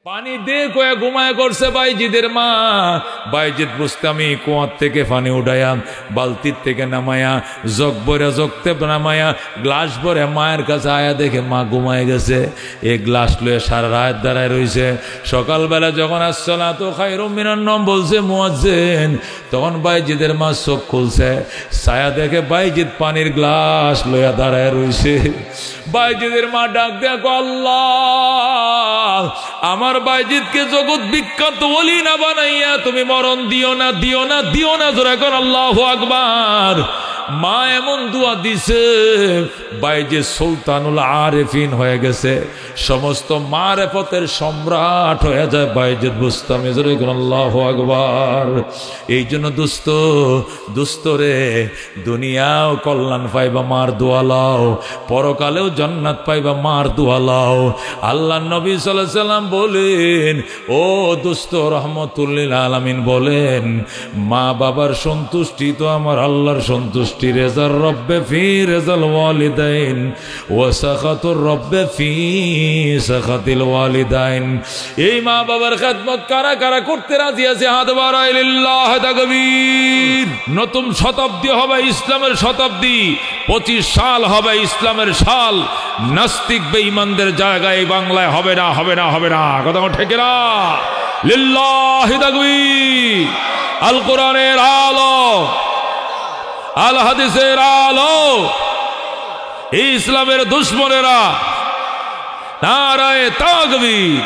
পানি দিয়ে কয়ে ঘুমায় করছে বাইজিদের মা। বাইজিদ বুঝতামি কুয়ার থেকে পানি উঠাইয়া বালতির থেকে নামায়া জগ ভরে জগতে নামায়া গ্লাস ভরে মায়ের কাছে আয়া দেখে মা ঘুমায় গেছে। এই গ্লাস লয়ে সারা রাত দাঁড়ায় রয়েছে। সকালবেলা যখন আসসালাতু খায়রুম মিনান নওম বলছে মুয়াজ্জিন, তখন বাইজিদের মা চোখ খুলছে, ছায়া দেখে বাইজিদ পানির গ্লাস লইয়া দাঁড়ায় রয়েছে। বাইজিদের মা ডাক দেখো, আল্লাহ আমার বাইজিদকে জগৎ বিখ্যাত ওলি না বানাইয়া তুমি মরণ দিও না, দিও না, দিও না। জোরে কর আল্লাহু আকবার। মা এমন দোয়া দিছে, বাইজিদ সুলতানুল আরিফিন হয়ে গেছে, সমস্ত মারেফতের সম্রাট হয়ে যায় বাইজিদ বুস্তামি। জোরে কর আল্লাহু আকবার। এই জন্য দুস্ত রে, দুনিয়াও কল্যাণ পাইবা মার দোয়া লাও, পরকালেও জান্নাত পাইবা মার দোয়া লাও। আল্লাহ নবী সাল্লাল্লাহু আলাইহি সাল্লাম বলেন, ও দুস্ত রহমতুল্লিল আলামিন বলেন, মা বাবার সন্তুষ্টি তো আমার আল্লাহর সন্তুষ্টি। রেজার রব্বে ফি রেজাল ওয়ালিদাইন ওয়া সাখাতুর রব্বে ফি সাখাতিল ওয়ালিদাইন। এই মা বাবার খেদমত কারা কারা করতে রাজি আছে? হাত বাড়ায় লিল্লাহ তাকবীর। নতুন শতাব্দী হবে ইসলামের শতাব্দী, 25 সাল হবে ইসলামের সাল। নাস্তিক বেঈমানদের জায়গায় বাংলায় হবে না, হবে না, হবে না। কথা ঠিক না? লিল্লাহ তাকবীর। আল কোরআনের আলো, আল হাদিসের আলো, ইসলামের দুশমনেরা নারায়ে তাকবীর।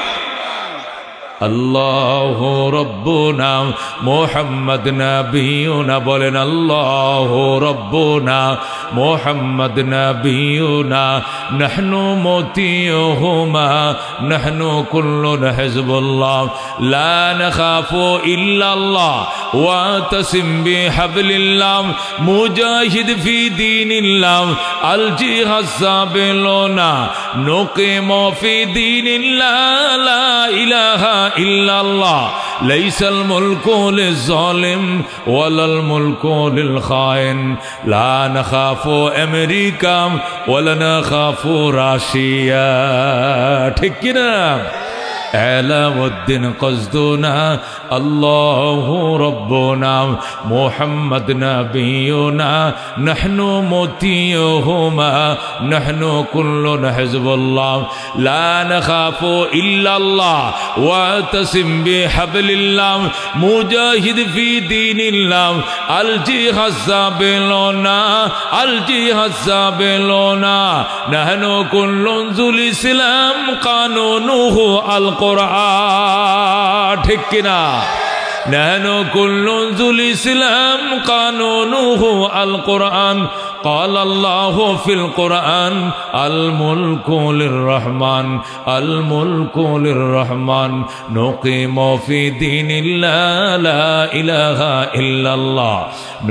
আল্লাহু রব্বুনা মুহাম্মদ নবিয়ুনা বলেন, আল্লাহু রব্বুনা মুহাম্মদ নবিয়ুনা নাহনু মুতিয়ুহুমা নাহনু কুল্লুনা হিজবুল্লাহ লা নাখাফু ইল্লাল্লাহ ওয়া তাসিম বিহাবলিল্লাহ মুজাহিদ ফি দীনিল্লাহ আল জিহাদ সাবিলুনা নুকিমু ফি দীনিল্লাহ লা ইলাহা ইল্লাল্লাহ লাইসাল মুলকু লিজ-জালিম ওয়ালাল মুলকু লিল-খাইন লা নাখাফু আমেরিকা ওয়ালা নাখাফু রাশিয়া। ঠিক কি না? আলাউদ্দিন কসদুনা আল্লাহু রব্বুনা মুহাম্মদ নবিয়ুনা নাহনু মুতিয়ুহুমা নাহনু কুল্লুনা হিজবুল্লাহ লা নাখাফু ইল্লাল্লাহ ওয়া তাসিম বিহাবলিল্লাহ মুজাহিদ ফি দীনিল্লাহ আল জিহাদ সাবিলুনা আল জিহাদ সাবিলুনা নাহনু কুল্লুন যুল ইসলাম কানুনুহু আল কোরআন। ঠিক কিনা? নাহনু কুল্লুন যুল ইসলাম কানুনুহু আল কোরআন। قال الله في القرآن الملك للرحمن الملك للرحمن نقيم في دين الله لا إله إلا الله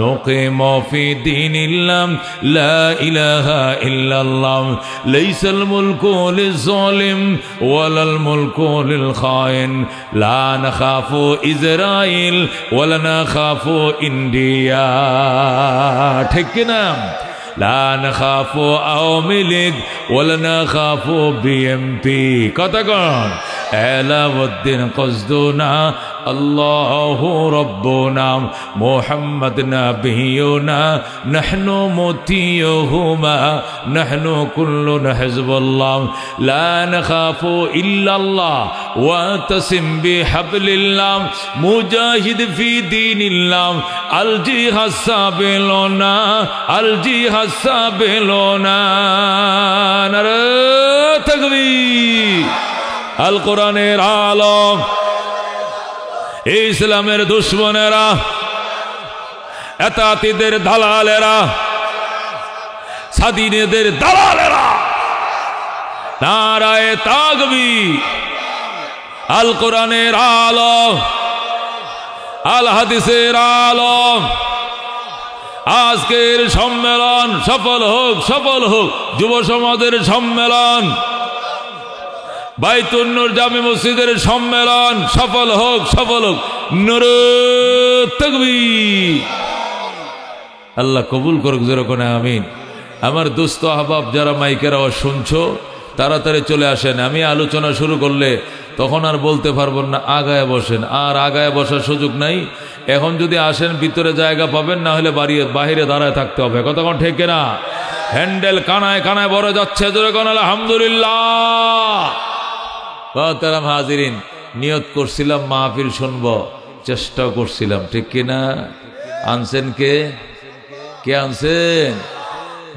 نقيم في دين الله لا إله إلا الله ليس الملك للظالم ولا الملك للخائن لا نخاف إسرائيل ولا نخاف إنديا। ঠিক কিনা? লা নাখাফু আওয়ামী লীগ ওয়ালা নাখাফু বিএমপি। কথা কন। আলাউদ্দিন কসদুনা আল্লাহু রব্বুনা মুহাম্মদ নবিয়ুনা নাহনু মুতিয়ুহুমা নাহনু কুল্লুনা হিজবুল্লাহ লা নাখাফু ইল্লাল্লাহ ওয়া তাসিম বিহাবলিল্লাহ মুজাহিদ ফি দীনিল্লাহ আল জিহাদ সাবিলুনা আল জিহাদ সাবিলুনা। নারে তাকবীর। আল কোরআনের আলো, ইসলামের দুশমনেরা, এতাতিদের দালালেরা, স্বাধীনদের দালালেরা, নারায়ে তাকবীর। আল কোরআনের আলো, আল হাদিসের আলো। আজকের সম্মেলন সফল হোক, সফল হোক। যুব সমাজের সম্মেলন, বাইতুন নূর জামে মসজিদের সম্মেলন সফল হোক, সফল হোক। নারে তাকবীর। আল্লাহ কবুল করুক, যেরকম আমিন। আমার দোস্ত আহবাব যারা মাইকের আওয়াজ শুনছো, তাড়াতাড়ি চলে আসেন। আমি আলোচনা শুরু করলে তখন আর বলতে পারবেন না আগায় বসেন, আর আগায় বসার সুযোগ নাই। এখন যদি আসেন ভিতরে জায়গা পাবেন, না হলে বাহিরে দাঁড়ায় থাকতে হবে। কতক্ষণ ঠিক না? হ্যান্ডেল কানায় কানায় বড় যাচ্ছে, যেরকম আলহামদুলিল্লাহ। তারাম হাজিরিন, নিয়ত করছিলাম মাহফিল শুনবো, চেষ্টাও করছিলাম, ঠিক কিনা? আনছেন কে আনছেন?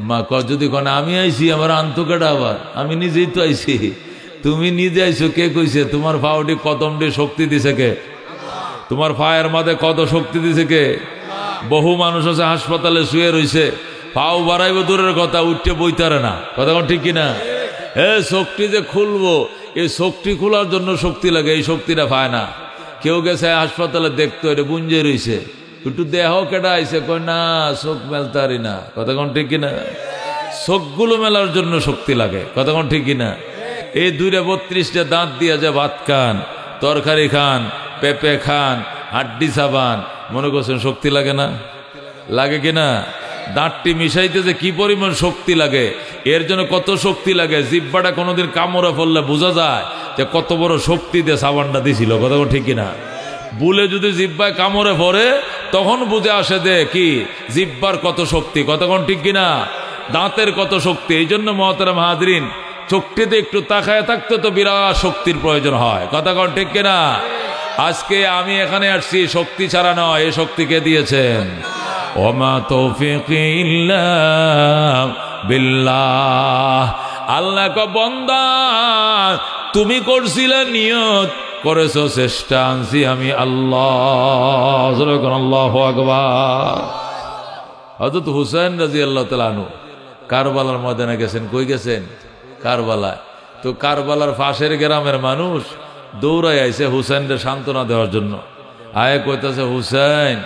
মা যদি কোন আমি আইছি, আমার আন্তকেটা আবার আমি নিজেই তো আইছি। তুমি নিজে আইছো, কে কইছে? তোমার ফাউডি কদমটি শক্তি দিছে কে? তোমার ফায়ের মাঝে কত শক্তি দিছে কে? বহু মানুষ আছে হাসপাতালে শুয়ে রইছে, পাও বাড়াইব দূরের কথা, উঠতে বইতারে না। কথা কোন ঠিক কিনা? শক্তি যে খুলবো, এই শক্তি খোলার জন্য শক্তি লাগে, এই শক্তিটা পায় না। কেউ গেছে হাসপাতালে দেখতো, এটা বুঞ্জে রইছে, একটু দেহ কেটা আইছে, কয় না চোখ মেলতারি না। কথা কোন ঠিক কিনা? চোখগুলো মেলার জন্য শক্তি লাগে। কথা কোন ঠিক কিনা? এই 232টা দাঁত দিয়া যে ভাত খান, তরকারি খান, পেঁপে খান, হাড্ডি সাবান, মনে করছেন শক্তি লাগে না? লাগে কিনা? দাঁতটি মিশাইতে যে কি পরিমাণ শক্তি লাগে, এর জন্য কত শক্তি লাগে, জিব্বাটা কোনোদিন কামড়ে পড়লে বোঝা যায় যে কত বড় শক্তি দিয়ে সাবানটা দিছিল। কথা ঠিক কিনা? বুলে যদি জিব্বায় কামড়ে পড়ে, তখন বুঝে আসে যে কি জিব্বার কত শক্তি। কতক্ষণ ঠিক কিনা? দাঁতের কত শক্তি। এই জন্য মহতারাম হাজরিন, চোখটিতে একটু তাকায় থাকতে তো বিরাট শক্তির প্রয়োজন হয়। কতক্ষণ ঠিক কিনা? আজকে আমি এখানে আসছি শক্তি ছাড়া নয়, এই শক্তিকে দিয়েছেন। ওমা তৌফিকি ইল্লা বিল্লাহ। আল্লাহ ক বান্দা, তুমি করছিলে নিয়ত, করেছো চেষ্টা, আনছি আমি আল্লাহ। আল্লাহু আকবার। হযরত হুসাইন রাদিয়াল্লাহু তাআলা আনহু কারবালার ময়দানে গেছেন। কই গেছেন? কারবালায়। তো কারবালার পাশের গ্রামের মানুষ দৌড়াই আইছে হুসাইনকে সান্ত্বনা দেওয়ার জন্য। আয়ে কইতাছে, হুসাইন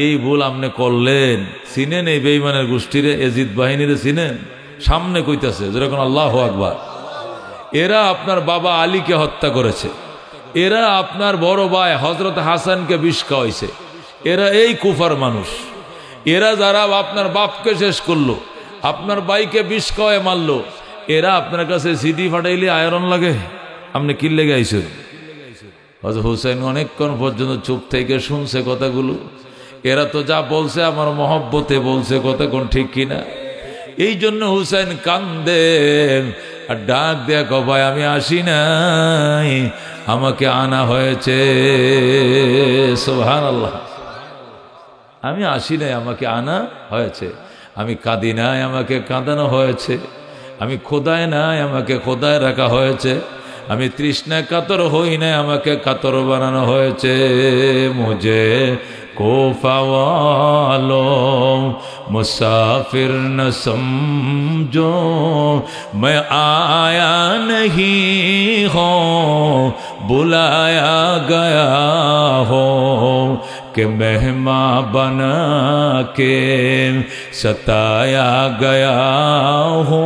এই ভুল আপনি করলেন, চিনেন এই বেঈমানের গোষ্ঠীরে, এজিদ বাহিনীরে চিনেন? সামনে কইতাছে, যেরকম আল্লাহু আকবার। এরা আপনার বাবা আলীকে হত্যা করেছে, এরা আপনার বড় ভাই হযরত হাসানকে বিষ খাওয়াইছে, এরা এই কুফার মানুষ। এরা যারা আপনার বাপকে শেষ করলো, আপনার ভাইকে বিষ খাওয়ায় মারলো, এরা আপনার কাছে সিডি ফাটাইলে আয়রন লাগে, আপনি কি লেগে আইছেন? হযরত হুসাইন অনেকক্ষণ পর্যন্ত চুপ থেকে শুনছে কথাগুলো। এরা তো যা বলছে আমার মহব্বতে বলছে, কথা কোন ঠিক কিনা? এই জন্য হুসাইন কান্দে আর ডাক দেয়া, ভাই আমি আসি নাই, আমাকে আনা হয়েছে। সুবহানাল্লাহ। আমি আসি নাই, আমাকে আনা হয়েছে। আমি কাঁদি নাই, আমাকে কাঁদানো হয়েছে। আমি খোদায় নাই, আমাকে খোদায় রাখা হয়েছে। আমি তৃষ্ণায় কাতর হই নাই, আমাকে কাতর বানানো হয়েছে। মুঝে कोफा वालों मुसाफिर न समझो, मैं आया नहीं हूँ, बुलाया गया हो, कि मेहमान बना के सताया गया हो।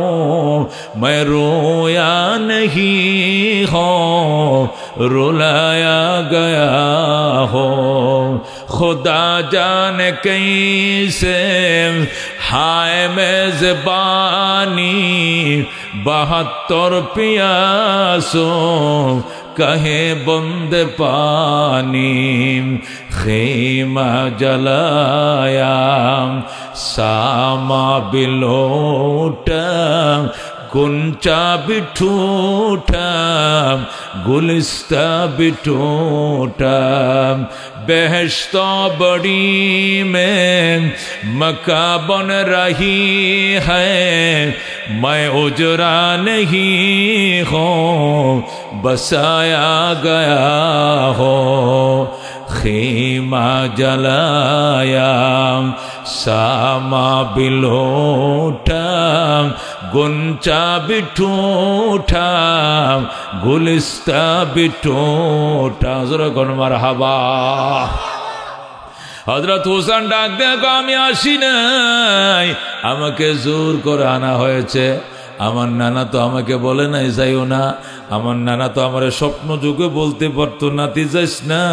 मैं रोया नहीं हूँ, रुलाया गया हो। खुदा जाने कैसे हाय मेज़बानी, 72 प्यासों कहे बंद पानी। खीमा जलाया सामा बिलोटा, गुंचा भी टूटा, गुलिस्ता भी टूटा। बेहश्तो बड़ी में मक्का बन रही है, मैं उजरा नहीं हूँ, बसाया गया हो। खीमा जलाया सामा बिलोटा, गुंचा भी टूटा, गुलिस्ता भी टूटा। जरा कौन मरहबा। হযরত হুসাইন ডাক দেখো, আমি আসি নাই, আমাকে জোর করে আনা হয়েছে। আমার নানা তো আমাকে বলে নাই যাইও না। আমার নানা তো আমার স্বপ্ন যুগে বলতে পারতো নাতি যাইস না।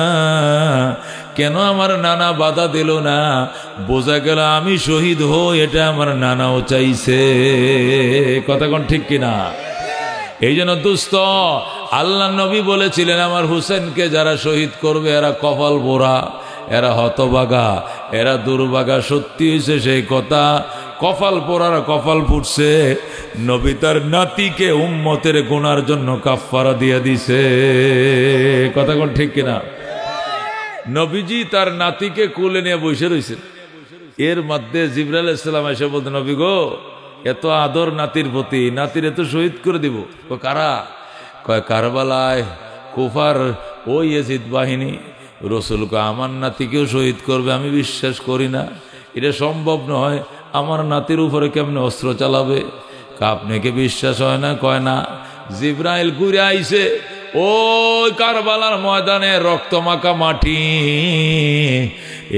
কেন আমার নানা বাধা দিল না? বোঝা গেল আমি শহীদ হই, এটা আমার নানাও চাইছে। কথা কোন ঠিক কিনা? এই জন্য দুস্থ আল্লাহ নবী বলেছিলেন, আমার হুসেনকে যারা শহীদ করবে এরা কপাল পোড়া, এরা হতভাগা, এরা দুর্ভাগা। সত্যি হয়েছে সেই কথা, কপাল পোড়ারা কপাল ফুটছে। নবী তার নাতিকে উম্মতের গুনার জন্য কাফফারা দিয়ে দিছে। কথা কোন ঠিক কিনা? নবীজি তার নাতিকে কোলে নিয়ে বসে রয়েছেন। এর মধ্যে জিবরাইল আলাইহিস সালাম এসে বলতে, নবী গো, এত আদর নাতির প্রতি, নাতির এত শহীদ করে দিব। কারা? কয় কারবালায় কুফার ওই ইয়াজিদ বাহিনী। রসুল কয় আমার নাতিকেও শহীদ করবে? আমি বিশ্বাস করি না, এটা সম্ভব নয়। আমার নাতির উপরে কেমনে অস্ত্র চালাবে? আপনাকে বিশ্বাস হয় না? কয় না। জিবরাইল ঘুরে আইছে ওই কারবালার ময়দানে, রক্তমাখা মাটি,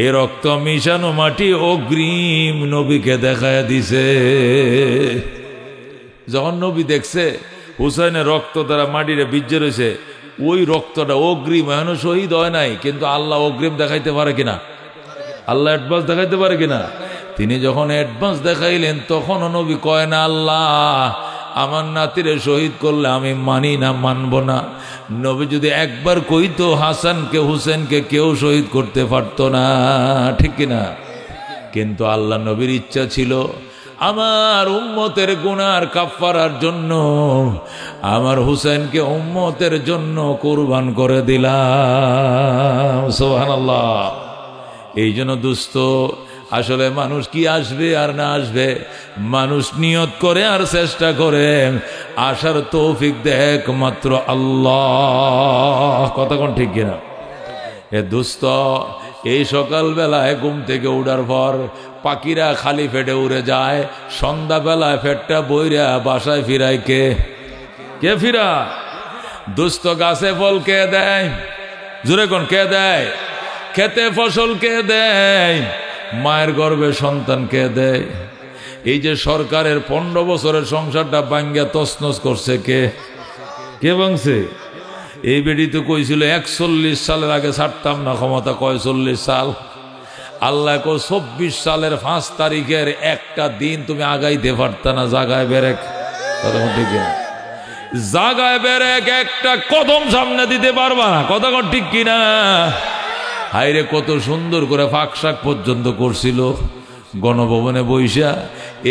এ রক্ত মিশানো মাটি অগ্রিম নবীকে দেখায় দিছে। যখন নবী দেখছে হুসাইনের রক্ত দ্বারা মাটিরে ভিজে রয়েছে, ওই রক্তটা অগ্রিম, এখনো শহীদ হয় নাই, কিন্তু আল্লাহ অগ্রিম দেখাইতে পারে কিনা? আল্লাহ অ্যাডভান্স দেখাইতে পারে কিনা? তিনি যখন অ্যাডভান্স দেখাইলেন, তখনও নবী কয় না আল্লাহ আমার নাতিরে শহীদ করলে আমি মানি না, মানব না। নবী যদি একবার কইতো হাসানকে হুসেনকে কেউ শহীদ করতে পারতো না, ঠিক কিনা? কিন্তু আল্লাহ নবীর ইচ্ছা ছিল আমার উম্মতের গুনার কাফফারার জন্য আমার হুসেনকে উম্মতের জন্য কুরবান করে দিলাম। সুবহানাল্লাহ। এই জন্য দুস্থ, আসলে মানুষ কি আসবে আর না আসবে, মানুষ নিয়ত করে আর চেষ্টা করে, আসার তৌফিক দেয় একমাত্র আল্লাহ। কথা কোন ঠিক কিনা? এ দুস্থ, এই সকালবেলায় ঘুম থেকে উঠার পর পাখিরা খালি পেটে উড়ে যায়, সন্ধ্যাবেলায় পেটটা বইরা বাসায় ফিরায় কে? কে ফিরা? দুস্থ গাছে ফল কে দেয়? জোরে কোন কে দেয়? খেতে ফসল কে দেয়? মায়ের গর্ভে সন্তান কে দেয়? এই যে সরকারের 15 বছরের সংসারটা ভাঙ্গা তছনছ করছে কে? কে ভাঙছে? এই বেটি তো কইছিল 41 সালের আগে ছাড়তাম না ক্ষমতা। কয় 40 সাল? আল্লাহ কো 24 সালের 5 তারিখের একটা দিন তুমি আগাইতে পারতা না। জাগায় বেরেক, কথা ঠিক কিনা? জাগায় বেরেক একটা কদম সামনে দিতে পারবা না। কথা ঠিক কিনা? হাইরে কত সুন্দর করে ফাঁকশাক পর্যন্ত করছিল গণভবনে বইসা,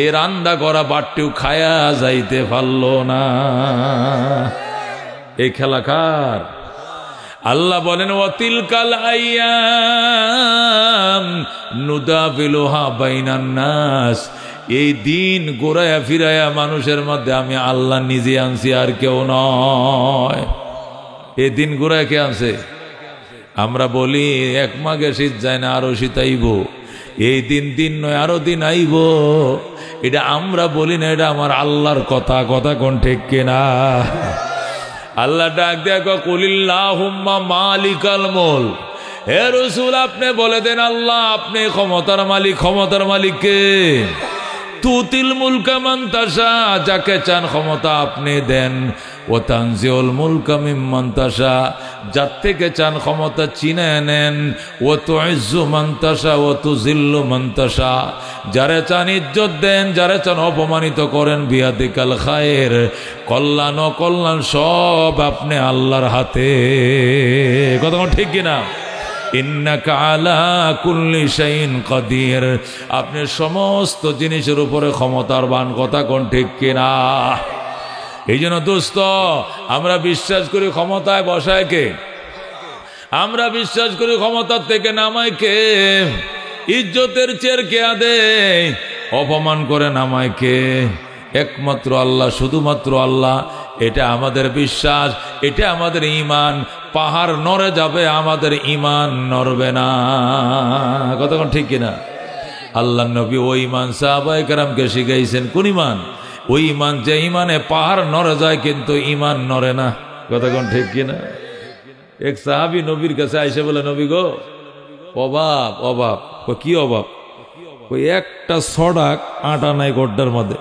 এ রান্না করা বাটটিও খায়া যাইতে পারলো না। এই খেলা কার? আল্লাহ বলেন ওয়াতিলকাল আইয়াম নুদাবিলুহা বাইনান নাস। এই দিন গোড়ায়া ফিরায়া মানুষের মধ্যে আমি আল্লাহ নিজে আনছি, আর কেউ নয়। এই দিন গোড়ায় কে আনছে? আমরা বলি এক মাঘে শীত যায় না, আরো শীত আইব। এই দিন দিন নয়, আরো দিন আইব। এটা আমরা বলি না, এটা আমার আল্লাহর কথা। কথা কোন ঠিক কিনা? আল্লাহ ডাক দেখো কুলিল্লাহুম্মা মালিকাল মুলক। হে রাসূল আপনি বলে দেন আল্লাহ আপনি ক্ষমতার মালিক। ক্ষমতার মালিক কে? তুতিল মুলকা মান তাশা, যাকে চান ক্ষমতা আপনি দেন। ও তানজিউল মুলকা মিম্মান তাশা, যার থেকে চান ক্ষমতা চিনে নেন। ও তুইজ্জু মান তাশা ও তুযিল্লু মান তাশা, যারে চান ইজ্জত দেন, যারে চান অপমানিত করেন। বিয়াদিকাল খায়র, কল্যাণ অকল্যাণ সব আপনি আল্লাহর হাতে। কথা ঠিক কিনা? ইন্নাকা আলা কুল্লি শাইইন কাদির, আপনি সমস্ত জিনিসের উপরে ক্ষমতাবান। কথা কোন ঠিক কিনা? এই জন্য দোস্ত, আমরা বিশ্বাস করি ক্ষমতায় বসায় কে? আমরা বিশ্বাস করি ক্ষমতার থেকে নামায় কে? ইজ্জতের চের কে আদে? অপমান করে নামায় কে? একমাত্র আল্লাহ, শুধুমাত্র আল্লাহ। এটা আমাদের বিশ্বাস, এটা আমাদের ঈমান। পাহাড় নড়ে যাবে, আমাদের ঈমান নড়বে না। কতক্ষণ ঠিক কিনা? আল্লাহ নবী ওই ঈমান সাহাবায়ে কেরামকে শিখাইছেন। কোন ঈমান? ওই ঈমান যে ঈমানে পাহাড় নড়ে যায় কিন্তু ঈমান নড়ে না। কতক্ষণ ঠিক কিনা? এক সাহাবী নবীর কাছে আইসে বলে, নবী গো অভাব অভাব। কি অভাব? ওই একটা ছড়াক আটা নাই গড্ডার মধ্যে,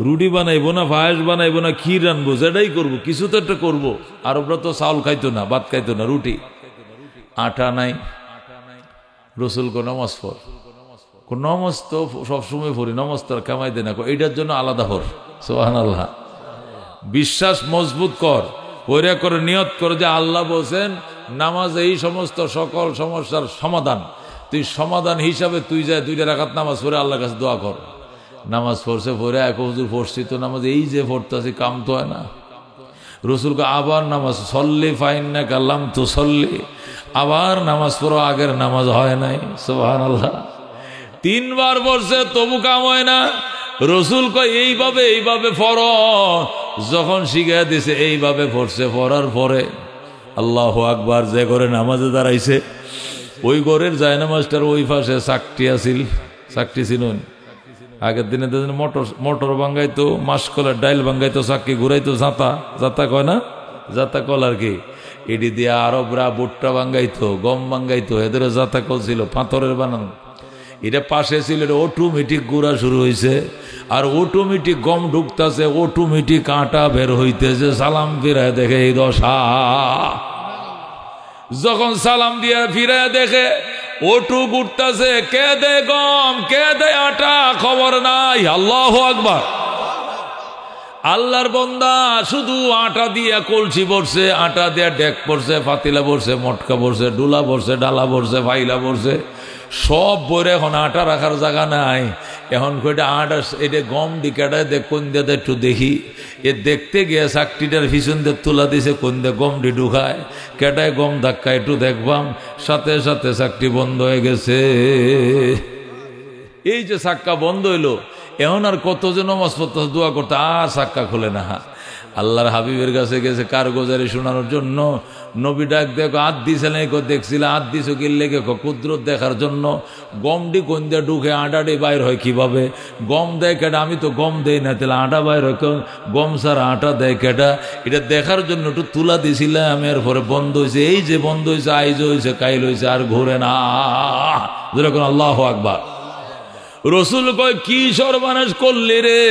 রুটি বানাইবো না, পায়েস বানাইবো না, ক্ষীর রানবো, যেটাই করবো কিছু তো একটা করবো। আরবরা তো চাউল খাইতো না, ভাত খাইতো না, রুটি। আটা নাই। রসুল কো নমাজ পড়। নমাজ তো সবসময় পড়ি, নমাজ তো কামাই দে না, এইটার জন্য আলাদা হর। সুবহানাল্লাহ। বিশ্বাস মজবুত কর, ওইরা করে নিয়ত কর যে আল্লাহ বলছেন নামাজ এই সমস্ত সকল সমস্যার সমাধান। তুই সমাধান হিসাবে তুই যায় 2 রাকাত নামাজ পড়ে আল্লাহর কাছে দোয়া কর। নামাজ পড়ছে পড়ে এক হুজুর পড়ছি তো নামাজ এই যে পড়তেছি কাম তো হয় না। রসুলকে আবার নামাজ সল্লি ফাইন্না কাল্লাম তু সল্লি, আবার নামাজ পড়ো, আগের নামাজ হয় নাই। সুবহানাল্লাহ। 3 বার পড়ছে তবু কাম হয় না। রসুল কয় এইভাবে এইভাবে পড়ো। যখন শিখিয়ে দিছে এইভাবে পড়ছে, পড়ার পরে আল্লাহু আকবার, যে করে নামাজে দাঁড়াইছে ওই ঘরের জায়নামাজটার ওই পাশে চাকটি আছিল। চাকটি ছিল আগের দিনে মোটর ভাঙ্গাইতো, মাসকলার ডাইল ভাঙ্গাইতো, চাক্কি ঘুরাইতো, জাতা কয় না, জাতা কল আর কি। এটি দিয়ে আরবরা ভুট্টা ভাঙ্গাইতো, গম ভাঙ্গাইতো, এদের জাতা কল ছিল পাথরের বানানো। এটা পাশে ছিল, এটা অটোমেটিক গুড়া শুরু হয়েছে, আর অটোমেটিক গম ঢুকতেছে, অটোমেটিক কাঁটা বের হইতেছে। সালাম ফিরায় দেখে এই দশা। যখন সালাম দিয়ে ফিরায় দেখে ওটু ঘুরতেছে, কে দে গম, কে দে আটা, খবর নাই। আল্লাহু আকবার। আল্লাহর বান্দা শুধু আটা দিয়ে কলসি ভরছে, আটা দিয়ে ডেক পড়ছে, পাতিলা ভরছে, মটকা ভরছে, ডুলা ভরছে, ডালা ভরছে, ফাইলা ভরছে, সব ভরে। এখন আটা রাখার জায়গা নাই। এখন কয়টা আটা, এটা গম ডিকাটায় দেখ, কোন দিয়ে একটু দেখি। এ দেখতে গিয়ে চাকরিটার পিছন দিয়ে তুলা দিছে, কোন দিয়ে গম ডি ঢুকায়, কেটায় গম ধাক্কা, একটু দেখবাম, সাথে সাথে চাকরি বন্ধ হয়ে গেছে। এই যে চাক্কা বন্ধ হইলো, এখন আর কতজন নামাজ পড়তে দোয়া করতে, আর চাক্কা খুলে না। আল্লাহর হাবিবের কাছে গেছে কারগোজারি শোনানোর জন্য। নবী ডাক দেখো হাত দিছে নাই, দেখছিল হাত দিছ কি লেগে, কুদরত দেখার জন্য। গমডি কোন দিয়ে ঢুকে, আটাডি বাইর হয় কিভাবে? গম দেয় কেটা? আমি তো গম দেই না, তাহলে আটা বাইর হয় গম ছাড়া আটা দেয় কেটা? এটা দেখার জন্য একটু তুলা দিছিলাম, এরপরে বন্ধ হয়েছে। এই যে বন্ধ হয়েছে, আইজ হয়েছে, কাইল হয়েছে, আর ঘুরে না। যেরকম আল্লাহু আকবার। রসুল কয় কি সর্বনাশ করলি রে,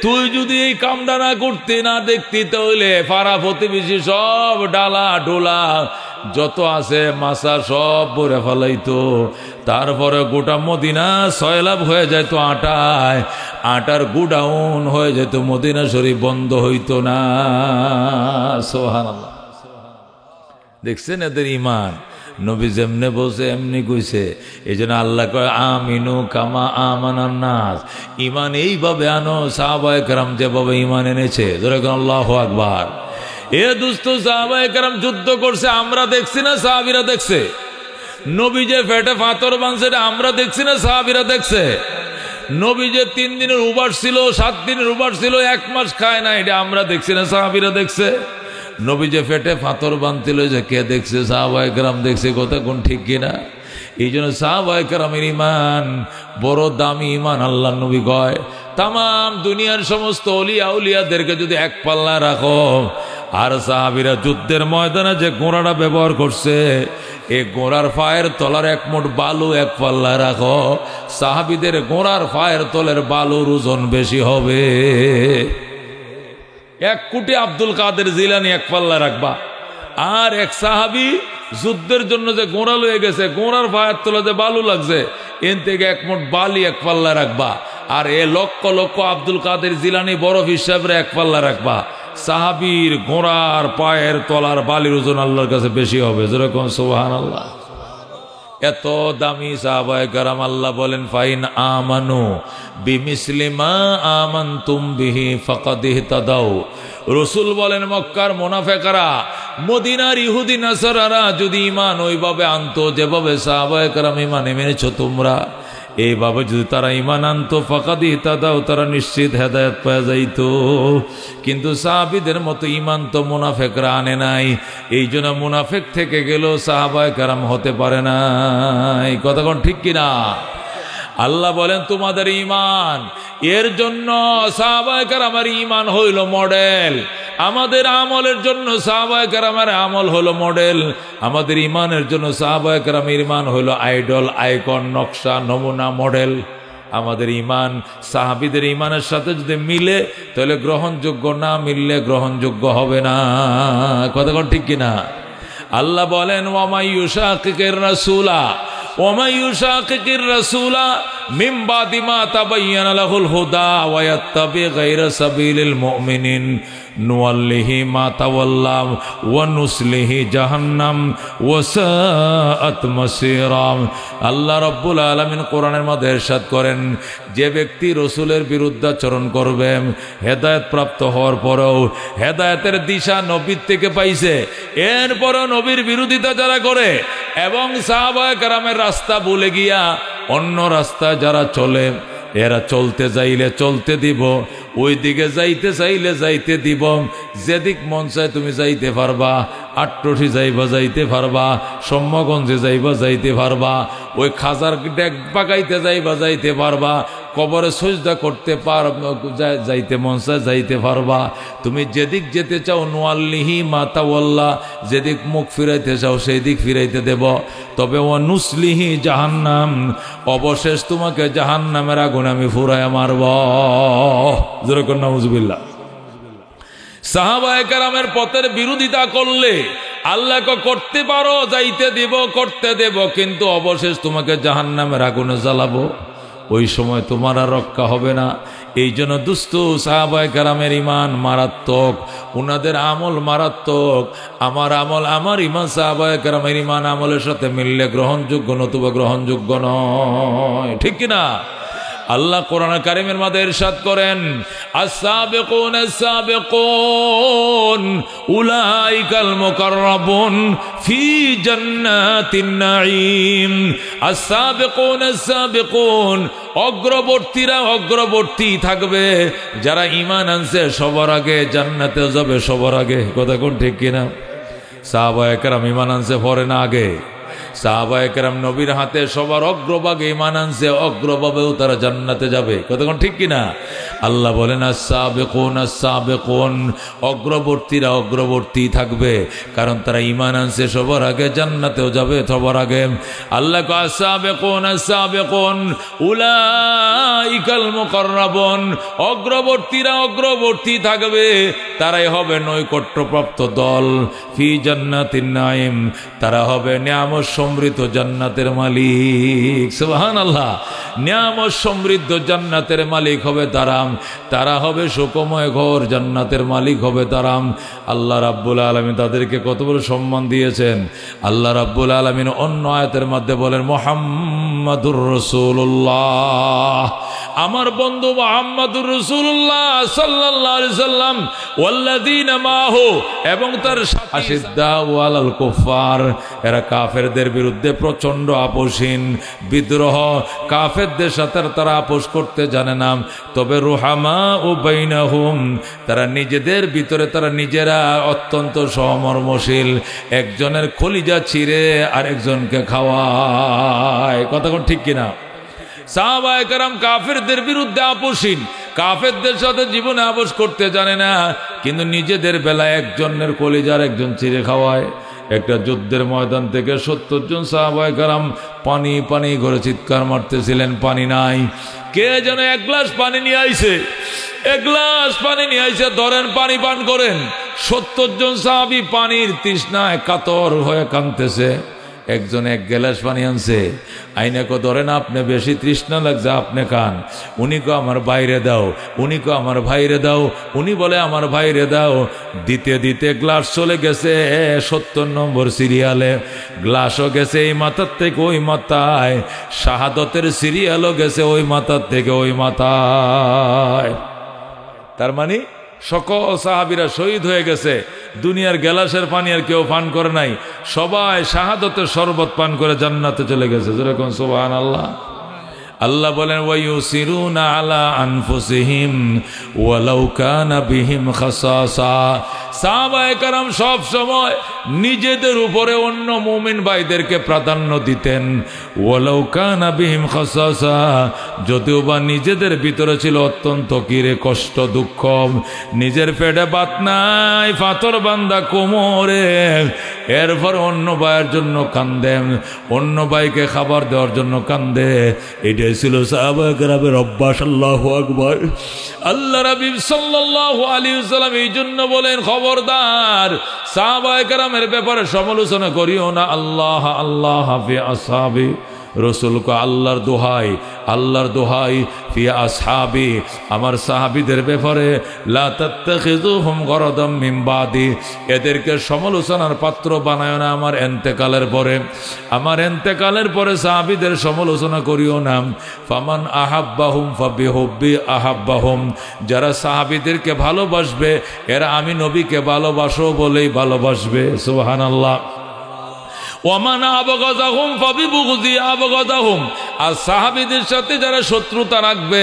তুই যদি এই কামটা না করতে, না দেখতি, তাহলে পাড়া প্রতিবেশী সব ডালা ডোলা যত আছে মাছা সব ভরে ফেলাইতো। তারপরে গোটা মদিনা সয়লাভ হয়ে যেত আটায়, আটার গুডাউন হয়ে যেত, মদিনা শরীফ বন্ধ হইতো না। সুবহানাল্লাহ। দেখছেন এদের ইমান। নবী যেমনে বলছে এমনি কইছে। এই জন্য আল্লাহ কয় আমিনু কামা আমানান নাস, ইমান এইভাবে আনো সাহাবায়ে কেরাম যেভাবে ইমান এনেছে। যেরকম আল্লাহু আকবার। এ দুস্থ সাহাবায়ে কেরাম যুদ্ধ করছে, আমরা দেখছি না সাহাবীরা দেখছে? নবী যে পেটে পাথর বাঁধছে আমরা দেখছি না সাহাবীরা দেখছে? নবী যে 3 দিনের উপাস ছিল, 7 দিনের উপাস ছিল, 1 মাস খায় না, এটা আমরা দেখছি না সাহাবীরা দেখছে? নবী যে পেটে পাথর বাঁধছিল, যে কে দেখছে? সাহাবায়ে কেরাম দেখছে। কথা কোন ঠিক কিনা? এই জন্য সাহাবায়ে কেরামের ইমান বড় দামি ইমান। আল্লাহ নবী কয় তাম দুনিয়ার সমস্ত অলিয়া উলিয়াদেরকে যদি এক পাল্লা রাখো, আর সাহাবীরা যুদ্ধের ময়দানে যে ঘোড়াটা ব্যবহার করছে, এই ঘোড়ার পায়ের তলার 1 মুঠ বালু এক পাল্লা রাখো, সাহাবীদের ঘোড়ার পায়ের তলের বালুর ওজন বেশি হবে। 1 কোটি আব্দুল কাদের জিলানী এক পাল্লা রাখবা, আর এক সাহাবী যুদ্ধের জন্য যে ঘোড়া লয়ে গেছে, ঘোড়ার পায়ের তলে যে বালু লাগছে, এন থেকে 1 মুঠ বালি এক পাল্লা রাখবা। আর এ লক্ষ লক্ষ আব্দুল কাদের জিলানী বরফ হিসাবে এক পাল্লা রাখবা। সাহাবীর ঘোড়ার পায়ের তলার বালির ওজন আল্লাহর কাছে বেশি হবে। যেরকম সুবহানাল্লাহ। এত দামি সাহাবায়ে কেরাম। আল্লাহ বলেন ফাইন আমানু বিমিসলি মা আমানতুম বিহি ফাকাদ ইহতাদাউ। রাসূল বলেন মক্কার মুনাফিকরা, মদিনার ইহুদি নাসারারা যদি ঈমান ওইভাবে আনতো যেভাবে সাহাবায়ে কেরাম ঈমান এনেছো তোমরা, এইভাবে যদি তারা ঈমান আনতো ফাকাদ ইহতাদাউ, তারা নিশ্চিত হেদায়েত পেয়ে যাইতো। কিন্তু সাহাবীদের মতো ঈমান তো মুনাফিকরা আনে নাই। এই জন্য মুনাফিক থেকে গেলেও সাহাবায়ে কেরাম হতে পারে না। এই কথা কোন ঠিক কিনা? আল্লাহ বলেন তোমাদের ঈমান, এর জন্য সাহাবায়ে কেরামের ঈমান হইল মডেল। আমাদের আমলের জন্য সাহাবায়ে কেরামের আমল হলো মডেল। আমাদের ঈমানের জন্য সাহাবায়ে কেরামের ঈমান হলো আইডল, আইকন, নকশা, নমুনা, মডেল। আমাদের ঈমান সাহাবীদের ঈমানের সাথে যদি মিলে তাহলে গ্রহণযোগ্য, না মিললে গ্রহণযোগ্য হবে না। কথা কোন ঠিক কিনা? আল্লাহ বলেন ওয়া মাই ইউশাকিকির রাসূলা ওয়া মান ইউশাকিকির রাসূলা মিন বাদি মা তাবায়্যানা লাহুল হুদা ওয়া ইয়াত্তাবি গায়রা সাবিলিল মুমিনিন নুওয়াল্লিহি মা তাওয়াল্লা ওয়া নুসলিহি জাহান্নাম ওয়া সাআত মাসীরা। আল্লাহ রাব্বুল আলামিন কোরআনের মধ্যে ইরশাদ করেন, যে ব্যক্তি রাসূলের বিরুদ্ধাচরণ করবে, হেদায়েত প্রাপ্ত হওয়ার পরেও হেদায়েতের দিশা নবীর থেকে পাইছে, এরপরও নবীর বিরোধিতা যারা করে এবং সাহাবায়ে কেরামের রাস্তা ভুলে গিয়া অন্য রাস্তায় যারা চলে, এরা চলতে চাইলে চলতে দিব, ওই দিকে যাইতে চাইলে যাইতে দিব, যেদিক মন চায় তুমি যাইতে পারবা, আট্টসি যাইবা যাইতে পারবা, সম্যগঞ্জে যাইবা যাইতে পারবা, ওই খাজার ডেক পাকাইতে যাইবা যাইতে পারবা, কবরে সজদা করতে যাইতে মন চায় যাইতে পারবা, তুমি যেদিক যেতে চাও নুয়াল্লিহি মা তাওয়াল্লা, যেদিক মুখ ফিরাইতে চাও সেই দিক ফিরাইতে দেব। তবে ওয়া নুসলিহি জাহান্নাম, অবশেষ তোমাকে জাহান্নামের আগুনে আমি ফুরাইয়া মারব। যেরকম নাউজুবিল্লাহ। সাহাবায়ে কেরামের পথের বিরোধিতা করলে আল্লাহ করতে পারো, যাইতে দিব, করতে দেব, কিন্তু অবশেষ তোমাকে জাহান্নামের আগুনে জ্বালাবো, ওই সময় তোমার আর রক্ষা হবে না। এই জন্য দুস্থ সাহাবায়ে কেরামের ঈমান মারাত্মক, উনাদের আমল মারাত্মক। আমার আমল আমার ঈমান সাহাবায়ে কেরামের ঈমান আমলের সাথে মিললে গ্রহণযোগ্য, নতুবা গ্রহণযোগ্য নয়। ঠিক কিনা? আল্লাহ কোরআন কারীমের মধ্যে ইরশাদ করেন, আস-সাবিকুন আস-সাবিকুন উলাইকাল মুকাররাবুন ফি জান্নাতিন নাঈম। আস-সাবিকুন আস-সাবিকুন, অগ্রবর্তীরা অগ্রবর্তী থাকবে, যারা ঈমান আনছে সবার আগে জান্নাতে যাবে, সবার আগে। কথা কোন ঠিক কিনা? সাহাবায়ে কেরাম ঈমান আনছে পরে না আগে? সাহাবায়ে কেরাম নবীর হাতে সবার অগ্রভাগে ঈমান আনছে, অগ্রভাবেও তারা জান্নাতে যাবে। কতক্ষণ ঠিক কিনা? আল্লাহ বলেন আস-সাবিকুন আস-সাবিকুন, অগ্রবর্তীরা অগ্রবর্তী থাকবে, কারণ তারা ঈমান আনছে সবার আগে, জান্নাতেও যাবে সবার আগে। আল্লাহ কয় আস-সাবিকুন আস-সাবিকুন উলাইকাল মুকাররাবুন, অগ্রবর্তীরা অগ্রবর্তী থাকবে, তারাই হবে নৈকট্যপ্রাপ্ত দল। ফি জান্নাতিন নাঈম, তারা হবে নিয়ামত সমৃদ্ধ জান্নাতের মালিক। সুবহানাল্লাহ। নিয়ামত সমৃদ্ধ জান্নাতের মালিক হবে তারা, তারা হবে সুখময় ঘর জান্নাতের মালিক হবে তারা। আল্লাহ রাব্বুল আলামিন তাদেরকে কত বড় সম্মান দিয়েছেন। আল্লাহ রাব্বুল আলামিন অন্য আয়াতের মধ্যে বলেন, মুহাম্মাদুর রাসূলুল্লাহ, আমার বন্ধু মুহাম্মাদুর রাসূলুল্লাহ সাল্লাল্লাহু আলাইহি সাল্লাম, ওয়াল্লাযীনা মাহু, এবং তার সাথী, আশিদ্দাউ আলাল কুফার, এরা কাফেরদের বিরুদ্ধে প্রচন্ড আপোষহীন, বিদ্রোহ, কাফেরদের সাথে তারা আপোষ করতে জানে না। তবে রুহামাউ বাইনাহুম, তারা নিজেদের ভিতরে তারা নিজেরা অত্যন্ত সহমর্মশীল, একজনের কলিজা ছিঁড়ে আরেকজনকে খাওয়ায়। কথা কোন ঠিক কিনা? সাহাবায়ে কেরাম কাফেরদের বিরুদ্ধে আপোষহীন, কাফেরদের সাথে জীবনে আপোষ করতে জানে না, কিন্তু নিজেদের বেলায় একজনের কলিজার একজন ছিঁড়ে খাওয়ায়। একটা যুদ্ধের ময়দান থেকে 70 জন সাহাবায়ে কেরাম পানি পানি করে চিৎকার মারতেছিলেন, পানি নাই। কে যেন এক গ্লাস পানি নিয়ে আইছে, এক গ্লাস পানি নিয়ে আইছে, ধরেন পানি পান করেন। 70 জন সাহাবী পানির তৃষ্ণায় কাতর হয়ে কাঁদতেছে। একজন এক গ্লাস পানি আনছে, আইনে কো ধরেন আপনি বেশি তৃষ্ণা লাগছে, আপনি খান। উনি কো আমার বাইরে দাও, উনি কো আমার ভাইরে দাও, উনি বলে আমার ভাইরে দাও। দিতে দিতে গ্লাস চলে গেছে 70 নম্বর সিরিয়ালে, গ্লাসও গেছে এই মাথার থেকে ওই মাথায়, শাহাদতের সিরিয়ালও গেছে ওই মাথার থেকে ওই মাথায়। তার মানে সকল সাহাবীরা শহীদ হয়ে গেছে, দুনিয়ার গ্লাসের পানি আর কেউ পান করে নাই, সবাই শাহাদতের শরবত পান করে জান্নাতে চলে গেছে। যেরকম সুবহানাল্লাহ। আল্লাহ বলেন, ওয়ায়ুসিরুনা আলা আনফুসিহিম ওয়ালাউ কানা বিহিম খাসাসা। সাহাবায়ে কেরাম সব সময় নিজেদের উপরে অন্য মুমিন ভাইদেরকে প্রাধান্য দিতেন। ওয়ালাউ কানা বিহিম খাসাসা, যদিও বা নিজেদের ভিতরে ছিল অত্যন্ত কিরে কষ্ট দুঃখ, নিজের পেটে ভাত নাই, পাথর বান্ধা কোমরে, এরপর অন্য ভাইয়ের জন্য কান্দেন, অন্য ভাইকে খাবার দেওয়ার জন্য কান্দে। এটাই ছিল সাহাবায়ে কেরামের অভ্যাস। আল্লাহু আকবার। আল্লাহ রাব্বি সাল্লাল্লাহু আলাইহি ওয়াসাল্লাম এই জন্য বলেন, খবরদার সাহাবায়ে কেরামের ব্যাপারে সমালোচনা করিও না। আল্লাহ আল্লাহ ফি আসহাবি রসুলকে আল্লাহর দোহাই, আল্লাহর দোহাই, ফি আসহাবি, আমার সাহাবীদের ব্যাপারে, লা তাত্তাখিযুহুম গরাদাম মিন বাদি, এদেরকে সমালোচনার পাত্র বানায় না আমার এন্তেকালের পরে। আমার এন্তেকালের পরে সাহাবীদের সমালোচনা করিও না। ফামান আহাব্বাহুম ফাবিহুব্বি আহাব্বাহুম, যারা সাহাবীদেরকে ভালোবাসবে এরা আমি নবীকে ভালোবাসো বলেই ভালোবাসবে। সুবহানাল্লাহ। ওয়ামান আবগাযাহুম ফাবিবুগযি আবগাযাহুম, আর সাহাবীদের সাথে যারা শত্রুতা রাখবে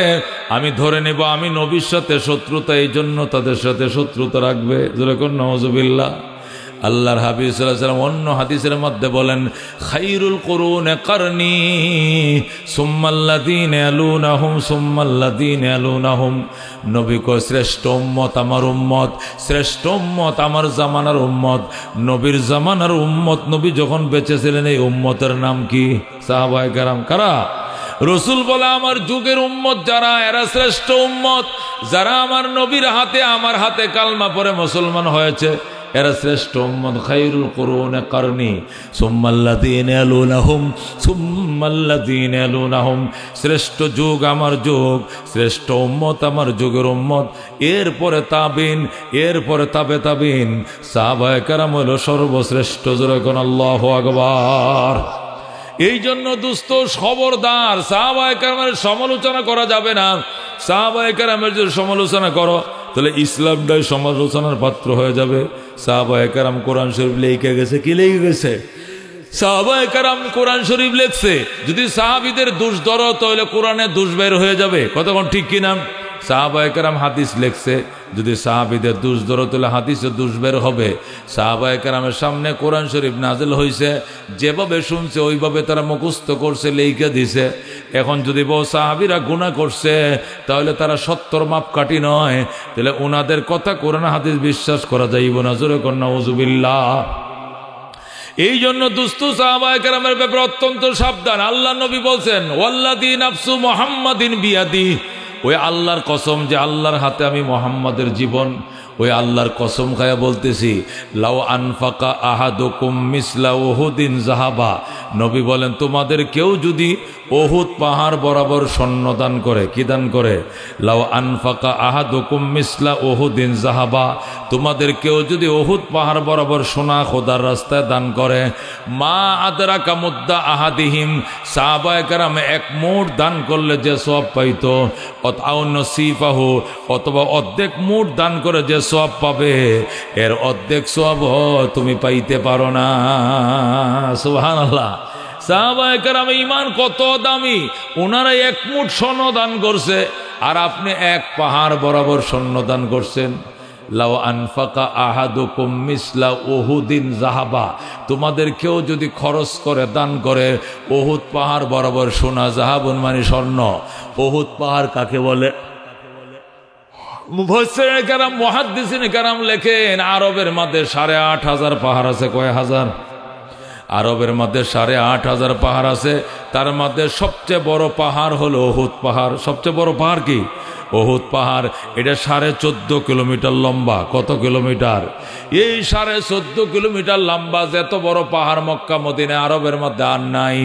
আমি ধরে নেব আমি নবীর সাথে শত্রুতা, এই জন্য তাদের সাথে শত্রুতা রাখবে। যেরকম নাউযুবিল্লাহ। আল্লাহর হাবিব সাল্লাল্লাহু আলাইহি ওয়াসাল্লাম অন্য হাদিসের মধ্যে বলেন, খায়রুল কুরুনি কারনি সুম্মাল্লাযীনা ইয়ালুনাহুম সুম্মাল্লাযীনা ইয়ালুনাহুম, নবী কয় শ্রেষ্ঠ উম্মত আমার উম্মত, শ্রেষ্ঠ উম্মত আমার জামানার উম্মত। নবীর জামানার উম্মত, নবী যখন বেঁচে ছিলেন এই উম্মতের নাম কি? সাহাবায়ে কেরাম। কারা? রসুল বলে আমার যুগের উম্মত যারা এরা শ্রেষ্ঠ উম্মত, যারা আমার নবীর হাতে আমার হাতে কালমা পড়ে মুসলমান হয়েছে এরা শ্রেষ্ঠ উম্মত। খায়রুল কুরুনি কারনি সুম্মাল্লাযীনা ইয়ালুনাহুম সুম্মাল্লাযীনা ইয়ালুনাহুম, শ্রেষ্ঠ যুগ আমার যুগ, শ্রেষ্ঠ উম্মত আমার যুগের উম্মত, এরপরে তাবিন, এরপরে তাবে তাবিন, সাহাবায়ে কেরাম হলো সর্বশ্রেষ্ঠ। জোরে কোন আল্লাহু আকবার। এই জন্য দোস্ত খবরদার, সাহাবায়ে কেরামের সমালোচনা করা যাবে না। সাহাবায়ে কেরামের যদি সমালোচনা করো তাহলে ইসলামটাই সমালোচনার পাত্র হয়ে যাবে। সাহাবায়ে কেরাম কোরআন শরীফ লিখে গেছে, কি লিখে গেছে? সাহাবায়ে কেরাম কোরআন শরীফ লিখছে। যদি সাহাবীদের দোষ ধরো তাহলে কোরআনে দোষ বের হয়ে যাবে। কতক্ষণ ঠিক কিনা? সাহাবায়ে কেরাম হাদিস লিখছে, যদি সাহাবীদের দোষ ধরো তাহলে হাদিসে দোষ বের হবে। সাহাবায়ে কেরামের সামনে কোরআন শরীফ নাজিল হয়েছে, যেভাবে শুনছে ওইভাবে তারা মুখস্থ করছে, লিখে দিছে। এখন যদি বউ সাহাবীরা গুনাহ করছে তাহলে তারা 70 মাপকাঠি নয়, তাহলে ওনাদের কথা কোরআন হাদিস বিশ্বাস করা যাইব না। জোরে কর নাউযুবিল্লাহ। এই জন্য দুস্থ সাহাবায়ে কেরামের ব্যাপারে অত্যন্ত সাবধান। আল্লাহ নবী বলছেন, ওয়াল্লাযী নাফসু মুহাম্মাদিন বিয়াদি, ওই আল্লাহর কসম যে আল্লাহর হাতে আমি মুহাম্মাদের জীবন, ওই আল্লাহর কসম খায়া বলতেছি, লাউ আনফাকা আহাদুকুম মিসলা উহুদিন যাহাবা, নবী বলেন তোমাদের কেউ যদি উহুদ পাহাড় বরাবর স্বর্ণ দান করে, কি দান করে? লাউ আনফাকা আহাদুকুম মিসলা উহুদিন যাহাবা, তোমাদের কেউ যদি উহুদ পাহাড় বরাবর সোনা খোদার রাস্তায় দান করে, মা আদরাকা মুদ্দা আহাদিহিম, সাহাবায়ে কেরাম এক মুঠ দান করলে যে সওয়াব পাইতো, আও নসিফাহু, অথবা অর্ধেক মুঠ দান করে যে সওয়াব পাবে, এর অর্ধেক সওয়াব তুমি পাইতে পারো না। সুবহানাল্লাহ। সাহাবায়ে কেরাম ঈমান কত দামি, ওনারা এক মুঠ স্বর্ণ দান করছে আর আপনি এক পাহাড় বরাবর স্বর্ণ দান করছেন। লাউ আনফাকা আহাদুকুম মিসলা উহুদিন যাহাবা, তোমাদের কেউ যদি খরচ করে দান করে উহুদ পাহাড় বরাবর সোনা, যাহাবুন মানে স্বর্ণ। উহুদ পাহাড় কাকে বলে? মুফাসসিরিন কেরাম মুহাদ্দিসিন কেরাম লেখেন আরবের মধ্যে 8,500 পাহাড় আছে। কয় হাজার? আরবের মধ্যে 8,500 পাহাড় আছে। তার মধ্যে সবচেয়ে বড় পাহাড় হলো উহুদ পাহাড়। সবচেয়ে বড় পাহাড় কি? উহুদ পাহাড়। এটা 14.5 কিলোমিটার লম্বা। কত কিলোমিটার? এই 14.5 কিলোমিটার লম্বা যত বড় পাহাড় মক্কা মদিনা আরবের মধ্যে আর নাই।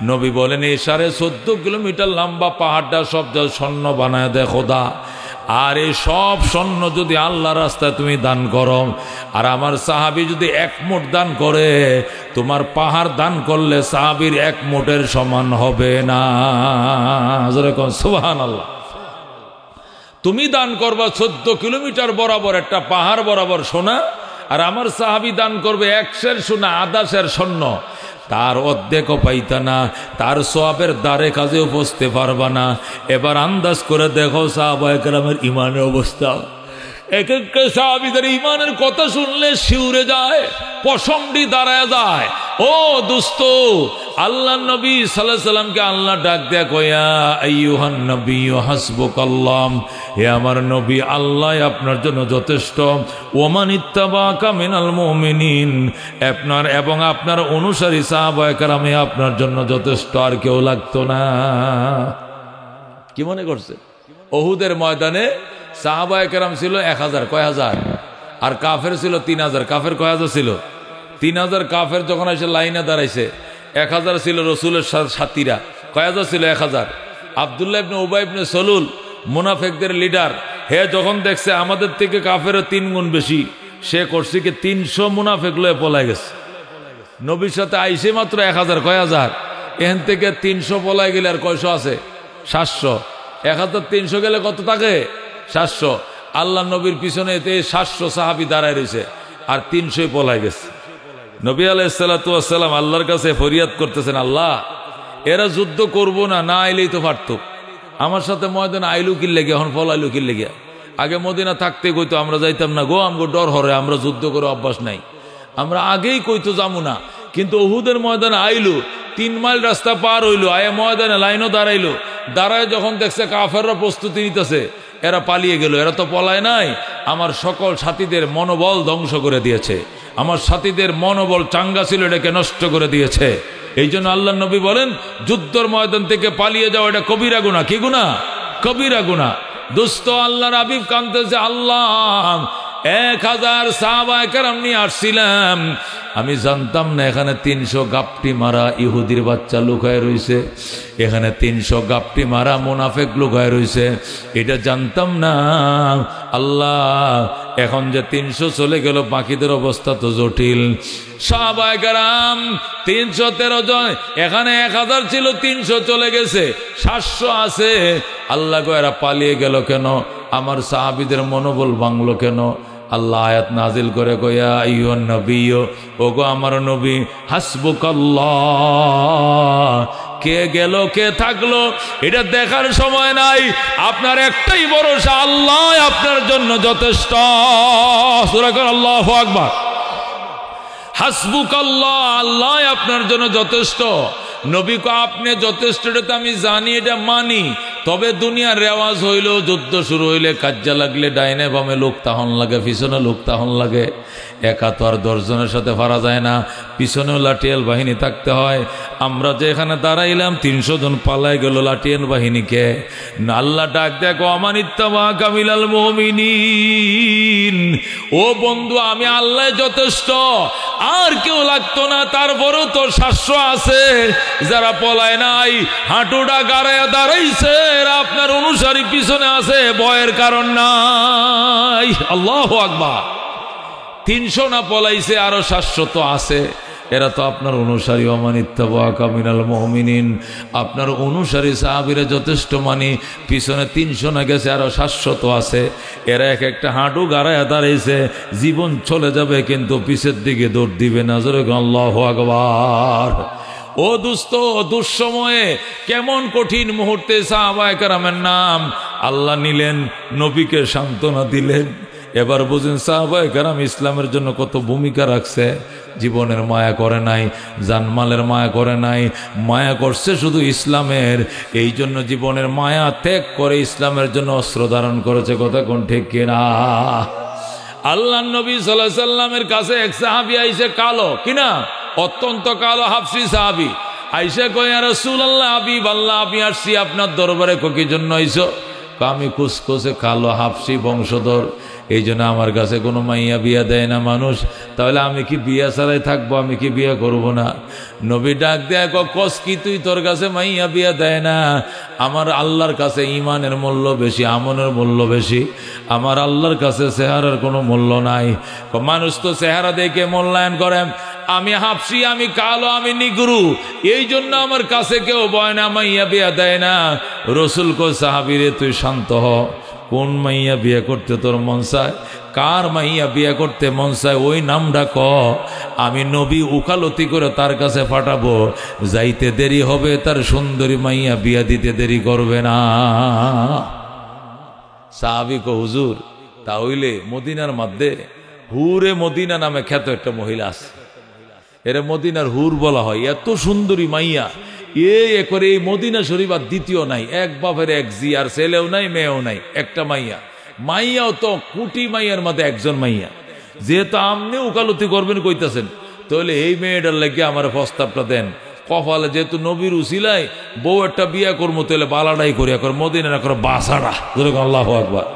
নবী বলেন এই 14.5 কিলোমিটার লম্বা পাহাড়টা সব স্বর্ণ বানায় দেয় খোদা। আর এই সব স্বর্ণ যদি আল্লাহর রাস্তায় তুমি দান করো, আর আমার সাহাবী যদি এক মুঠ দান করে, তোমার পাহাড় দান করলে সাহাবীর এক মুঠের সমান হবে না। সুবহানাল্লাহ। তুমি দান করবা 14 কিলোমিটার বরাবর একটা পাহাড় বরাবর সোনা, আর আমার সাহাবী দান করবে 1 সের সোনা, 1/2 সের স্বর্ণ, তার অর্ধেকও পাইতা না, তার সওয়াবের দ্বারে কাজেও পৌঁছতে পারবা না। এবার আন্দাজ করে দেখো সাহাবায়ে কেরামের ইমানের অবস্থা। এক একটা সাহাবীদের ইমানের কথা শুনলে শিউরে যায়, পশমটি দাঁড়ায় যায়। ও দোস্ত, আল্লাহ নবী সাল্লাল্লাহু আলাইহি সাল্লামকে আল্লাহ ডাক দেয়া কয়া, আইয়ুহান নবিয়্যু হাসবুকাল্লাহ, হে আমার নবী আল্লাহ আপনার জন্য যথেষ্ট। ওমান ইত্তাবাকা মিনাল মুমিনিন, আপনার এবং আপনার অনুসারী সাহাবায়ে কেরামে আপনার জন্য যথেষ্ট, আর কেউ লাগতো না। কি মনে করছে? উহুদের ময়দানে সাহাবায়ে কেরাম ছিল 1000। কয় হাজার? আর কাফের ছিল 3000। কাফের কয় হাজার ছিল? 3000 কাফের যখন এসে লাইনে দাঁড়াইছে, 1000 ছিল রসুলের সাথীরা। কয় হাজার ছিল? 1000। আব্দুল্লাহ ইবনে উবাই ইবনে সলুল মুনাফিকদের লিডার, হে যখন দেখছে আমাদের থেকে কাফের 3 গুণ বেশি, সে করছে কি 300 মুনাফিক লয়ে পলায় গেছে। নবীর সাথে আইসে মাত্র 1000। কয় হাজার? এখান থেকে 300 পলায় গেলে আর কয়শো আছে? 700। 1300 গেলে কত থাকে? 700। আল্লাহ নবীর পিছনে 700 সাহাবি দাঁড়ায় রয়েছে, আর 300 পলায় গেছে। নবী আলাইহিস সালাতু ওয়াস সালাম আল্লাহর কাছে ফরিয়াদ করতেছেন, আল্লাহ এরা যুদ্ধ করবো না, না আইলেই তো পারত। আমার সাথে ময়দানে আইলু কি লেগে, এখন পলাইলু কি লেগে? আগে মদিনা থাকতে কইতো আমরা যাইতাম না গো, আমগো ডর হরে, আমরা যুদ্ধ করে অভ্যাস নাই, আমরা আগেই কইতো যাবো না। কিন্তু উহুদের ময়দানে আইলু, 3 মাইল রাস্তা পার হইলো, আয়ে ময়দানে লাইনও দাঁড়াইলো। দাঁড়ায় যখন দেখছে কাফেররা প্রস্তুতি নিতেছে, এরা পালিয়ে গেল। এরা তো পলায় নাই, আমার সকল সাথীদের মনোবল ধ্বংস করে দিয়েছে, আমার সাথীদের মনোবল চাঙ্গা ছিল, এটাকে নষ্ট করে দিয়েছে। এই জন্য আল্লাহ নবী বলেন, যুদ্ধের ময়দান থেকে পালিয়ে যাওয়া এটা কবিরা গুনাহ। কি গুনাহ? কবিরা গুনাহ। দোস্ত আল্লাহর হাবিব কাঁদতেছে, আল্লাহ 1000 সাহাবায়ে কেরাম নিয়ে আসছিলাম, আমি জানতাম না এখানে 300 গাপটি মারা ইহুদির বাচ্চা লুকায় রইছে, এখানে 300 গাপটি মারা মুনাফিক লুকায় রইছে, এটা জানতাম না। আল্লাহ এখন যে 300 চলে গেল, বাকিদের অবস্থা তো জটিল। সাহাবায়ে কেরাম 313 জন, এখানে 1000 ছিল, 300 চলে গেছে, 700 আছে। আল্লাহ গো এরা পালিয়ে গেল কেন? আমার সাহাবীদের মনোবল ভাঙলো কেন? আল্লাহ আয়াত নাজিল করে কয়া আইয়ুহান নবী, ওগো আমার নবী, হাসবুকাল্লাহ, কে গেল কে থাকলো এটা দেখার সময় নাই, আপনার একটাই ভরসা, আল্লাহ আপনার জন্য যথেষ্ট। সূরা কর আল্লাহু আকবার। হাসবুকাল্লাহ, আল্লাহ আপনার জন্য যথেষ্ট। নবী কো আপনি যথেষ্ট, এটা তো আমি জানি, এটা মানি, তবে দুনিয়ার রেওয়াজ হইল, যুদ্ধ শুরু হইলে কাজ্জা লাগলে ডাইনে বামে লোক তাহন লাগে, পিছনে লোক তাহন লাগে। একা তো আর 10 জনের সাথে পারা যায় না, পিছনেও লাঠিয়াল বাহিনী থাকতে হয়। আমরা যে এখানে দাঁড়াইলাম, 300 জন পালায় গেল লাঠিয়াল বাহিনীকে। আল্লাহ ডাক দেখো, আমানিত্তাবা কামিলাল মুমিনিন, ও বন্ধু আমি আল্লাহ যথেষ্ট, আর কেউ লাগতো না। তারপরেও তো 700 আছে যারা পলায় নাই, হাঁটুটা গাড়ায় দাঁড়াইছে, এরা আপনার অনুসারী পিছনে আছে, ভয়ের কারণ নাই। আল্লাহু আকবার। 300 না পলাইছে, আরো 700 তো আছে, এরা তো আপনার অনুসারী। ওয়ামানিত্তাবা কামিনাল মুমিনিন, আপনার অনুসারী সাহাবীরা যথেষ্ট মানি, পিছনে 300 না গেছে, আরো 700 তো আছে, এরা এক একটা হাঁটু গাড়ায় দাঁড়াইছে, জীবন চলে যাবে কিন্তু পিছের দিকে দৌড় দিবে না। জোরে আল্লাহু আকবার। ও দুস্থ, দুঃসময়ে কেমন কঠিন মুহূর্তে সাহাবায়ে কেরামের নাম আল্লাহ নিলেন, নবীকে সান্ত্বনা দিলেন। এবার বুঝেন সাহাবায়ে কেরাম ইসলামের জন্য কত ভূমিকা রাখছে। জীবনের মায়া করে নাই, জানমালের মায়া করে নাই, মায়া করছে শুধু ইসলামের। এই জন্য জীবনের মায়া ত্যাগ করে ইসলামের জন্য অস্ত্র ধারণ করেছে। কথা কোন ঠিক কিনা? আল্লাহ নবী সাল্লাল্লাহু আলাইহি সাল্লামের কাছে এক সাহাবী আইসে, কালো কিনা, অত্যন্ত কালো হাবশী সাহাবী আইসে কয়, ইয়া রাসূলুল্লাহ, হাবিব আল্লাহ, আমি আসছি আপনার দরবারে। কি জন্য আইসো? আমি খুসখুসে কালো হাবশী বংশধর, এই জন্য আমার কাছে কোনো মাইয়া বিয়া দেয় না মানুষ, তাহলে আমি কি বিয়া ছাড়াই থাকবো? আমি কি বিয়া করব না? নবী ডাক দেয়, কস কি তুই, তোর কাছে মাইয়া বিয়া দেয় না? আমার আল্লাহর কাছে ইমানের মূল্য বেশি, আমনের মূল্য বেশি। আমার আল্লাহর কাছে চেহারার কোনো মূল্য নাই। মানুষ তো চেহারা দেখে মূল্যায়ন করে। আমি হাবশী, আমি কালো, আমি নিগ্রু, এই জন্য আমার কাছে কেউ বয় না, মাইয়া বিয়া দেয় না। রসুল কো, সাহাবীরে তুই শান্ত হ, কোন মাইয়া বিয়ে করতে তোর মন চায়? কার মাইয়া বিয়ে করতে মন চায় ওই নামটা ক, আমি নবী উকালতি করে তার কাছে পাঠাবো। যাইতে দেরি হবে, তার সুন্দরী মাইয়া বিয়া দিতে দেরি করবে না। সাহাবী কো, হুজুর তাহলে মদিনার মধ্যে হুরে মদিনা নামে খ্যাত একটা মহিলা আছে, এরা মদিনার হুর বলা হয়। এত সুন্দরী মাইয়া, করে এই মদিনা শরীফ আর দ্বিতীয় নাই, এক বাপের এক জি, আর ছেলেও নাই মেয়েও নাই, একটা মাইয়া। মাইয়াও তো কোটি মাইয়ার মধ্যে একজন মাইয়া। যেহেতু আপনি উকালতি করবেন কইতাছেন, তাহলে এই মেয়েটার লাগে আমার প্রস্তাবটা দেন। কপালে যেহেতু নবীর উসিলায় বউ একটা বিয়া করবো, তাহলে বালাডাই করিয়া কর, মদিনা না করে বাসাড়া। আল্লাহু আকবার।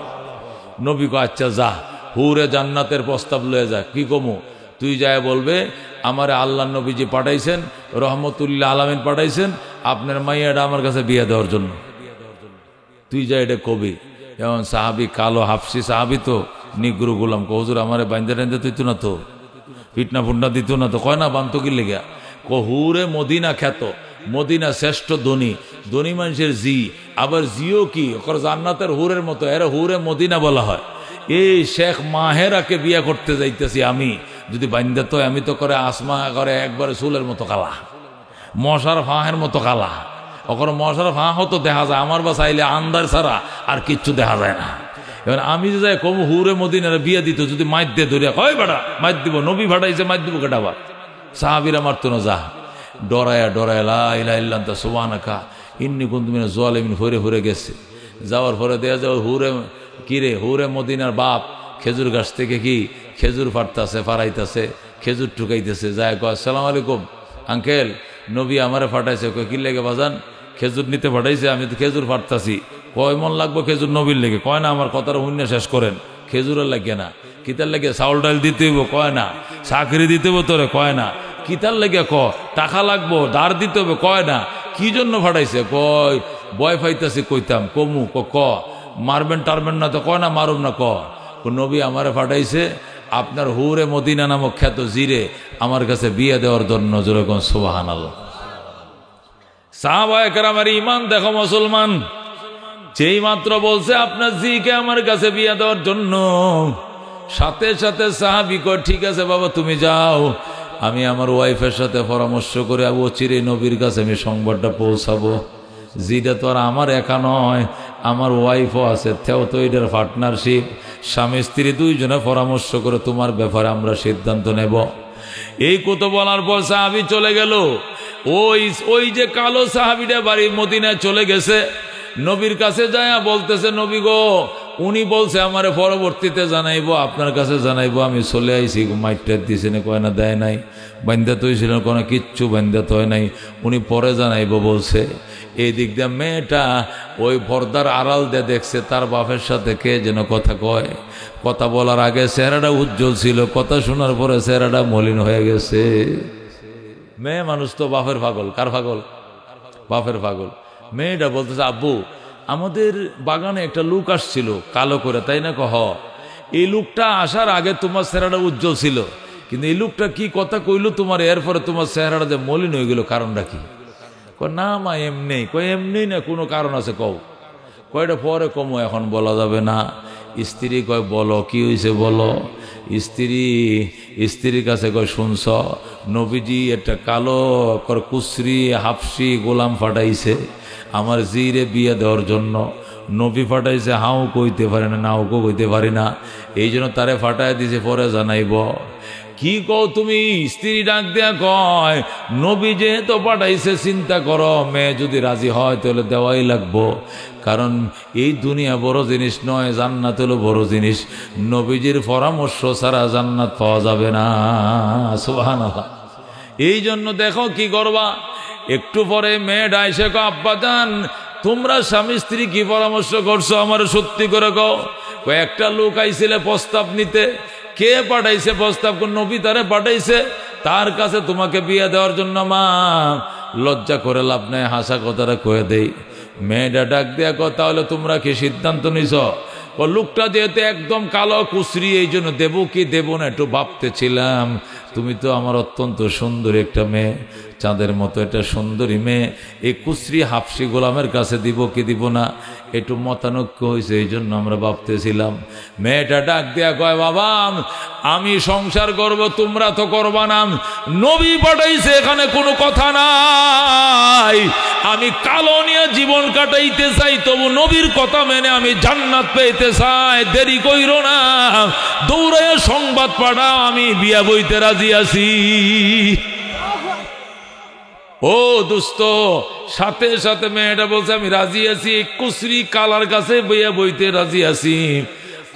নবী কো, আচ্ছা যা, হুরে জান্নাতের প্রস্তাব লয়ে যা। কি কমু? তুই যায় বলবে আমারে আল্লাহ নবীজি পাঠাইছেন, রহমতুল্লাহ আলামিন পাঠাইছেন আপনার মাইয়াটা আমার কাছে বিয়ে দেওয়ার জন্য। তুই যা এটা কবি। যেমন সাহাবি কালো হাফসি সাহাবি তো নিগ্রু গোলাম হুজুর আমারে বাইন্দা টাইন্দা দিত না তো, ফিটনা ফুটনা দিত না তো, কয় না বান্ত কি লেগা হুরে মদিনা খ্যাত, মদিনা শ্রেষ্ঠ ধনী, ধনী মানুষের জি, আবার জিও কি ওর জান্নাতের হুরের মতো, এরা হুরে মদিনা বলা হয়। এই শেখ মাহেরাকে বিয়ে করতে যাইতেছি আমি, যদি বাইন্দা তো আমি তো করে আসমা করে একবারে চুলের মতো কালা, মশার ফাঁহের মতো কালা, ওর মশার ফাঁহ তো দেখা যায়, আমার বা চাইলে আন্দার ছাড়া আর কিচ্ছু দেখা যায় না। এবার আমি যে যাই কম হুরে মদিনার বিয়ে দিত, যদি মাইর দিয়ে ধরিয়া কয় বেটা মাইর দিব, নবী ফাটাইছে মাইর দিব কেটাবার, সাহাবিরা মারতো না, যা ডরায়া ডরায়া লা ইলাহা ইল্লাল্লাহ আনতা সুবহানাকা ইন্নী কুনতু মিনাজ জালিমিন ফরে ফরে গেছে। যাওয়ার পরে দেয়া যাও হুরে কিরে, হুরে মদিনার বাপ খেজুর গাছ থেকে কি খেজুর ফাটতাছে, ফারাইতেছে, খেজুর ঠুকাইতেছে, যায় কয় আসসালামু আলাইকুম আঙ্কেল, নবী আমারে ফাটাইছে। কয় কি লেগে বাজান? খেজুর নিতে ফাটাইছে, আমি তো খেজুর ফাটতাছি। কয় মন লাগবো খেজুর নবীর লেগে? কয় না আমার কথাটা শূন্য শেষ করেন, খেজুরের লাগে না, কিতার লাগে চাউল ডাল দিতে হইব, কয় না চাকরি দিতে হইব তোরে, কয় না কিতার লেগে, ক টাকা লাগবো ধার দিতে হবে, কয় না কি জন্য ফাটাইছে, কয় বয় ফাইতাছে, কইতাম কমু, ক মারবেন টারবেন না তো, কয় না মারুম না, ক নবী আমারে ফাটাইছে আপনার হুরে মদিনা নামক খ্যাত জিরে আমার কাছে বিয়ে দেওয়ার জন্য। যেরকম সুবহানাল্লাহ। সাহাবায়ে কেরামের ঈমান দেখো মুসলমান, যেই মাত্র বলছে আপনার জিকে আমার কাছে বিয়ে দেওয়ার জন্য, সাথে সাথে সাহাবী কয় ঠিক আছে বাবা তুমি যাও, আমি আমার ওয়াইফের সাথে পরামর্শ করে ও চিরে নবীর কাছে আমি সংবাদটা পৌঁছাবো। জিটা তো আর আমার একা নয়, আমার ওয়াইফও আছে, তেও তো এটার পার্টনারশিপ, স্বামী স্ত্রী দুইজনে পরামর্শ করে তোমার ব্যাপারে আমরা সিদ্ধান্ত নেব। এই কত বলার পর সাহাবী চলে গেল। ওই যে কালো সাহাবীটা বাড়ি মদিনায় চলে গেছে, নবীর কাছে যায় বলতেছে নবী গো উনি বলছে আমারে পরবর্তীতে জানাইবো, আপনার কাছে জানাইবো, আমি চলে আইছি, মাইটটা দিছে না, কয় না দেয় নাই, বান্ধা তো হয়েছিল, কোনো কিচ্ছু বান্ধা তো হয় নাই, উনি পরে জানাইবো বলছে। এই দিক দিয়ে মেয়েটা ওই পর্দার আড়াল দিয়ে দেখছে তার বাপের সাথে কে যেন কথা কয়, কথা বলার আগে চেহারাটা উজ্জ্বল ছিল, কথা শোনার পরে চেহারাটা মলিন হয়ে গেছে। মেয়ে মানুষ তো বাপের পাগল, কার পাগল? বাপের পাগল। মেয়েটা বলতেছে আব্বু আমাদের বাগানে একটা লোক আসছিল কালো করে, তাই না? কহ এই লোকটা আসার আগে তোমার চেহারাটা উজ্জ্বল ছিল, কিন্তু এই লোকটা কি কথা কইলো তোমার, এরপরে তোমার চেহারাটা যে মলিন হয়ে গেল, কারণটা কি? না মা এমনি, কয় এমনি না, কোনো কারণ আছে কও। কয়টা পরে কমো, এখন বলা যাবে না। স্ত্রী কয় বলো কি হয়েছে বলো। স্ত্রীর কাছে কয় শুনছ নবীজি একটা কালো কুসরি হাফসি গোলাম ফাটাইছে আমার জিরে বিয়ে দেওয়ার জন্য। নবী ফাটাইছে, হাও কইতে পারে না, নাও কইতে পারি না, এই জন্য তারে ফাটাই দিছে, পরে জানাইব। কি কও তুমি? স্ত্রী ডাক দেয়া কয় নবী যেহেতু পাঠাইছে, চিন্তা করো মেয়ে যদি রাজি হয় তাহলে দেওয়াই লাগবো, কারণ এই দুনিয়া বড় জিনিস নয়, জান্নাত হলো বড় জিনিস, নবীজির পরামর্শ ছাড়া জান্নাত পাওয়া যাবে না। সুবহানাল্লাহ। এই জন্য দেখো কি করবা। একটু পরে মেয়েটা এসে কয় আব্বা জান তোমরা স্বামী স্ত্রী কি পরামর্শ করছো আমার সত্যি করে কও। একটা লোক আইছিলে প্রস্তাব নিতে, কে পাঠাইছে প্রস্তাব? নবী তারে পাঠাইছে, তার কাছে তোমাকে বিয়ে দেওয়ার জন্য। মা লজ্জা করে লাভ নাই, হাসা কথাটা কয়ে দেই। মেয়েটা ডাক দেয়া কয় তাহলে তোমরা কি সিদ্ধান্ত নিছ? লোকটা যেহেতু একদম কালো কুসরি, এই জন্য দেবো কি দেবো না একটু ভাবতেছিলাম। তুমি তো আমার অত্যন্ত সুন্দর একটা মেয়ে, চাঁদের মতো একটা সুন্দরী মেয়ে, এই কুসরি হাফসি গোলামের কাছে দিব কি দিব না একটু মতানৈক্য হয়েছে, এই জন্য আমরা ভাবতেছিলাম। মেয়েটা ডাক দেয়া কয় বাবা আমি সংসার করব, তোমরা তো করবা না, নবী পাঠাইছে এখানে কোনো কথা নাই, আমি কালো নিয়ে জীবন কাটাইতে চাই, তবু নবীর কথা মেনে আমি জান্নাত পেতে চাই, দেরি কইরো না, দৌড়াইয়া সংবাদ পাঠাও আমি বিয়া বইতে রাজি আছি। ও দোস্ত, সাথে সাথে মেয়েটা বলছে আমি রাজি আছি, কুসরি কালার কাছে বিয়া বইতে রাজি আছি।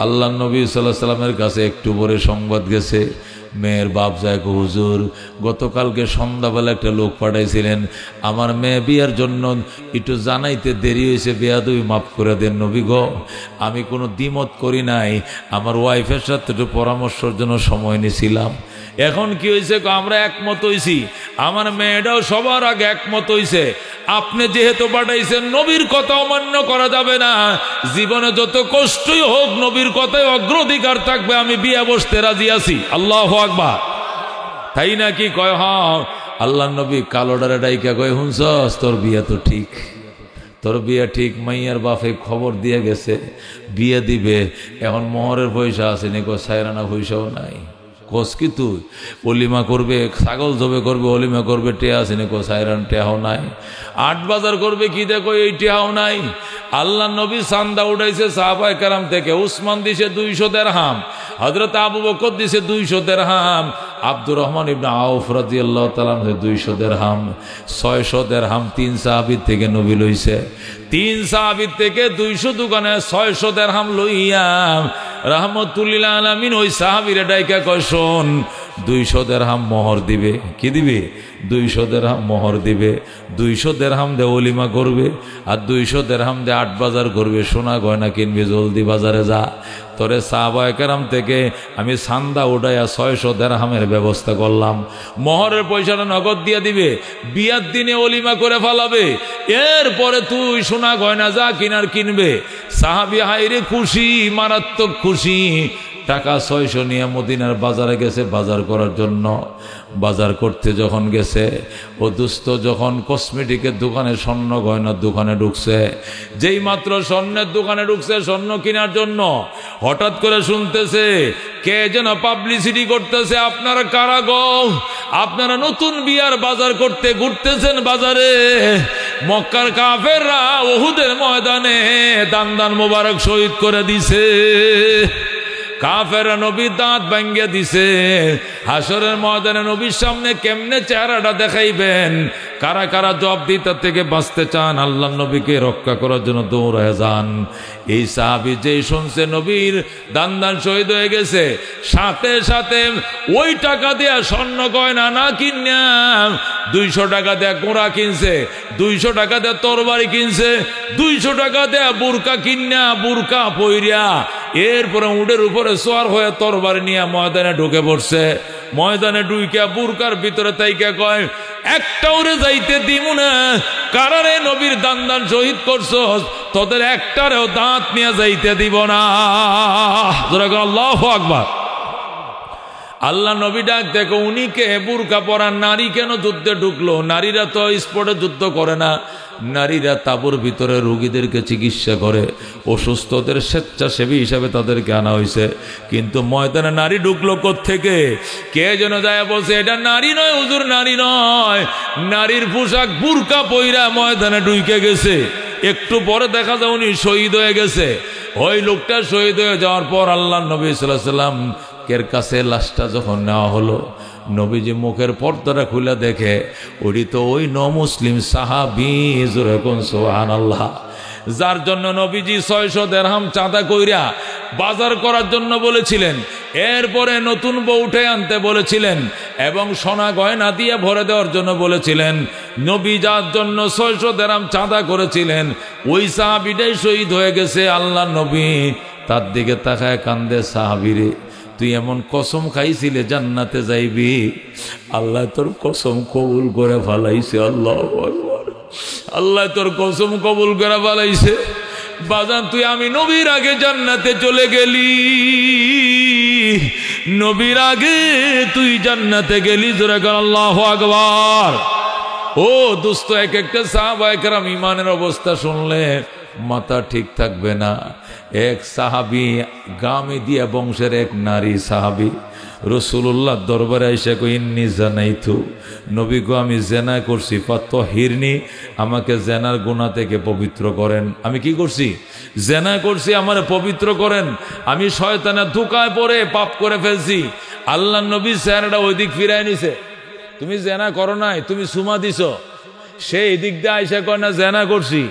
আল্লাহ নবী সাল্লাল্লাহু আলাইহি সাল্লামের কাছে একটু পরে সংবাদ গেছে, মেয়ের বাপ যায় হুজুর গতকালকে সন্ধ্যাবেলা একটা লোক পাঠাইছিলেন আমার মেয়ে বিয়ার জন্য, একটু জানাইতে দেরি হয়েছে, বেয়াদবি মাফ করে দেন নবী গো, আমি কোনো দ্বিমত করি নাই, আমার ওয়াইফের সাথে একটু পরামর্শের জন্য সময় নিয়েছিলাম, এখন কি হয়েছে, আমরা একমত হইছি, আমার মেয়েটাও সবার আগে একমত হইছে। আপনি যেহেতু পাঠাইছেন, নবীর কথা অমান্য করা যাবে না, জীবনে যত কষ্টই হোক নবীর কথায় অগ্রাধিকার থাকবে, আমি বিয়ে বসতে রাজি আছি। আল্লাহু আকবার। তাই নাকি কয়? হ্যাঁ। আল্লাহ নবী কালোডারে ডাইকা কয়, হুনছস তোর বিয়ে তো ঠিক, তোর বিয়ে ঠিক। মাইয়ার বাপে খবর দিয়ে গেছে বিয়ে দিবে, এখন মোহরের পয়সা আছে নি? সায়রানা পয়সাও নাই। কোস কি তুই অলিমা করবে, ছাগল জবে করবে, অলিমা করবে, টেয়া আছে নি? সায়রান টেহাও নাই। 8 বাজার করবে কি দেখো, এই টেহাও নাই। আল্লাহ নবী চান্দা উঠাইছে সাহাবায়ে কেরাম থেকে। উসমান দিছে 200 দিরহাম, হযরত আবু বকর দিছে 200 দিরহাম, আব্দুর রহমান ইবনে আউফ রাদিয়াল্লাহু তাআলা 200 দিরহাম, 600 দিরহাম 3 সাহাবী থেকে নবী লইছে। 3 সাহাবী থেকে 200 দোকানে 600 দিরহাম লইয়া রাহমাতুল্লিল আলামিন ওই সাহাবীরে ডাইকা কয়, শোন 200 দিরহাম মোহর দিবে। কি দিবে? 200 দিরহাম মোহর দিবে। 200 দিরহাম দিয়ে ওলিমা করবে, আর 200 দিরহাম দিয়ে 8 বাজার করবে, সোনা গয়না কিনবে, জলদি বাজারে যা। তোরে সাহাবায়ে কেরাম থেকে আমি চান্দা উঠাইয়া 600 দিরহামের ব্যবস্থা করলাম। মোহরের পয়সাটা নগদ দিয়ে দিবে, বিয়ার দিনে ওলিমা করে ফেলাবে, এরপরে তুই সোনা গয়না যা কিনার কিনবে। সাহাবী হাইরে খুশি, মারাত্মক খুশি। টাকা 600 নিয়ে মদিনার বাজারে গেছে বাজার করার জন্য। বাজার করতে যখন গেছে, ও দুস্থ যখন কসমেটিকের দোকানে, স্বর্ণ গয়নার দোকানে ঢুকছে, যেই মাত্র স্বর্ণের দোকানে ঢুকছে স্বর্ণ কেনার জন্য, হঠাৎ করে শুনতেছে কে যেন পাবলিসিটি করতেছে, আপনারা কারা গো? আপনারা নতুন বিয়ার বাজার করতে ঘুরতেছেন বাজারে। মক্কার কাফেররা উহুদের ময়দানে দান দান মোবারক শহীদ করে দিছে। কাফেররা নবীর দাঁত ভাঙ্গিয়ে দিছে। হাসরের ময়দানে নবীর সামনে কেমনে চেহারাটা দেখাইবেন? কারা কারা জবাব দিতে থেকে বাঁচতে চান, আল্লাহ নবীকে রক্ষা করার জন্য দৌড়ায় যান। এই সাহাবী যেই শুনছে নবীর দান দান শহীদ হয়ে গেছে, সাথে সাথে ওই টাকা দিয়ে স্বর্ণ গয়না না কিনা 200 টাকা দিয়ে ঘোড়া কিনছে, 200 টাকা দিয়ে তরবারি কিনছে, 200 টাকা দিয়ে বুরকা কিনা, বুরকা পইরা এরপরে উটের উপরে সোয়ার হয়ে তরবারি নিয়ে ময়দানে ঢুকে পড়ছে। ময়দানে ঢুইকা বুরকার ভিতরে তাইকা কয়, একটা উড়ে যাইতে দিমু না। কারারে নবীর দান দান শহীদ করছস, তোদের একটারেও দাঁত নিয়ে যাইতে দিব না। আল্লাহু আকবার। আল্লাহ নবী ডাক দেখো, উনি কে? বুরকা পরা নারী কেন যুদ্ধে ঢুকলো? নারীরা তো স্পটে যুদ্ধ করে না, নারীরা তাঁবুর ভিতরে রোগীদেরকে চিকিৎসা করে, অসুস্থদের স্বেচ্ছাসেবী হিসাবে তাদেরকে আনা হয়েছে। কিন্তু ময়দানে নারী ঢুকলো কোত্থেকে? কে যেন যায় বলছে, এটা নারী নয় হুজুর, নারী নয়, নারীর পোশাক বুরকা পইরা ময়দানে ঢুকে গেছে। একটু পরে দেখা যায় উনি শহীদ হয়ে গেছে। ওই লোকটা শহীদ হয়ে যাওয়ার পর আল্লাহ নবী সাল্লাল্লাহু আলাইহি ওয়াসাল্লাম এর কাছে লাশটা যখন নেওয়া হলো, নবীজি মুখের পর্দাটা খুলে দেখে ওটি তো ওই মুসলিম সাহাবী, যখন সুবহানাল্লাহ, যার জন্য নবীজি 600 দিরহাম চাঁদা কইরা বাজার করার জন্য বলেছিলেন, এরপরে নতুন বউ উঠে আনতে বলেছিলেন এবং সোনা গয়না দিয়ে ভরে দেওয়ার জন্য বলেছিলেন। নবী যার জন্য 600 দিরহাম চাঁদা করেছিলেন, ওই সাহাবীটাই শহীদ হয়ে গেছে। আল্লাহ নবী তার দিকে তাকায় কান্দে, সাহাবীরে তুই এমন কসম খাইছিলে জান্নাতে যাইবি, আল্লাহ তোর কসম কবুল করে ফেলাইছে। আল্লাহু আকবার। আল্লাহ তোর কসম কবুল করে ফেলাইছে। বাজান তুই আমি নবীর আগে জান্নাতে চলে গেলি, নবীর আগে তুই জান্নাতে গেলি। জোরে কর আল্লাহু আকবার। ও দোস্ত, এক একটা সাহাবায়ে কেরাম ইমানের অবস্থা শুনলে মাথা ঠিক থাকবে না। এক সাহাবী, গামেদিয়া বংশের এক নারী সাহাবী, রাসূলুল্লাহ দরবারে এসে কই, ইন্নী জানাইতু, নবী গো আমি জেনা করছি, ফাতহিরনি, আমাকে জেনার গুনাহ থেকে পবিত্র করেন। আমি কি করছি? জেনা করছি, আমারে পবিত্র করেন। আমি শয়তানের ধোঁকায় পড়ে পাপ করে ফেলছি। আল্লাহ নবী চেহারাটা ওই দিক ফিরাই নিছে। তুমি জেনা করো নাই, তুমি সুমা দিছো। সেই দিক দিয়ে আইসা কয় না জেনা করছি।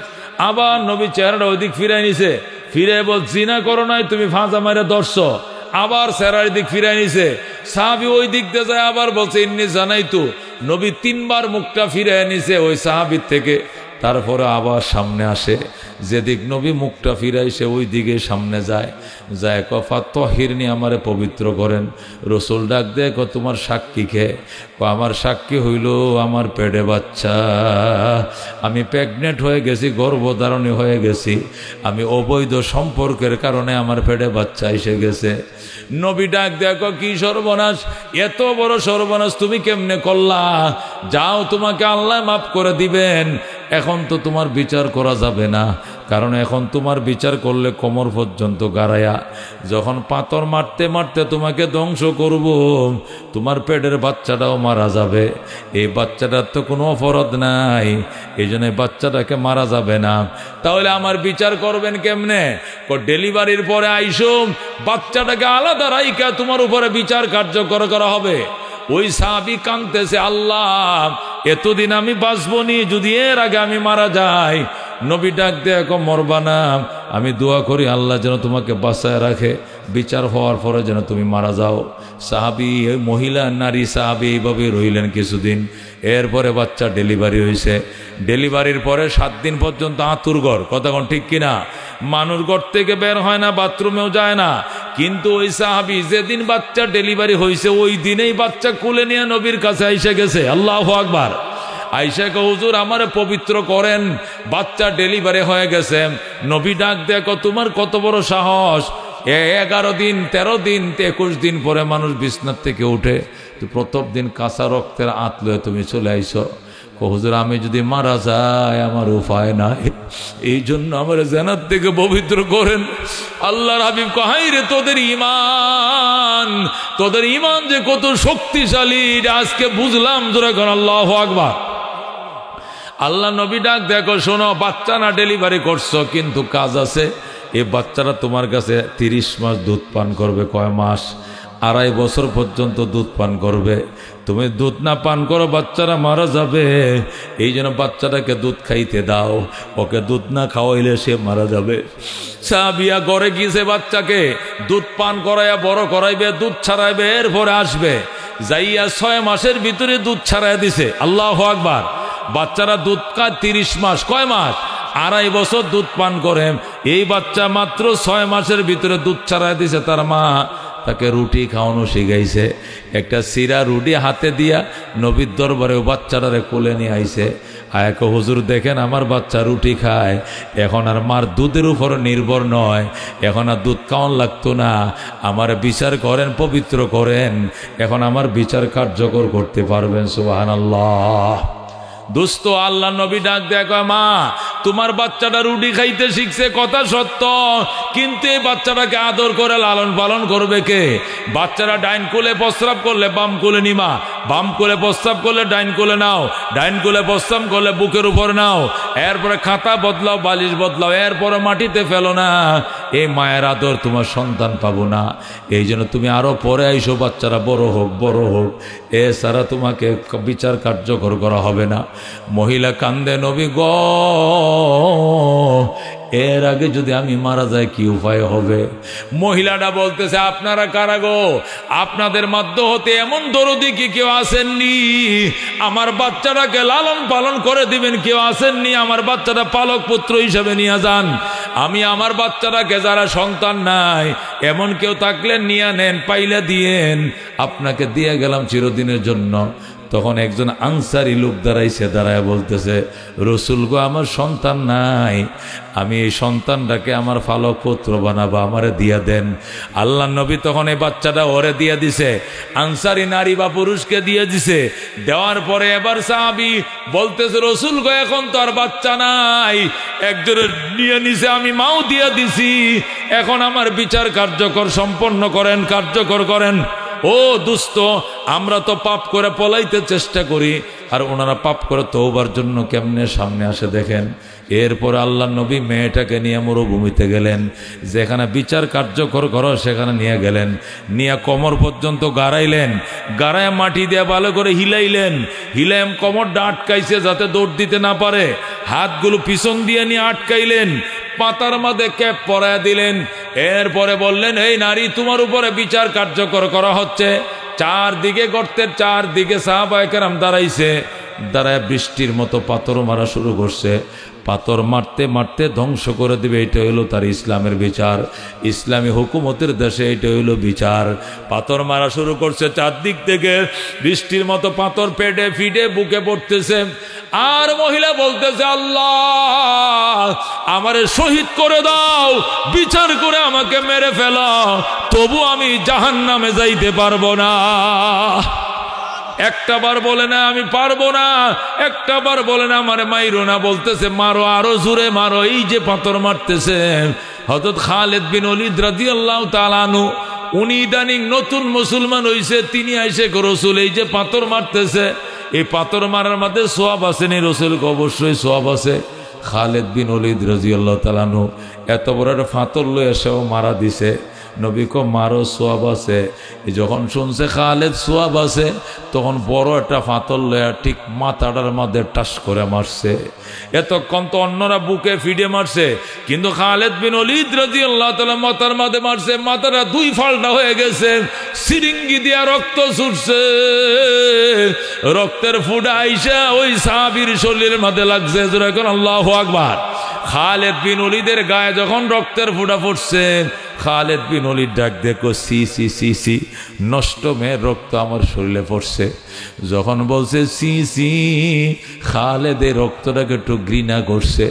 আবার নবী চেহারাটা ওই দিক ফিরাই নিছে, ফিরে বল জিনা করো নাই, তুমি ফাঁসা মারে ধরছো। আবার চেহারার দিক ফিরাই নিছে। সাহাবী ওই দিক দিয়ে যায়, আবার বলছে ইন্নী জানাইতু। নবী 3 বার মুখটা ফিরে নিছে ওই সাহাবীর থেকে। তারপরে আবার সামনে আসে, যেদিক নবী মুখটা ফিরাইছে ওই দিকে সামনে যায়, যায় কফা তহিরনি আমারে পবিত্র করেন। রসুল ডাক দেয় তোমার সাক্ষী খে? আমার সাক্ষী হইল আমার পেটে বাচ্চা, আমি প্রেগনেন্ট হয়ে গেছি, গর্ভধারণী হয়ে গেছি, আমি অবৈধ সম্পর্কের কারণে আমার পেটে বাচ্চা এসে গেছে। নবী ডাক দেখো কি সর্বনাশ, এত বড় সর্বনাশ তুমি কেমনে করলা? যাও, তোমাকে আল্লাহ মাফ করে দিবেন। এখন তো তোমার বিচার করা যাবে না, কারণ এখন তোমার বিচার করলে কোমর পর্যন্ত গাড়ায়া, যখন পাথর মারতে মারতে তোমাকে ধ্বংস করব, তোমার পেটের বাচ্চাটাও মারা যাবে। এই বাচ্চাটার তো কোনো অপরাধ নাই, এই জন্য বাচ্চাটাকে মারা যাবে না। তাহলে আমার বিচার করবেন কেমনে? ডেলিভারির পরে আইসো, বাচ্চাটাকে আলাদা রাইকা তোমার উপরে বিচার কার্যকর করা হবে। ওই সাহাবী কাঁদতেছে, আল্লাহ এতদিন আমি বাঁচবনি, যদি এর আগে আমি মারা যাই। নবী ডাক দেখো মরবা না, আমি দোয়া করি আল্লাহ যেন তোমাকে বাঁচায় রাখে, বিচার হওয়ার পরে যেন তুমি মারা যাও। সাহাবী, মহিলা নারী সাহাবী এইভাবে রইলেন কিছুদিন। এরপরে বাচ্চা ডেলিভারি হয়েছে। ডেলিভারির পরে 7 দিন পর্যন্ত আতুর ঘর, কথা কোন ঠিক কিনা? মানুষ ঘর থেকে বের হয় না, বাথরুমেও যায় না। কিন্তু ওই সাহাবী যেদিন বাচ্চা ডেলিভারি হয়েছে ওই দিনেই বাচ্চা কোলে নিয়ে নবীর কাছে এসে গেছে। আল্লাহু আকবার। আয়েশাকে, হুজুর আমারে পবিত্র করেন, বাচ্চা ডেলিভারি হয়ে গেছে। নবী ডাক দেখো তোমার কত বড় সাহস, 11 দিন 13 দিন 21 দিন পরে মানুষ বিছনার থেকে উঠে, তো প্রথম দিন কাঁচা রক্তের আঁত লয়ে তুমি চলে আইছো। হুজুর আমি যদি মারা যাই আমার উপায় নাই, এই জন্য আমার জান্নাত থেকে পবিত্র করেন। আল্লাহর হাবিব কহাই রে, তোদের ঈমান যে কত শক্তিশালী আজকে বুঝলাম। জোরে কর আল্লাহু আকবার। আল্লাহ নবী ডাক দেখো, শোনো, বাচ্চা না ডেলিভারি করছো, কিন্তু কাজ আছে। এই বাচ্চারা তোমার কাছে 30 মাস দুধ পান করবে। কয় মাস? 2.5 বছর পর্যন্ত দুধ পান করবে। তুমি দুধ না পান করো বাচ্চারা মারা যাবে, এই জন্য বাচ্চাটাকে দুধ খাইতে দাও, ওকে দুধ না খাওয়াইলে সে মারা যাবে। সাহাবিয়া ঘরে গিয়েছে, বাচ্চাকে দুধ পান করাইয়া বড় করাইবে, দুধ ছাড়াইবে, এরপরে আসবে। যাইয়া 6 মাসের ভিতরে দুধ ছাড়াইয়া দিছে। আল্লাহু আকবার। বাচ্চারা দুধ খায় 30 মাস। কয় মাস? 2.5 বছর দুধ পান করে। এই বাচ্চা মাত্র 6 মাসের ভিতরে দুধ ছাড়াই দিছে। তার মা তাকে রুটি খাওয়ানো শিখাইছে। একটা সিরা রুটি হাতে দিয়া নবীর দরবারে বাচ্চাটারে কোলে নিয়ে আইছে। আয়াক, হুজুর দেখেন আমার বাচ্চা রুটি খায়, এখন আর মার দুধের উপর নির্ভর নয়, এখন আর দুধ খাওয়ান লাগতো না, আমার বিচার করেন, পবিত্র করেন, এখন আমার বিচার কার্যকর করতে পারবেন। সুবহানাল্লাহ। দোস্ত, আল্লাহ নবী ডাক দেখো, মা তোমার বাচ্চাটা রুটি খাইতে শিখছে, কথা সত্য, কিন্তু এই বাচ্চাটাকে আদর করে লালন পালন করবে কে? বাচ্চারা ডাইন কোলে প্রস্রাব করলে বাম কোলে নিমা, বাম কোলে প্রস্রাব করলে ডাইন কোলে নাও, ডাইন কোলে প্রস্রাব করলে বুকের উপর নাও, এরপরে খাতা বদলাও, বালিশ বদলাও, এরপরে মাটিতে ফেলো না। এই মায়ের আদর তোমার সন্তান পাবো না। এই জন্য তুমি আরো পরে আইসো, বাচ্চারা বড় হোক, বড় হোক, এছাড়া তোমাকে বিচার কার্যকর করা হবে না। মহিলা কান্দে, নবী গো, এর আগে যদি আমি মারা যাই কি উপায় হবে? মহিলাটা বলতেছে, আপনারা কারা গো? আপনাদের মধ্য হতে এমন দরদি কি কেউ আসেননি? আমার বাচ্চাটাকে লালন পালন করে দিবেন কেউ আসেননি? আমার বাচ্চাটা পালক পুত্র হিসেবে নিয়ে যান। আমি আমার বাচ্চাটাকে, যারা সন্তান নাই এমন কেউ থাকলে নিয়ে নেন, পাইলে দিয়েন, আপনাকে দিয়ে গেলাম চিরদিনের জন্য। তখন একজন আনসারি লোক দাঁড়াইছে, দাঁড়ায় বলতেছে, রসুল গো, আমার সন্তান নাই, আমি এই সন্তানটাকে আমার পালক পুত্র বানাবো, আমারে দিয়া দেন। আল্লাহ নবী তখন এই বাচ্চাটা ওরে দিয়ে দিছে, আনসারি নারী বা পুরুষকে দিয়ে দিছে। দেওয়ার পরে এবার সাহাবী বলতেছে, রসুল গো, এখন তো আর বাচ্চা নাই, একজনের নিয়ে নিছে, আমি মাও দিয়ে দিছি, এখন আমার বিচার কার্যকর সম্পন্ন করেন, কার্যকর করেন। ও দুস্থ, আমরা তো পাপ করে পলাইতে চেষ্টা করি, আর ওনারা পাপ করে তওবার জন্য কেমনে সামনে আসে দেখেন। এরপর আল্লাহ নবী মেয়েটাকে নিয়ে মরুভূমিতে গেলেন, যেখানে বিচার কার্যকর করো সেখানে নিয়ে গেলেন, নিয়ে কোমর পর্যন্ত গাড়াইলেন, গাড়ায় মাটি দিয়ে ভালো করে হিলাইলেন, হিলাইম কোমরটা আটকাইছে যাতে দৌড় দিতে না পারে, হাতগুলো পিছন দিয়ে নিয়ে আটকাইলেন, পাতার মধ্যে ক্যাপ পরায় দিলেন। এরপরে বললেন, এই নারী, তোমার উপরে বিচার কার্যকর করা হচ্ছে। চারদিকে গর্তের চারদিকে সাহাবায়ে কেরাম দাঁড়াইছে। দাঁড়ায় বৃষ্টির মতো পাথর মারা শুরু করছে। পাথর মারতে মারতে ধ্বংস করে দিবে, এটা হইল তার ইসলামের বিচার। ইসলামী হুকুমতের দেশে এটা হইল বিচার। পাথর মারা শুরু করছে চারদিক থেকে, বৃষ্টির মতো পাথর পেটে ফিটে বুকে পড়তেছে। আর মহিলা বলতেছে, আল্লাহ আমারে শহীদ করে দাও, বিচার করে আমাকে মেরে ফেলো, তবু আমি জাহান্নামে যাইতে পারবো না। একটা বার বলে না আমি পারবো না, একটা বার বলে না আমারে মাইরো না, বলতেছে মারো, আরো জোরে মারো। এই যে পাথর মারতেছে, হযরত খালিদ বিন ওলীদ রাদিয়াল্লাহু তাআলা আনহু, উনি ইদানিং নতুন মুসলমান হইছে, তিনি আইসে রাসূল এই যে পাথর মারতেছে, এই পাথর মারার মধ্যে সওয়াব আছে নি? রাসূল অবশ্যই সওয়াব আছে। খালিদ বিন ওলীদ রাদিয়াল্লাহু তাআলা আনহু এত বড় একটা পাথর লয়ে এসেও মারা দিছে। নবী কো মারো, সোয়াব আছে। যখন শুনছে খালিদ সোয়াব আছে, তখন বড় একটা পাথর লয়া ঠিক মাথাটার মধ্যে টাস করে মারছে। এতক্ষণ তো অন্যরা বুকে ফিডে মারছে, কিন্তু খালিদ বিন ওলীদ রাদিয়াল্লাহু তাআলা মাথার মধ্যে মারছে, মাথাটা দুই ফাল্টা হয়ে গেছে, সিরিঙ্গি দিয়া রক্ত ছুটছে। রক্তের ফুটা আইসা ওই সাহাবীর শরীরের মধ্যে লাগছে। জোরে কোন আল্লাহু আকবার। খালিদ বিন ওলীদের গায়ে যখন রক্তের ফুটা ফুটছে, খালিদ বিন ওলীদ ডাক দেখো, সি সি সি সি, নষ্ট মেয়ের রক্ত আমার শরীরে পড়ছে। যখন বলছে সি সি, খালিদের রক্তটাকে একটু ঘৃণা করছে।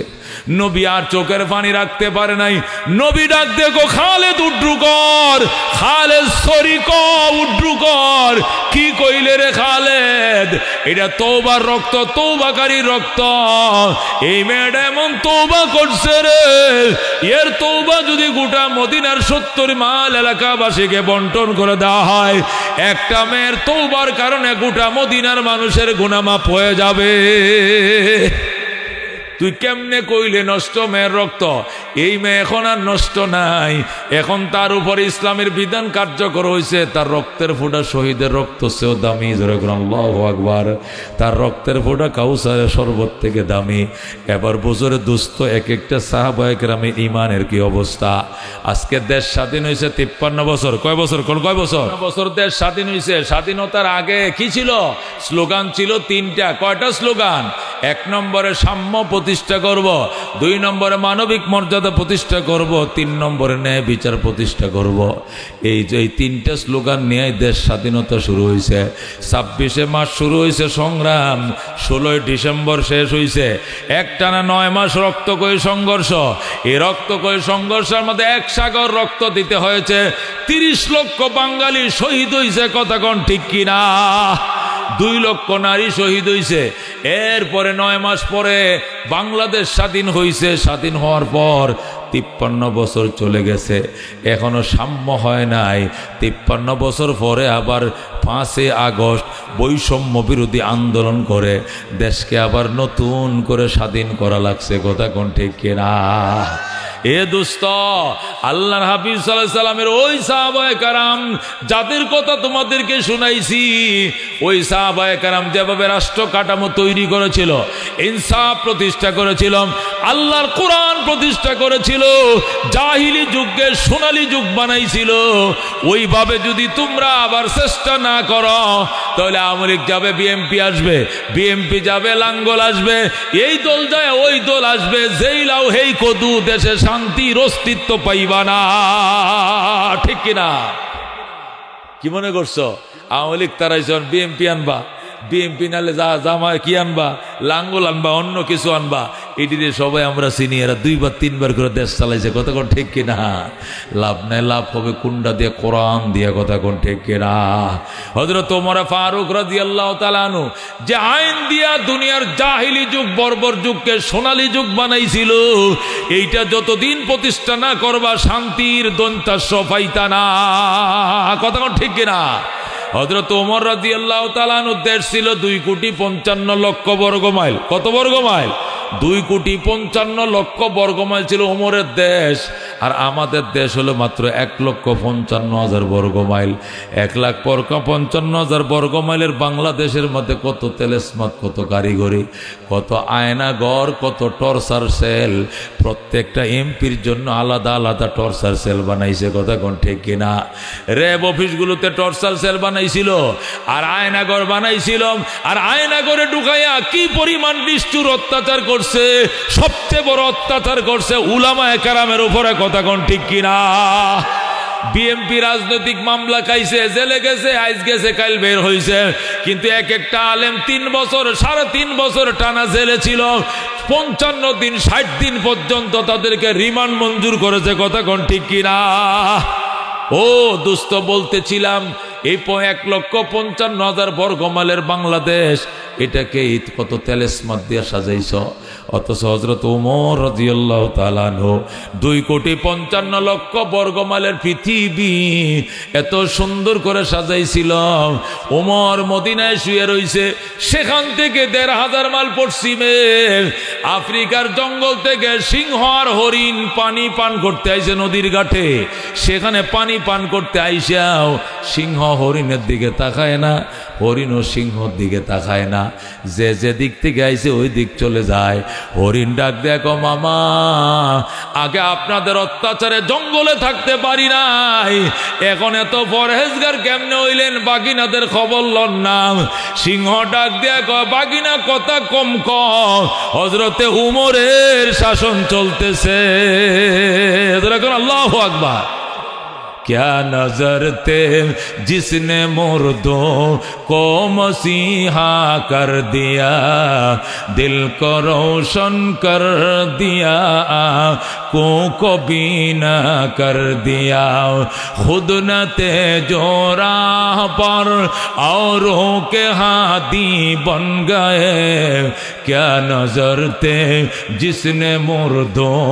নবী আর চোখের পানি রাখতে পারে নাই। নবী ডাক দেখো, খালিদ উড্ডু কর, খালিদ সরি ক, উড্ডু কর। কি কইলে রে খালিদ? এটা তওবার রক্ত, তওবাকারী রক্ত। এই মেয়েটা এমন তওবা করছে রে, এর তওবা যদি গোটা মদিনার 70 মাইল এলাকাবাসীকে বন্টন করে দেওয়া হয়, একটা মেয়ের তওবার কারণে গোটা মদিনার মানুষের গুনাহ মাফ হয়ে যাবে। তুই কেমনে কইলে নষ্ট মেয়ের রক্ত? এই মেয়ে এখন আর নষ্ট নাই, এখন তার উপর ইসলামের বিধান কার্যকর হয়েছে। তার রক্তের ফোঁটা শহীদের রক্ত চেয়েও দামি। জোরে বলুন আল্লাহু আকবার। তার রক্তের ফোঁটা কাউসারের শরবত থেকে দামি। এবার বছরে দুস্থ এক একটা সাহাবায়ে কেরামের ইমানের কি অবস্থা। আজকে দেশ স্বাধীন হয়েছে 53 বছর। কয় বছর? কয় বছর? বছর দেশ স্বাধীন হয়েছে। স্বাধীনতার আগে কি ছিল? স্লোগান ছিল 3টা। কয়টা স্লোগান? 1 নম্বরে সাম্য প্রতিষ্ঠা করব, 2 নম্বরে মানবিক মর্যাদা প্রতিষ্ঠা করব, 3 নম্বরে ন্যায় বিচার প্রতিষ্ঠা করব। এই যে 3টা স্লোগান নিয়ে দেশ স্বাধীনতা শুরু হয়েছে। 26শে মার্চ শুরু হয়েছে সংগ্রাম, 16ই ডিসেম্বর শেষ হয়েছে। একটানা 9 মাস রক্তকয়ী সংঘর্ষ। এই রক্তকয়ী সংঘর্ষের মধ্যে 1 সাগর রক্ত দিতে হয়েছে। 30 লক্ষ বাঙালি শহীদ হয়েছে। কথা কোন ঠিক কিনা? 2 লক্ষ নারী শহীদ হয়েছে। এরপরে 9 মাস পরে বাংলাদেশ স্বাধীন হয়েছে। স্বাধীন হওয়ার পর 53 বছর চলে গেছে, এখনো সাম্য হয় নাই। 53 বছর পরে আবার 5 আগস্ট বৈষম্য বিরোধী আন্দোলন করে দেশকে আবার নতুন করে স্বাধীন করা লাগছে। কথা কোন ঠিক কিনা? এ দোস্ত, আল্লাহর হাবিব সাল্লাল্লাহু আলাইহি সাল্লামের ওই সাহাবায়ে কেরাম যাদের কথা তোমাদেরকে শুনাইছি, ওই সাহাবায়ে কেরাম যেভাবে রাষ্ট্র কাঠামো তৈরি করেছিল, ইনসাফ প্রতিষ্ঠা করেছিল, আল্লাহর কোরআন প্রতিষ্ঠা করেছিল, জাহিলি যুগকে সোনালী যুগ বানাইছিল, ওইভাবে যদি তোমরা আবার চেষ্টা না করো, তাহলে আওয়ামী লীগ যাবে, বিএনপি আসবে, বিএনপি যাবে, লাঙ্গল আসবে, এই দল যায় ওই দল আসবে, যেই লাও হেই কদু, দেশে শান্তির অস্তিত্ব পাইবা না। ঠিক কিনা? কি মনে করছো আওয়ামী লীগ তারাইছে বিএনপি আনবা? বিএনপি নালে জামা কি আনবা? লাঙ্গল আনবা, অন্য কিছু আনবা। এটিতে সবাই আমরা চিনি, এরা 2 বার 3 বার করে দেশ চালাইছে। কথা কোন ঠিক কিনা? লাভ নাই, লাভ হবে কুন্ডা দিয়ে, কোরআন দিয়ে। কথা কোন ঠিক কিনা? হযরত ওমর ফারুক রাদিয়াল্লাহু তাআলা আনহু যে আইন দিয়া দুনিয়ার জাহিলি যুগ, বর্বর যুগকে সোনালী যুগ বানাইছিল, এইটা যতদিন প্রতিষ্ঠা না করবা শান্তির দন্তাস্য পাইতা না। কথা কোন ঠিক কিনা? হযরত ওমর রাদিয়াল্লাহু তাআলা আনহু দেশ ছিল 2,55,00,000 বর্গ মাইল। কত বর্গ মাইল? 2,55,00,000 বর্গ মাইল ছিল ওমরের দেশ। আর আমাদের দেশ হলো মাত্র 1,55,000 বর্গ মাইল। 1,55,000 বর্গ মাইলের বাংলাদেশের মধ্যে কত তেলেসমাত, কত কারিগরি, কত আয়নাগর, কত টর্চার সেল। প্রত্যেকটা এমপির জন্য আলাদা আলাদা টর্চার সেল বানাইছে, কথা কোন ঠিক কিনা? র্যাব অফিসগুলোতে টর্চার সেল বানাইছিল আর আয়নাগর বানাইছিল, আর আয়নাগরে ঢুকাইয়া কি পরিমাণ নিষ্ঠুর অত্যাচার করছে। সবচেয়ে বড় অত্যাচার করছে উলামায়ে কেরামের উপরে, কথা কোন ঠিক কিনা? বিএমপি রাজনৈতিক মামলা খাইছে, জেলে গেছে, আইজ গেছে, কাল বের হইছে, কিন্তু এক একটা আলেম 3 বছর 3.5 বছর টানা জেলে ছিল। 55 দিন 60 দিন পর্যন্ত তাদেরকে রিমান্ড মঞ্জুর করেছে, কথা কোন ঠিক কিনা? ও দোস্ত, বলতেছিলাম এই 1,55,000 বর্গ মাইলের বাংলাদেশ, এটাকে কত তেলেসমাত দিয়ে সাজাইছ। অথচ হযরত ওমর রাদিয়াল্লাহু তাআলা আনহু 2,55,00,000 বর্গ মাইলের পৃথিবী এত সুন্দর করে সাজাইছিল। ওমর মদিনায় শুয়ে রইছে, সেখান থেকে 1,500 মাইল পশ্চিমে আফ্রিকার জঙ্গল থেকে সিংহ আর হরিণ পানি পান করতে আইছে নদীর ঘাটে। সেখানে পানি পান করতে আইসাও সিংহ হরিণের দিকে তাকায় না, হরিণ ও সিংহর দিকে তাকায় না, যে যে দিক থেকে আইছে ওই দিক চলে যায়। হরিণ ডাক দেখো, মামা আগে আপনাদের অত্যাচারে জঙ্গলে থাকতে পারি নাই, এখন এত পরহেজগার কেমনে হইলেন, বাগিনাদের খবর লন না। সিংহ ডাক দেখো, বাগিনা কথা কম কম, হযরতে উমরের শাসন চলতেছে। আল্লাহু আকবার। क्या नजर थे जिसने मुर्दों को मसीहा कर दिया, दिल को रोशन कर दिया, को बीना कर दिया, खुद न थे जो राह पर औरों के हादी बन गए। क्या नजर थे जिसने मुर्दों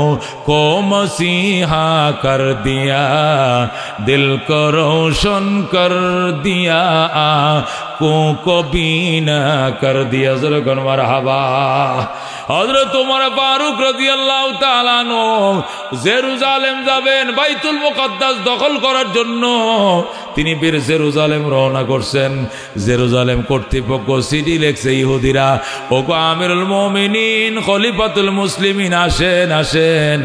को मसीहा कर दिया, दिल को रोशन कर दिया, को बीना कर दिया। ज़रा मरहबा। হযরত ওমর ফারুক রাদিয়াল্লাহু তাআলা আনহু জেরুজালেম যাবেন, বাইতুল মুকাদ্দাস দখল করার জন্য তিনি বীর জেরুজালেম রওনা করছেন। জেরুজালেম কর্তৃপক্ষ চিঠি লিখছে, ইহুদিরা, ওগো আমিরুল মুমিনিন খলিফাতুল মুসলিমিন, আসেন আসেন,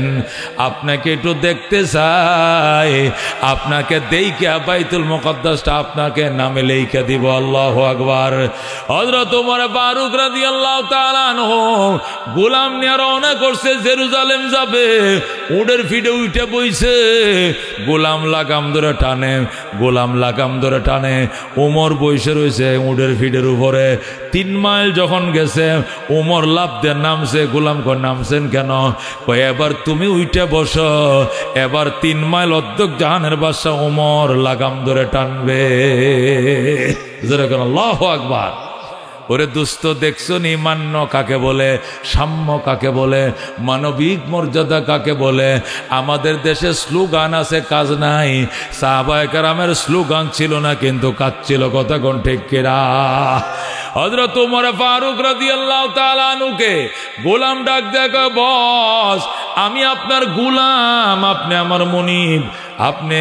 আপনাকে একটু দেখতে চাই, আপনাকে দেইখা বাইতুল মুকাদ্দাসটা আপনাকে নামে লেখা দিব। আল্লাহু আকবার। হযরত ওমর ফারুক রাদিয়াল্লাহু তাআলা আনহু গোলাম নিয়ে রওনা করছে, জেরুজালেম যাবে। উটের ফিডে উঠে বইছে, গোলাম লাগাম ধরে টানে, গোলাম লাগাম ধরে টানে। ওমর বইসে রয়েছে উটের ফিডের উপরে। 3 মাইল যখন গেছে, ওমর লাফ দিয়ে নামছে। গোলাম কয়, নামছেন কেন? কয়, এবার তুমি উঠে বসো, এবার 3 মাইল অর্ধেক জাহানের বাদশা ওমর লাগাম ধরে টানবে। আল্লাহু আকবার। ওরে দুস্থ, দেখছো নি মান্য কাকে বলে, সাম্য কাকে বলে, মানবিক মর্যাদা কাকে বলে? আমাদের দেশে স্লোগান আছে, কাজ নাই। সাহাবায়ে কেরামের স্লোগান ছিল না, কিন্তু কাজ ছিল, কথা কোন ঠিক কিনা? হযরত ওমর ফারুক রাদিয়াল্লাহু তাআলা আনহুকে গোলাম ডাক দেখো, বস আমি আপনার গোলাম, আপনি আমার মনিব, আপনি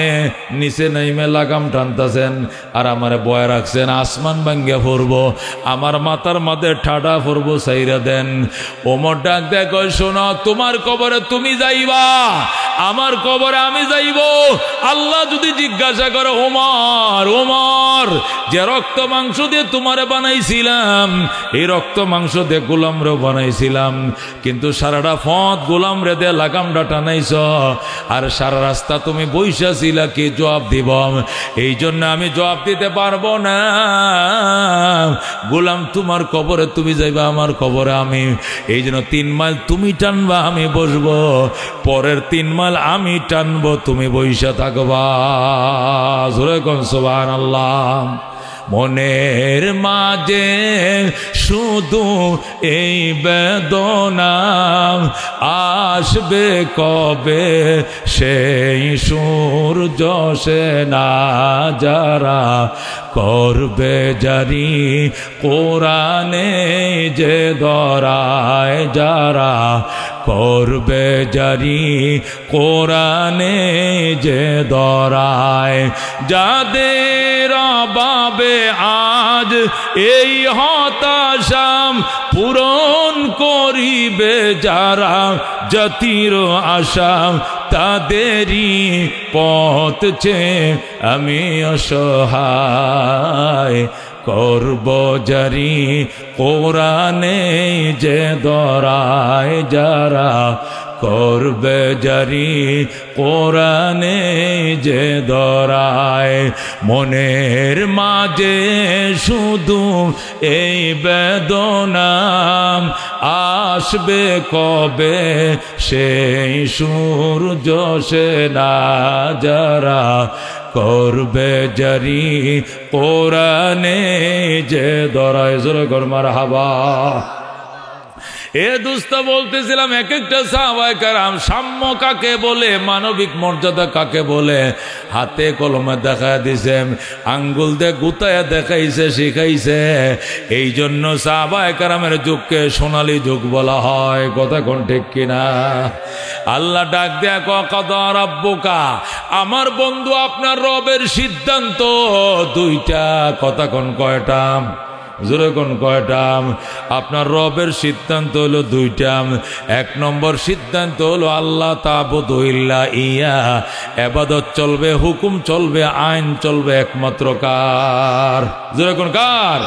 নিচে নাইমে লাগাম টানতেছেন আর আমারে বয় রাখছেন, আসমান ভাঙ্গা পড়বো, আমার মাথার মাঝে ঠাডা পড়বো, সাইরা দেন। ওমর ডাক দেখো, শোনো, তোমার কবরে তুমি যাইবা, আমার কবরে আমি যাইব। আল্লাহ যদি জিজ্ঞাসা করে, ওমর ওমর, যে রক্ত মাংস দিয়ে তোমারে বানাইছিলাম, এই রক্ত মাংস দিয়ে গোলামরে বানাইছিলাম, কিন্তু সারাটা পথ গোলামরে দিয়ে লাগামটা টানাইছ, আর সারা রাস্তা তুমি বইসা ছিলা, কি জবাব দিব? এই জন্য আমি জবাব দিতে পারবো না। গোলাম, তোমার কবরে তুমি যাইবা, আমার কবরে আমি। এই জন্য 3 মাইল তুমি টানবা, আমি বসবো, পরের 3 মাইল আমি টানবো, তুমি বইসা থাকবা। জোরে কোন সুবহানাল্লাহ। মনের মাঝে শুধু এই বেদনা, আসবে কবে সেই সূর্য সেনা, যারা করবে জারি কোরআনে যে ধরায়, যারা করবে জারি কোরআনে যে দরায়। যাদের অভাবে আজ এই হতাশাম পূরণ করিবে যারা জাতির আশা, তাদেরই পথ চেয়ে আমি অসহায়। করব জারি কোরআনে যে দরায় যারা, করবে জারি কোরআনে যে দরায়। মনের মাঝে শুধু এই বেদনা, আসবে কবে সেই সূর্য সেনা যারা, করবে জারি কোরআনে যে দরায়। জোরে কর মারহাবা। এ দুস্ত বলতেছিলাম এক একটা সাহাবায়ে কেরাম সাম্য কাকে বলে, মানবিক মর্যাদা কাকে বলে হাতে কলমে দেখায় দিছে, আঙ্গুল দিয়ে গুতায় দেখাইছে, শিখাইছে। এই জন্য সাহাবায়ে কেরামের যুগকে সোনালী যুগ বলা হয়। কথা কোন ঠিক কিনা? আল্লাহ ডাক দেয়া কদা রাব্বুকা, আমার বন্ধু আপনার রবের সিদ্ধান্ত দুইটা। কথা কোন কয়টা? জোরে কোন কয়টা? আপনার রবের সিদ্ধান্ত হলো দুইটা। এক নম্বর সিদ্ধান্ত হলো আল্লাহ তা'বুদু ইল্লা ইয়া, ইবাদত চলবে, হুকুম চলবে, আইন চলবে একমাত্র কার? জোরে কোন কার?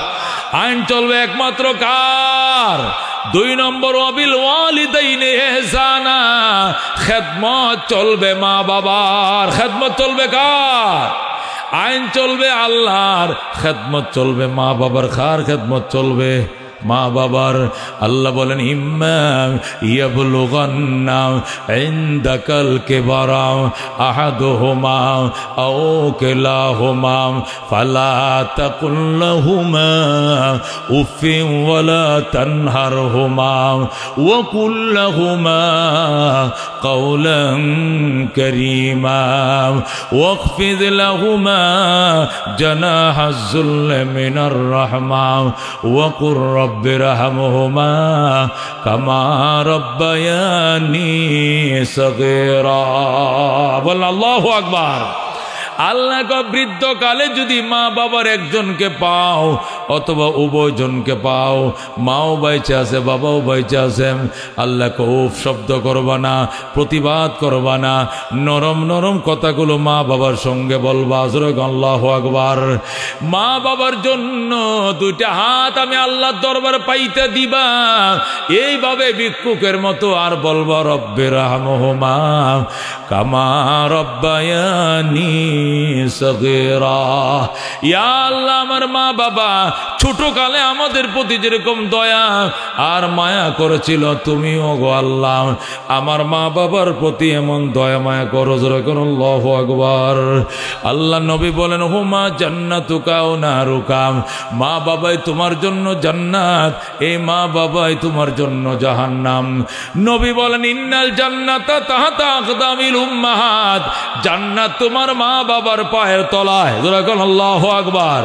আইন চলবে একমাত্র কার? দুই নম্বর ওয়াবিল ওয়ালিদাইনি ইহসানা, খেদমত চলবে মা বাবার। খেদমত চলবে কার? আইন চলবে আল্লাহর, খেদমত চলবে মা বাবার। কার খেদমত চলবে? মা বাবার। আল্লাহ বলেন ইম্মা ইয়াবলুগান্না ইনদাকাল কিবারা আহাদুহুমা আও কিলাহুমা ফালা তাকুল লাহুমা উফিন ওয়ালা তানহারহুমা ওয়া কুল লাহুমা কাওলান কারীমা ওয়াখফিদ লাহুমা জানাহাজ যুল্লি মিনার রাহমা ওয়া কুর রব্বি রহমহুমা কামা রব্বায়ানি সগীরা। বল আল্লাহু আকবার। আল্লাহ বৃদ্ধকালে যদি মা বাবার একজনকে পাও অথবা উভয়জনকে পাও, মাও বাইচে আছে বাবাও বাইচে আছে, আল্লাহকে উফ শব্দ করবা না, প্রতিবাদ করবা না, নরম নরম কথাগুলো মা বাবার সঙ্গে বলবা। আল্লাহু আকবার। মা বাবার জন্য দুইটা হাত আমি আল্লাহর দরবারে পাইতে দিবা, এইভাবে ভিক্ষুকের মতো আর বলবা রব্বি রহমহুমা কামা রব্বায়ানি সগীরা। ইয়া আল্লাহ, আমার মা বাবা ছোটকালে আমাদের প্রতি যেরকম দয়া আর মায়া করেছিল, তুমিও গো আল্লাহ আমার মা বাবার প্রতি এমন দয়া মায়া করো। যেরকম আল্লাহু আকবার। আল্লাহ নবী বলেন হুমা জান্নাতুকা ওয়া নারুকা, মা বাবাই তোমার জন্য জান্নাত, এই মা বাবাই তোমার জন্য জাহান্নাম। নবী বলেন ইন্নাল জান্নাতা তাহতা আকদামিল উম্মাহাত, জান্নাত তোমার মা বাবার পায়ের তলায়। যেরকম আল্লাহু আকবার।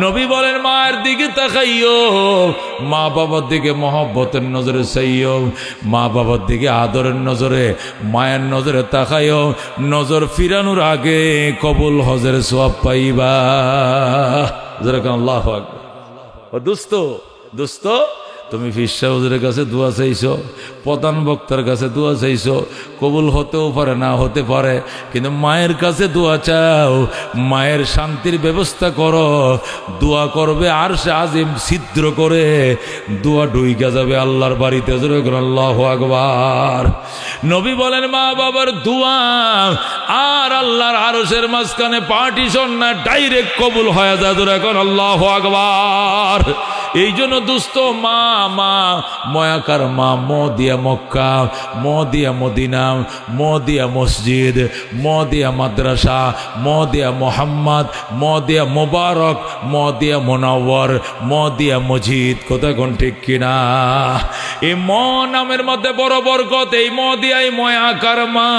নবী বলেন মায়ের দিকে তাকাইও, মা বাবার দিকে মহব্বতের নজরে চাইও, মা বাবার দিকে আদরের নজরে মায়ের নজরে তাকাইও। নজর ফিরানোর আগে কবুল হজের সওয়াব পাইবা। যেরকম আল্লাহু আকবার। ও দোস্ত, দোস্ত তুমি ফিরসা হুজুরের কাছে দোয়া চাইছো, প্রধান বক্তার কাছে দোয়া চাইছো, কবুল হতেও পারে না হতে পারে, কিন্তু মায়ের কাছে দোয়া চাও, মায়ের শান্তির ব্যবস্থা করো। দোয়া করবে আর সে আজিম ছিদ্র করে দোয়া ডুইকা যাবে আল্লাহর বাড়িতে। আল্লাহু আকবার। নবী বলেন মা বাবার দোয়া আর আল্লাহর আরশের মাঝখানে পার্টিশন না, ডাইরেক্ট কবুল হয়ে যায়। এখন আল্লাহু আকবার। এই জন্য দুস্থ মা, মা ময়াকার মা, ম দিয়া মক্কা, ম দিয়া মদিনা, ম দিয়া মসজিদ, ম দিয়া মাদ্রাসা, ম দিয়া মোহাম্মদ, ম দিয়া মোবারক, ম দিয়া মোনাওয়ার, ম দিয়া মজিদ। কোথায় কোন ঠিক কিনা? এই ম নামের মধ্যে বড় বরকত। এই ম দিয়াই ময়াকার মা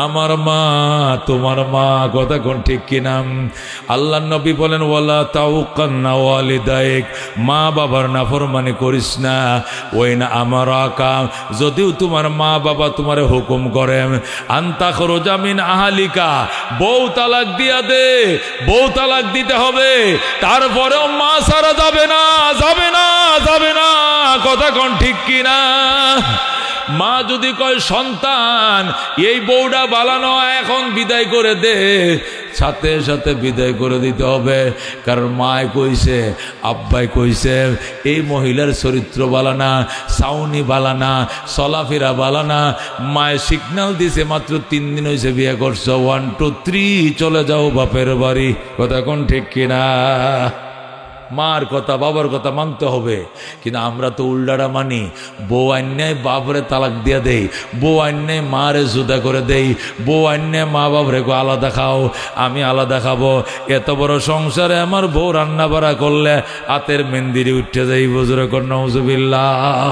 আমার মা তোমার মা, কথা কোন ঠিক কিনা? আল্লাহ নবী বলেন ওয়ালা তাউকান্না ওয়ালিদাইক, মা বাবার নাফরমানি করিস না। ওই না আমার আকা, যদিও তোমার মা বাবা তোমারে হুকুম করে আন্তা খরজা মিন আহালিকা, বউ তালাক দিয়া দে, বউ তালাক দিতে হবে, তারপরেও মা সারা যাবে না, যাবে না, যাবে না, কথা কোন ঠিক কিনা? মা যদি কয় সন্তান এই বউটা বালানো এখন বিদায় করে দে, সাথে সাথে বিদায় করে দিতে হবে। কারণ মায় কইছে, আব্বাই কইছে এই মহিলার চরিত্র বালানা, সাউনি বালানা, চলাফেরা বালানা। মায় সিগন্যাল দিছে মাত্র 3 দিন হয়েছে বিয়ে করছো, 1 2 3 চলে যাও বাপের বাড়ি, কথা কোন ঠিক কিনা? মার কথা বাবার কথা মানতে হবে, কিন্তু আমরা তো উল্টাটা মানি। বউ আন্যায় বাপরে তালাক দিয়ে দেই, বউ আন্যায় মারে জুদা করে দেই, বউ আন্যায় মা বাপরে আলাদা খাও, আমি আলাদা খাবো। এত বড় সংসারে আমার বউ রান্না বাড়া করলে হাতের মেন্দিরে উঠে যাই, বুজুরে কন্যা হুজুবিল্লাহ।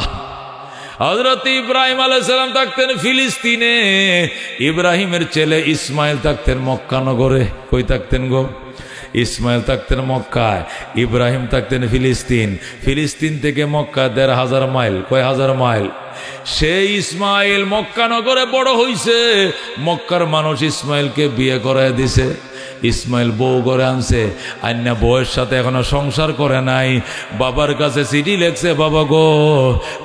হযরত ইব্রাহিম আলাইহিস সালাম থাকতেন ফিলিস্তিনে, ইব্রাহিমের ছেলে ইসমাইল থাকতেন মক্কা নগরে। কই থাকতেন গো? ইসমাইল থাকতেন মক্কায়, ইব্রাহিম থাকতেন ফিলিস্তিন। ফিলিস্তিন থেকে মক্কা ১,৫০০ মাইল। কয় হাজার মাইল? সেই ইসমাইল মক্কা নগরে বড় হইছে, মক্কার মানুষ ইসমাইলকে বিয়ে করায় দিছে। ইসমাইল বউ করে আনছে, আন্না বউয়ের সাথে এখনো সংসার করে নাই। বাবার কাছে চিঠি লেখছে, বাবা গো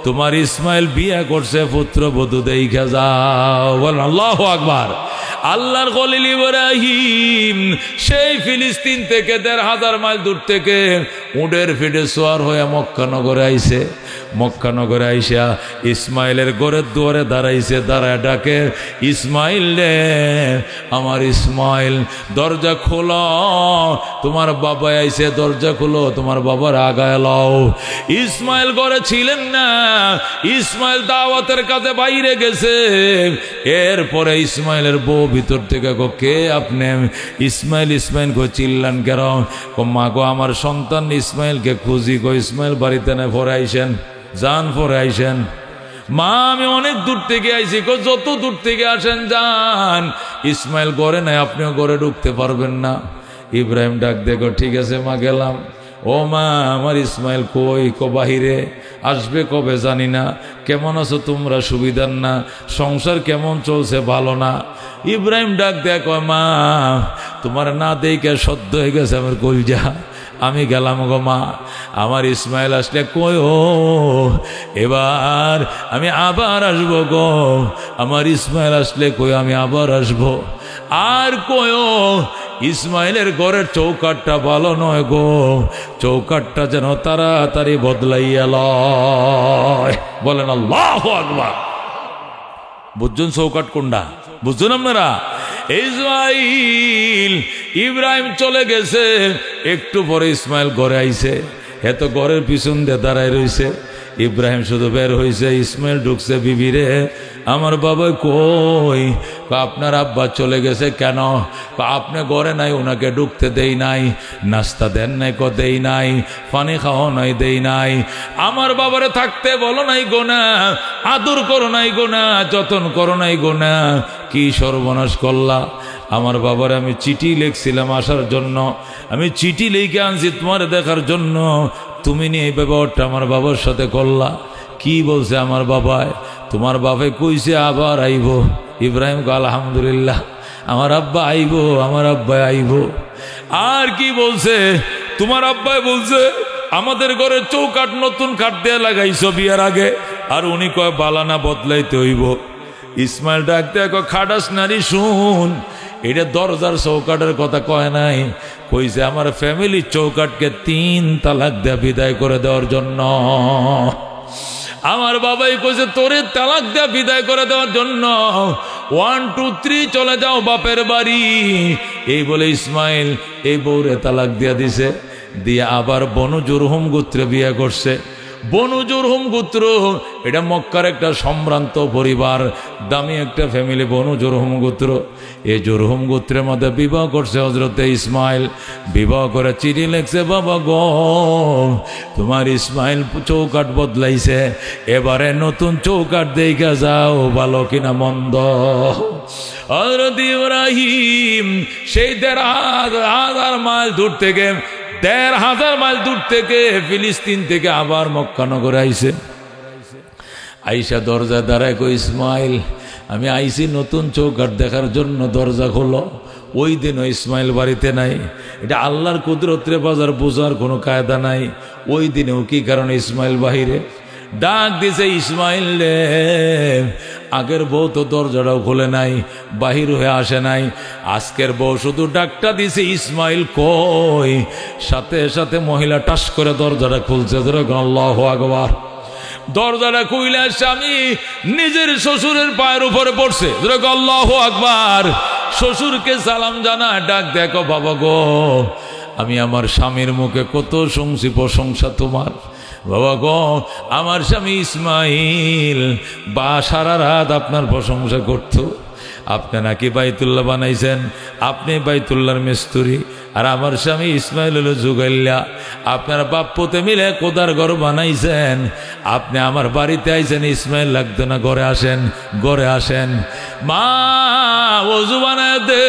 তোমার ইসমাইল বিয়ে করছে, পুত্রবধূ দেইখা যাও। বলেন আল্লাহু আকবার। আল্লাহর খলিল ইব্রাহিম সেই ফিলিস্তিন থেকে ১,৫০০ মাইল দূর থেকে উটের ফিটে সোয়ার হয়ে মক্কা নগরে আইছে। মক্কা নগরে আইসা ইসমাইলের ঘরের দুয়ারে দাঁড়াইছে, দাঁড়ায় ডাকে, ইসমাইল রে আমার ইসমাইল, দরজা খোলো, তোমার বাবা আইছে, দরজা খোলো, তোমার বাবার আগায় লও। ইসমাইল ঘরে ছিলেন না, ইসমাইল দাওয়াতের কাছে বাইরে গেছে। এরপরে ইসমাইলের বউ ভিতর থেকে কে আপনি? ইসমাইল ইসমাইল গো চিল্লান কেন? মা গো আমার সন্তান ইসমাইলকে খুঁজি গো, ইসমাইল বাড়িতে না, পরে আইসেন, যান পরে আইসেন। মা আমি অনেক দূর থেকে আইছি গো, যত দূর থেকে আসেন যান। ইসমাইল ঘরে নাই, আপনিও ঘরে ঢুকতে পারবেন না। ইব্রাহিম ডাক দেখো, ঠিক আছে মা গেলাম। ও মা আমার ইসমাইল কই? বাহিরে আসবে কবে জানি না। কেমন আছো তোমরা? সুবিধার না? সংসার কেমন চলছে? ভালো না? ইব্রাহিম ডাক দেখ, মা তোমার না দেখে সদ্য হয়ে গেছে আমার কলজা, আমি গেলাম গো মা। আমার ইসমাইল আসলে কই ও, এবার আমি আবার আসবো গো। আমার ইসমাইল আসলে কই আমি আবার আসবো। আর কয়ও ইসমাইলের ঘরের চৌকাটটা ভালো নয় গো, চৌকাটটা যেন তাড়াতাড়ি বদলাইয়া লয়। বলেন আল্লাহু আকবার। বুঝছেন চৌকাট কোনটা? বুঝছেন আপনারা? ইসমাইল ইব্রাহিম চলে গেছে, একটু পরে ইসমাইল ঘরে আইছে। এত ঘরের পিছন দিয়ে দাঁড়ায় রইছে। ইব্রাহিম শুধু বের হয়েছে, ইসমাইল ঢুকছে, বিবিরে আমার বাবা কই? আপনার আব্বা চলে গেছে কেন? আপনি ঘরে নাই, ওনাকে ঢুকতে দেই নাই। নাস্তা দেন নাই? দেই নাই। পানি খাওয়া নাই? দেই নাই। আমার বাবারে থাকতে বলো নাই গোনা, আদর করো নাই গোনা, যতন করো নাই গোনা। কি সর্বনাশ করলা। আমার বাবার আমি চিঠি লিখছিলাম আসার জন্য, আমি চিঠি লিখে আনছি তোমার দেখার জন্য, তুমি নিয়ে এই ব্যবহারটা আমার বাবার সাথে করলা। কি বলছে আমার বাবায়? তোমার বাপে কইছে আবার আইব। ইব্রাহিম আলহামদুলিল্লাহ, আমার আব্বা আইব, আমার আব্বা আইব। আর কি বলছে? তোমার আব্বাই বলছে আমাদের ঘরে চৌকাট নতুন কাঠ দিয়ে লাগাইছ বিয়ার আগে। আর উনি কয় বালানা বদলাইতে হইব। ইসমাইল ডাকতে কয় খাটাস নারী শুন, এটা দরজার চৌকাটের কথা কয় নাই, কইছে আমার ফ্যামিলির চৌকাটকে 3 তালাক দিয়ে বিদায় করে দেওয়ার জন্য। আমার বাবাই কইছে তোরে তালাক দিয়ে বিদায় করে দেওয়ার জন্য, 1 2 3 চলে যাও বাপের বাড়ি। এই বলে ইসমাইল এই বউরে তালাক দিয়া দিছে। দিয়ে আবার বনু জুরহুম গোত্রে বিয়ে করছে। বনু জুরহুম গোত্র, এটা মক্কার একটা সম্ভ্রান্ত পরিবার, দামি একটা ফ্যামিলি, বনু জুরহুম গোত্র। এই জুরহুম গোত্রের মধ্যে বিবাহ করছে হযরতে ইসমাইল। বিবাহ করে চিঠি লেখছে, বাবা গো তোমার ইসমাইল চৌকাট বদলাইছে, এবারে নতুন চৌকাট দেখা যাও ভালো কিনা মন্দ। হযরত ইব্রাহিম সেই ১,৫০০ মাইল দূর থেকে, ১,৫০০ মাইল দূর থেকে, ফিলিস্তিন থেকে আবার মক্কা নগরে আইছে। আইসা দরজা দাঁড়ায়, কই ইসমাইল আমি আইছি নতুন চৌকাট দেখার জন্য, দরজা খোলো। ওই দিনও ইসমাইল বাড়িতে নাই। এটা আল্লাহর কুদরতের বাজার বোঝার কোনো কায়দা নাই। ওই দিনেও কি কারণে ইসমাইল বাহিরে? ডাক দিছে ইসমাইল রে, আগের বউ তো দরজাটাও খোলে নাই, বাহির হয়ে আসে নাই। আজকের বউ শুধু ডাকটা দিছে ইসমাইল কই, সাথে সাথে মহিলা টাস করে দরজাটা খুলছে। আল্লাহু আকবার। দরজাটা খুইলা স্বামী নিজের শ্বশুরের পায়ের উপরে পড়ছে। আল্লাহু আকবার। শ্বশুরকে সালাম জানা, ডাক দেখো বাবা গো আমি আমার স্বামীর মুখে কত শুনছি প্রশংসা তোমার। বাবা গো আমার স্বামী ইসমাইল সারা রাত আপনার প্রশংসা করত। আপনি নাকি বাইতুল্লাহ বানাইছেন, আপনি বাইতুল্লাহর মিস্ত্রি, আর আমার স্বামী ইসমাইল হলো জুগাইল্লা। আপনার বাপ্পতে মিলে কোদার ঘর বানাইছেন। আপনি আমার বাড়িতে আইছেন, ইসমাইল লাগতো না, ঘরে আসেন, ঘরে আসেন। মা ওযু বানায় দে।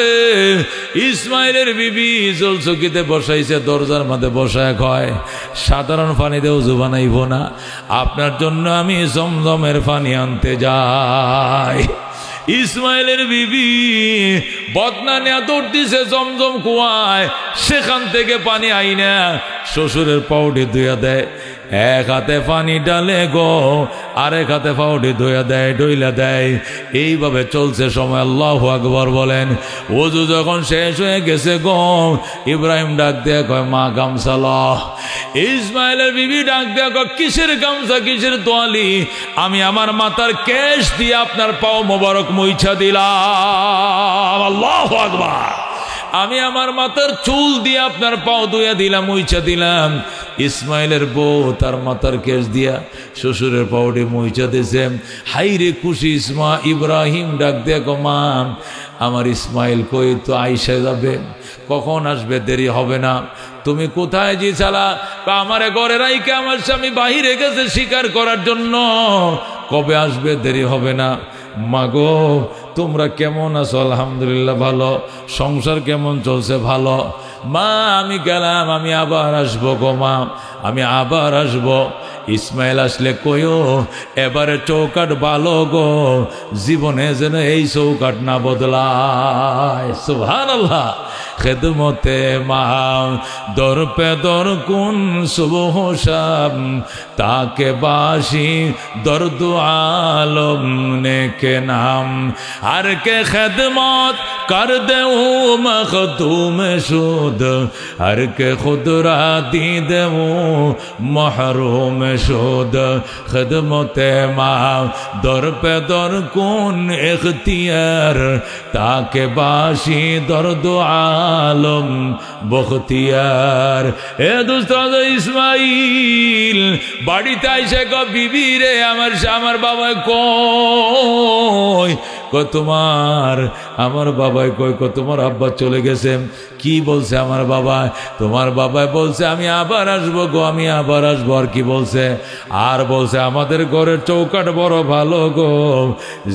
ইসমাইলের বিবি জলচকিতে বসাইছে, দরজার মধ্যে বসায় কয় সাধারণ পানিতে ওযু বানাইব না, আপনার জন্য আমি জমজমের পানি আনতে যাই। ইসমাইলের বিবি বদনা নিয়ে দৌড় দিছে জমজম কুয়ায়, সেখান থেকে পানি আইনা শ্বশুরের পাউডি ধুইয়া দেয়। এক হাতে পানি ডালে গো, আরেক হাতে পাউডি ধুইয়া দেয়, ডইলা দেয়। এইভাবে চলছে সময়। আল্লাহু আকবার বলেন। ওযু যখন শেষ হয়ে গেছে গো, ইব্রাহিম ডাক দিয়ে কয় মা গামছা ল। ইসমাইলের বিবি ডাক দিয়ে কয় কিসের গামছা, কিসের তোয়ালি? আমি আমার মাথার কেশ দিয়ে আপনার পাও মোবারক মুইছা দিলাম। আল্লাহু আকবার। আমি আমার মাথার চুল দিয়ে আপনার পাও ধুইয়া দিলাম, মুইছা দিলাম। ইসমাইলের বউ তার মাথার কেশ দিয়া শ্বশুরের পাউডি মুইচা দিয়েছে। হাইরে খুশি ইব্রাহিম ডাক দিয়ে গো মা আমার ইসমাইল কই, তো আইসা যাবে, কখন আসবে? দেরি হবে না। তুমি কোথায় জি চালা? আমারে ঘরে রাইকে আমার স্বামী বাহিরে গেছে শিকার করার জন্য, কবে আসবে? দেরি হবে না। মাগো তোমরা কেমন আছো? আলহামদুলিল্লাহ ভালো। সংসার কেমন চলছে? ভালো। মা আমি গেলাম, আমি আবার আসবো গো মা, আমি আবার আসবো। ইসমাইল আসলে কইও এবারে চৌকাট ভালো গো, জীবনে যেন এই চৌকাট না বদলায়। সুবহানাল্লাহ। খেদমতে মা দর পে দর কুন সুবহ শাম, তাকে বাসি দর্দ আলম নে কে নাম, আর কে খেদমত কর দেউ মখদুম শুদ, আর কে খুদ রা দি দেউ মহরুম শুদ। খেদমতে মা দর পে দর কুন ইখতিয়ার, তাকে বাসি দর্দ আলম বখতিয়ার। এ দোস্ত ইসমাইল বাড়িতে আইসে ক বিবি রে আমার বাবা কই? তোমার আমার বাবাই কই? তোমার আব্বা চলে গেছে। কি বলছে আমার বাবা? তোমার বাবাই বলছে আমি আবার আসবো গো, আমি আবার আসবো। আর কি বলছে? আর বলছে আমাদের ঘরের চৌকাট বড় ভালো গো,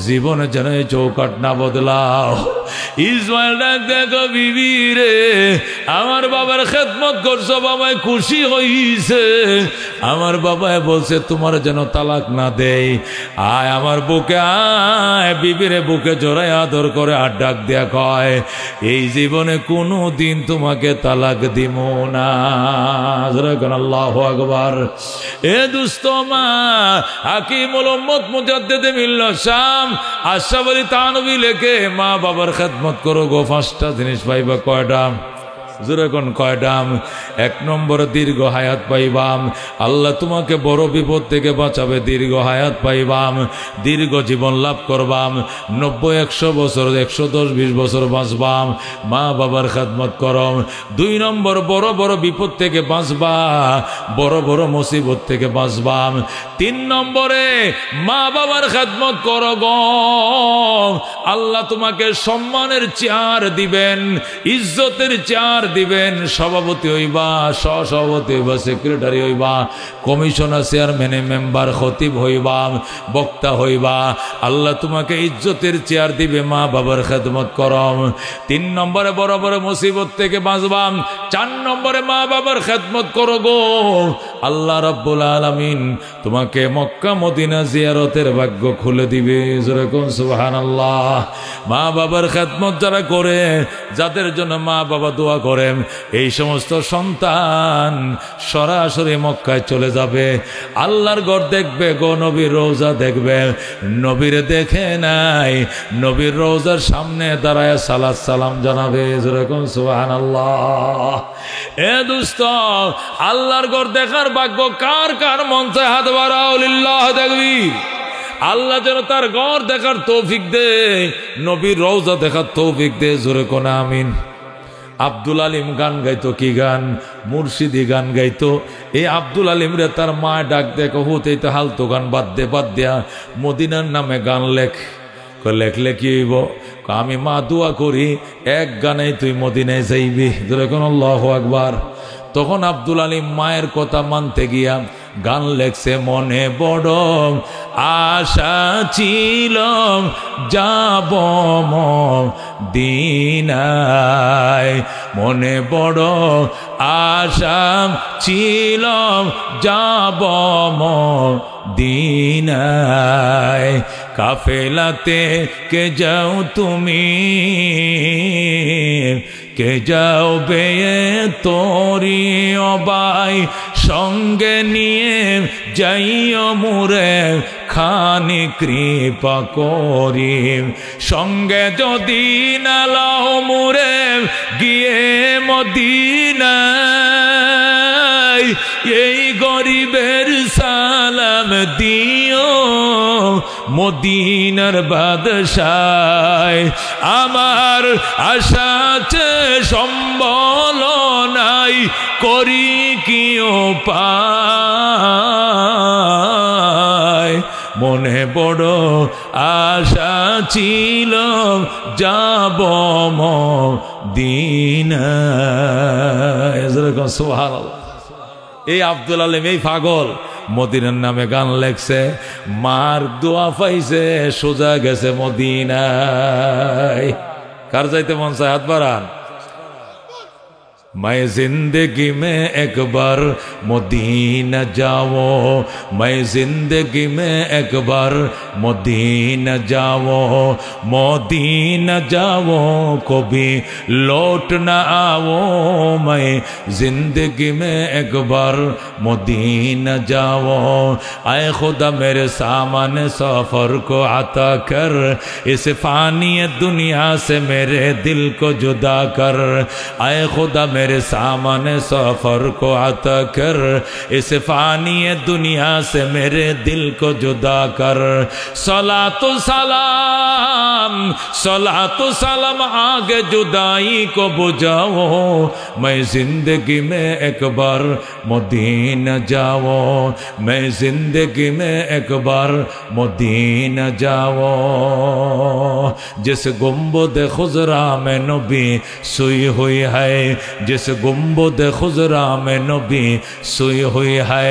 জীবনে যেন এই চৌকাট না বদলাও। ইসমাইল ডাক দেখো বিবি রে, আমার বাবার খেদমত করছো, বাবাই খুশি হইছে। আমার বাবাই বলছে তোমার যেন তালাক না দেয়। আয় আমার বুকে আয়। বিবিরে বুকে জড়াই আদর করে আর ডাক দেয়া কয় এই জীবনে কোনো দিন তোমাকে তালাক দিব না। আল্লাহু আকবার। এ দুস্থ মা হাকিমুল উম্মত মুজাদ্দিদে মিল্লাত শাম আশরাফ আলী থানভী লেখে মা বাবার খেদমত করো গো, 5টা জিনিস পাইবা। কয়টা? যেরকম কয়টাম? 1 নম্বর দীর্ঘ হায়াত পাইবাম, আল্লাহ তোমাকে বড় বিপদ থেকে বাঁচাবে, দীর্ঘ হায়াত পাইবাম, দীর্ঘ জীবন লাভ করবাম, 90-100 বছর, 110-20 বছর বাঁচবাম, মা বাবার খেদমত করম। 2 নম্বর বড় বড় বিপদ থেকে বাঁচবা, বড় বড় মুসিবত থেকে বাঁচবাম। 3 নম্বরে মা বাবার খেদমত করো গো, আল্লাহ তোমাকে সম্মানের চেয়ার দিবেন, ইজ্জতের চেয়ার দিবেন, সভাপতি হইবা, সহসভাপতি হইবা, সেক্রেটারি হইবা, কমিশনার, চেয়ারম্যান, মেম্বার, খতিব হইবা, বক্তা হইবা, আল্লাহ তোমাকে ইজ্জতের চেয়ার দিবে, মা বাবার খেদমত করম। 3 নম্বরে বড় বড় মুসিবত থেকে বাঁচবাম। 4 নম্বরে মা বাবার খেদমত করো গো, আল্লাহ রাব্বুল আলামিন তোমাকে মক্কা মদিনা জিয়ারতের ভাগ্য খুলে দিবে। যেরকম সুবহানাল্লাহ। মা বাবার খেদমত যারা করে, যাদের জন্য মা বাবা দোয়া করেন, এই সমস্ত সন্তান সরাসরি মক্কায় চলে যাবে, আল্লাহর ঘর দেখবে গো, নবীর রওজা দেখবে। নবীরে দেখে নাই, নবীর রওজার সামনে দাঁড়ায় সালাত সালাম জানাবে। যেরকম সুবহানাল্লাহ। এ দোস্ত, আল্লাহর ঘর দেখার ভাগ্য কার কার মন চায়? হাত বাড়াও, লিল্লাহ তাকবীর। আল্লাহ যেন তার ঘর দেখার তৌফিক দে, নবীর রওজা দেখার তৌফিক দে। জোরে কোন আমিন। আব্দুল আলিম গান গাইতো, কি গান? মুর্শিদি গান গাইতো। এই আব্দুল আলিম রে তার মা ডাক দেখো, হতে তো হালতো গান বাদ দিয়া মদিনার নামে গান লেখ। লেখলে কি হইব? আমি মা দোয়া করি, 1 গানে তুই মদিনায় যাইবি। যেরকম আল্লাহু আকবার। তখন আব্দুল আলিম মায়ের কথা মানতে গিয়া গান লেখছে, মনে বড় আশা ছিল যাব মদিনায়, মনে বড় আশা ছিল যাব মদিনায়। কাফেলাতে কে যাও তুমি, কে যাও বে তোরি অবাই, সঙ্গে নিয়ে যাইও মুরে খানি কৃপা করি, সঙ্গে যদি না লাও মুরে গিয়ে মদিনায়, এই গরিবের সালাম দিও মদিনার বাদশায়। আমার আশা আছে সম্বল নাই, করি কি উপায়, মনে বড় আশা ছিল যাব মদিনায়। সুবহানাল্লাহ। এই আব্দুল আলিম, এই পাগল, মদিনার নামে গান লেখছে, মার দোয়া পাইছে, সোজা গেছে মদিনায়। কার যাইতে মন চায়? হাত বাড়ান। मैं जिंदगी में एक बार मदीना जाओ, मैं जिंदगी में एक बार मदीना जाओ, मदीना जाओ कभी लौट ना आओ, मैं जिंदगी में एक बार मदीना जाओ। आए खुदा मेरे सामने सफर को आता कर, इस फानी दुनिया से मेरे दिल को जुदा कर। आए खुदा मेरे सामने सफर को आता कर, इस फानी दुनिया से मेरे दिल को जुदा कर। सलातो सलाम, सलातो सलाम आगे जुदाई को बुझाओ, मैं जिंदगी में एक बार मदीना जाओ, मैं जिंदगी में एक बार मदीना जाओ। जिस गुंबद खुजरा में नबी सोई हुई है, जिस गुंबद खुजरा में नबी सोई हुई है,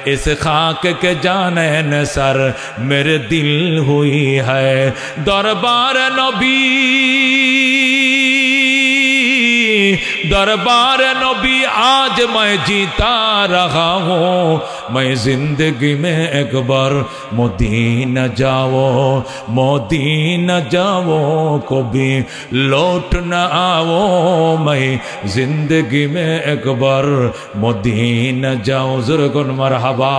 इस खाक के जाने न सर मेरे दिल हुई है। दरबार नबी, दरबार नबी आज मैं जीता रहा हूँ, मैं जिंदगी में एक बार मदीना जाओ, मदीना जाओ, कभी लौट न आओ, मैं जिंदगी में एक बार मदीना जाओ। जरगन मरहबा।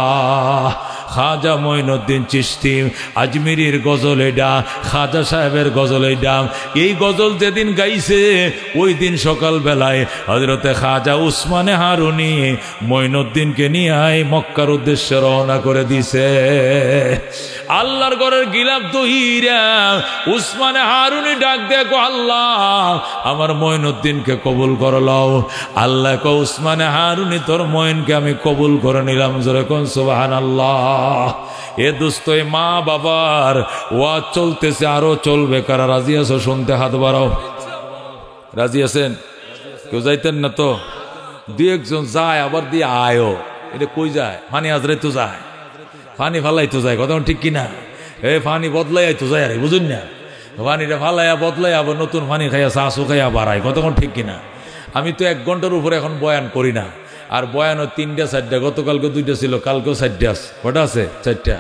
খাজা মঈনুদ্দিন চিশতি আজমিরির গজল এটা, খাজা সাহেবের গজল এটা। এই গজল যেদিন গাইছে ওই দিন সকালবেলায় হযরতে খাজা উসমানে হারুনি মঈনুদ্দিনকে নিয়ে মক্কার উদ্দেশ্যে রওনা করে দিছে। আল্লাহর ঘরের গিলাফ দহিরা উসমানে হারুনি ডাক দেখো, আল্লাহ আমার মঈনুদ্দিনকে কবুল করে লও। আল্লাহ কো উসমানে হারুনি তোর মঈনকে আমি কবুল করে নিলাম। জোরে কোন সুবহানাল্লাহ। এ দোস্ত, মা বাবার ওয়াজ চলতেছে, আরো চলবে। কারা রাজি আছো শুনতে? হাত বাড়াও। রাজি আছেন? কেউ যাইতেন না তো? দুই একজন যায়, আবার দিয়ে আয়ো। এটা কই যায়? ফানি আজরাই তো যায়, ফানি ফালাই তো যায়। কথা ঠিক কিনা? ফানি বদলাই তো যায়, আরে বুঝুন না? ফানিটা ফালাইয়া বদলাই আবার নতুন ফানি খাইয়া চাষু খাইয়া বাড়ায়। কতক্ষণ ঠিক কিনা? আমি তো 1 ঘন্টার উপরে এখন বয়ান করি না। আর বয়ানও 3টা 4টা, গতকালকে 2টা ছিল, কালকেও 4টা আছে। কটা আছে? 4টা।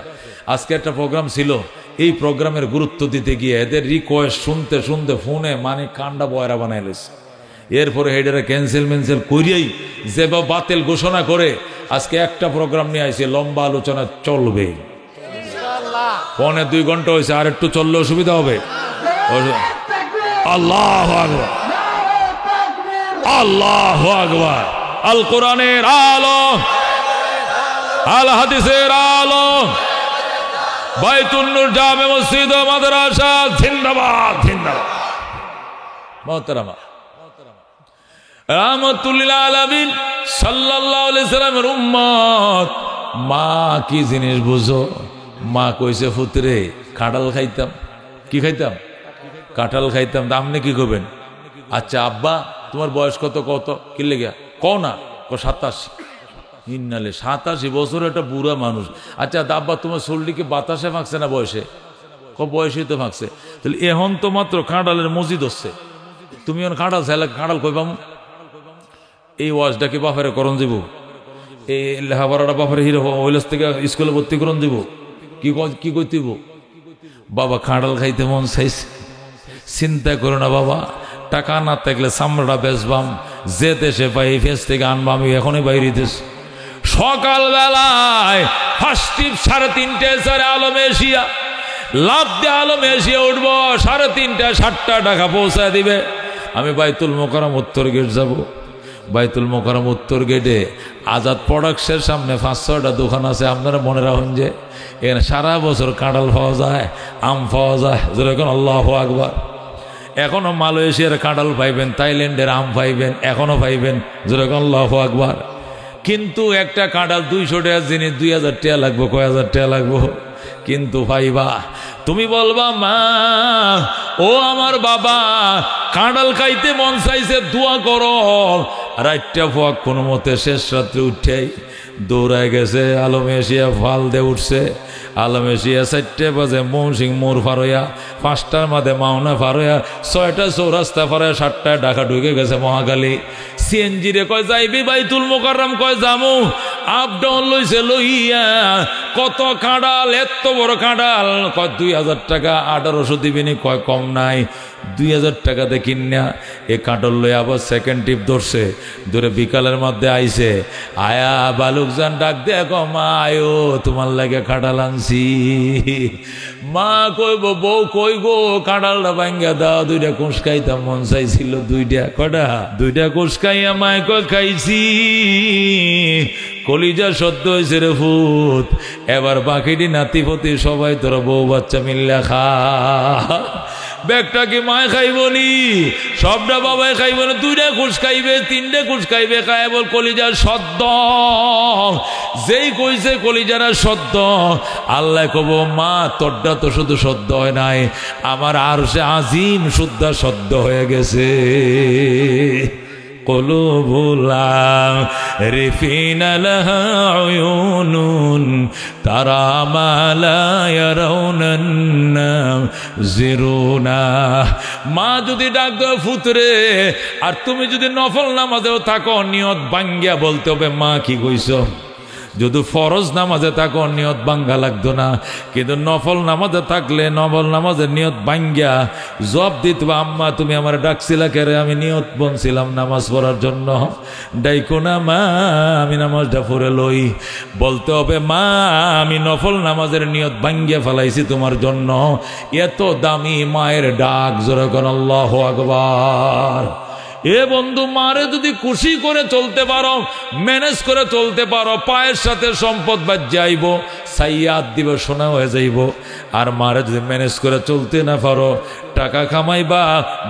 আজকে একটা প্রোগ্রাম ছিল। এই প্রোগ্রামের গুরুত্ব দিতে গিয়ে এদের রিকোয়েস্ট শুনতে শুনতে ফোনে মানে কান্ডা বয়রা বানাই লেছে। এরপরে হেডারে ক্যান্সেল করিয়াই যে বাতিল ঘোষণা করে আজকে একটা প্রোগ্রাম নিয়ে আসছে, লম্বা আলোচনা চলবে। 1.5-2 ঘন্টা হয়েছে, আর একটু চললে অসুবিধা হবে। আল্লাহু আকবার, আল্লাহু আকবার। আল কোরআনের আলো, আল হাদিসের আলো, বাইতুন নূর জামে মসজিদ ও মাদ্রাসা জিন্দাবাদ, জিন্দাবাদ। মুহতারামা, রাহমাতুল লিল আলামিন সাল্লাল্লাহু আলাইহি সাল্লামের উম্মত, মা কি জিনিস বুঝো? মা কইছে, ফুতরে কাঁঠাল খাইতাম। কি খাইতাম? কাঁঠাল খাইতাম। আপনি কি করবেন? আচ্ছা আব্বা তোমার বয়স কত? কত কি লেগে কও না? 87। ইন্নালে 87 বছর, একটা বুড়া মানুষ। আচ্ছা আব্বা তোমার শরীরকে বাতাসে ফাঁকছে না বয়সে? বয়সে তো ফাঁকছে। তাহলে এখন তো মাত্র কাঁঠালের মসজিদ হচ্ছে, তুমি এখন কাঁঠাল চাইলে কাঁঠাল কইবাম? এই ওয়াজটাকে বাফারে করণ দিব, এই লেখাপড়াটা বাফারে হিরো ওইলাস থেকে স্কুলে ভর্তি করণ দিব? কি কইতেইব? বাবা কাঁঠাল খাইতে মন চাইছে, চিন্তা করো না বাবা, টাকা না থাকলে চামড়াটা বেচবাম, যে দেশে পাই ফেস থেকে আনবাম। আমি এখনই বাইরে দেশ। সকালবেলায় ফার্স্ট টিপ 3:30 সারে আলম এশিয়া, লাভ দিয়ে আলম এশিয়া উঠবো, 3:30 7টা টাকা পৌঁছায় দিবে। আমি বাইতুল মোকাররম উত্তর গেট যাব। বাইতুল মোকাররম উত্তর গেটে আজাদ প্রোডাক্টসের সামনে 5-6টা দোকান আছে। আপনারা মনে রাখুন যে এখানে সারা বছর কাঁঠাল পাওয়া যায়, আম পাওয়া যায়। যেরকম আল্লাহু আকবার। এখনো মালয়েশিয়ার কাঁঠাল পাইবেন, থাইল্যান্ডের আম পাইবেন, এখনো পাইবেন। যেরকম আল্লাহু আকবার। কিন্তু একটা কাঁঠাল 200 টাকার জিনিস 2000 টাকা লাগবো, কয় হাজার টাকা লাগবো, কিন্তু পাইবা। তুমি বলবা, মা ও আমার বাবা কাঁঠাল খাইতে মন চাইছে, দোয়া করো। রাতটা পোয়াক কোনো মতে শেষ রাত্রে উঠেই দৌড়ায় গেছে আলম এশিয়া, ফাল দিয়ে উঠছে। আলম এশিয়া 4টে বাজে মৌসিং মোড় ফারোয়া, 5টার মাঝে মাওনা ফারোয়া, 6টা চৌরাস্তা ফারোয়া, 7টায় ঢাকা ঢুকে গেছে মহাকালী। সিএনজি রে কয় যাইবি বাইতুল মোকাররম? কয় জামু। আপ ডাউন লইছে লইয়া, কত কাঁঠাল, এত বড় কাঁঠাল। কয় 2000 টাকা। 1800 দিবিনি? কয় কম নাই। 2000 টাকাতে কিনা এ কাঁঠাল লই আবার সেকেন্ড টিপ ধরছে। ধরে বিকালের মধ্যে আইছে, আয়া বালুকজান ডাক দে, মা আয়ো তোমার লাগে কাঁঠাল আনছি। মা কইব, বউ কই গো কাঁঠালটা ভাঙ্গা দাও, 2টা কোষ খাইতাম মন চাইছিল। 2টা কটা? 2টা কোষ খাইয়া মায় কয় খাইছি, কলিজা সদ্য হয়েছে রে ফুত। এবার বাকিটি নাতিপতি সবাই তোরা বউ বাচ্চা মিল্লা খা। ব্যাগটা কি মায় খাইবনি? সবটা বাবাই খাইব না। 2টা কোষ খাইবে, 3টে কোষ খাইবে। খায় বল কলিজা সদ্য। যেই কইছে কলিজারা সদ্য, আল্লাহ কব, মা তোরটা তো শুধু সদ্য হয় নাই, আমার আরশে আজিম শুদ্ধা সদ্য হয়ে গেছে। কলুবুলাম রিফিনা লাহা উয়ুনুন তারা মা লা ইয়ারাউনা জিরুনা। মা যদি ডাক দাও ফুতরে, আর তুমি যদি নফল নামাজেও থাকো, নিয়ত ভাঙ্গিয়া বলতে হবে, মা কি কইছো? যদি ফরজ নামাজে থাকো নিয়ত ভাঙ্গা লাগতো না, কিন্তু নফল নামাজে থাকলে নফল নামাজের নিয়ত ভাঙ্গা জবাব দিত, আম্মা তুমি আমার ডাকছিলা কেরে, আমি নিয়ত বনছিলাম নামাজ পড়ার জন্য, ডাইকো না মা, আমি নামাজটা পড়ে লই। বলতে হবে মা আমি নফল নামাজের নিয়ত ভাঙ্গিয়া ফেলাইছি তোমার জন্য। এত দামি মায়ের ডাক, জোরে কোন আল্লাহু আকবার। এ বন্ধু, মারে যদি খুশি করে চলতে পারো, ম্যানেজ করে চলতে পারো, পায়ের সাথে সম্পদ বাদ যাইব, সাইয়াদ দিব, সোনা হয়ে যাইব। আর মারে যদি ম্যানেজ করে চলতে না পারো, টাকা কামাইবা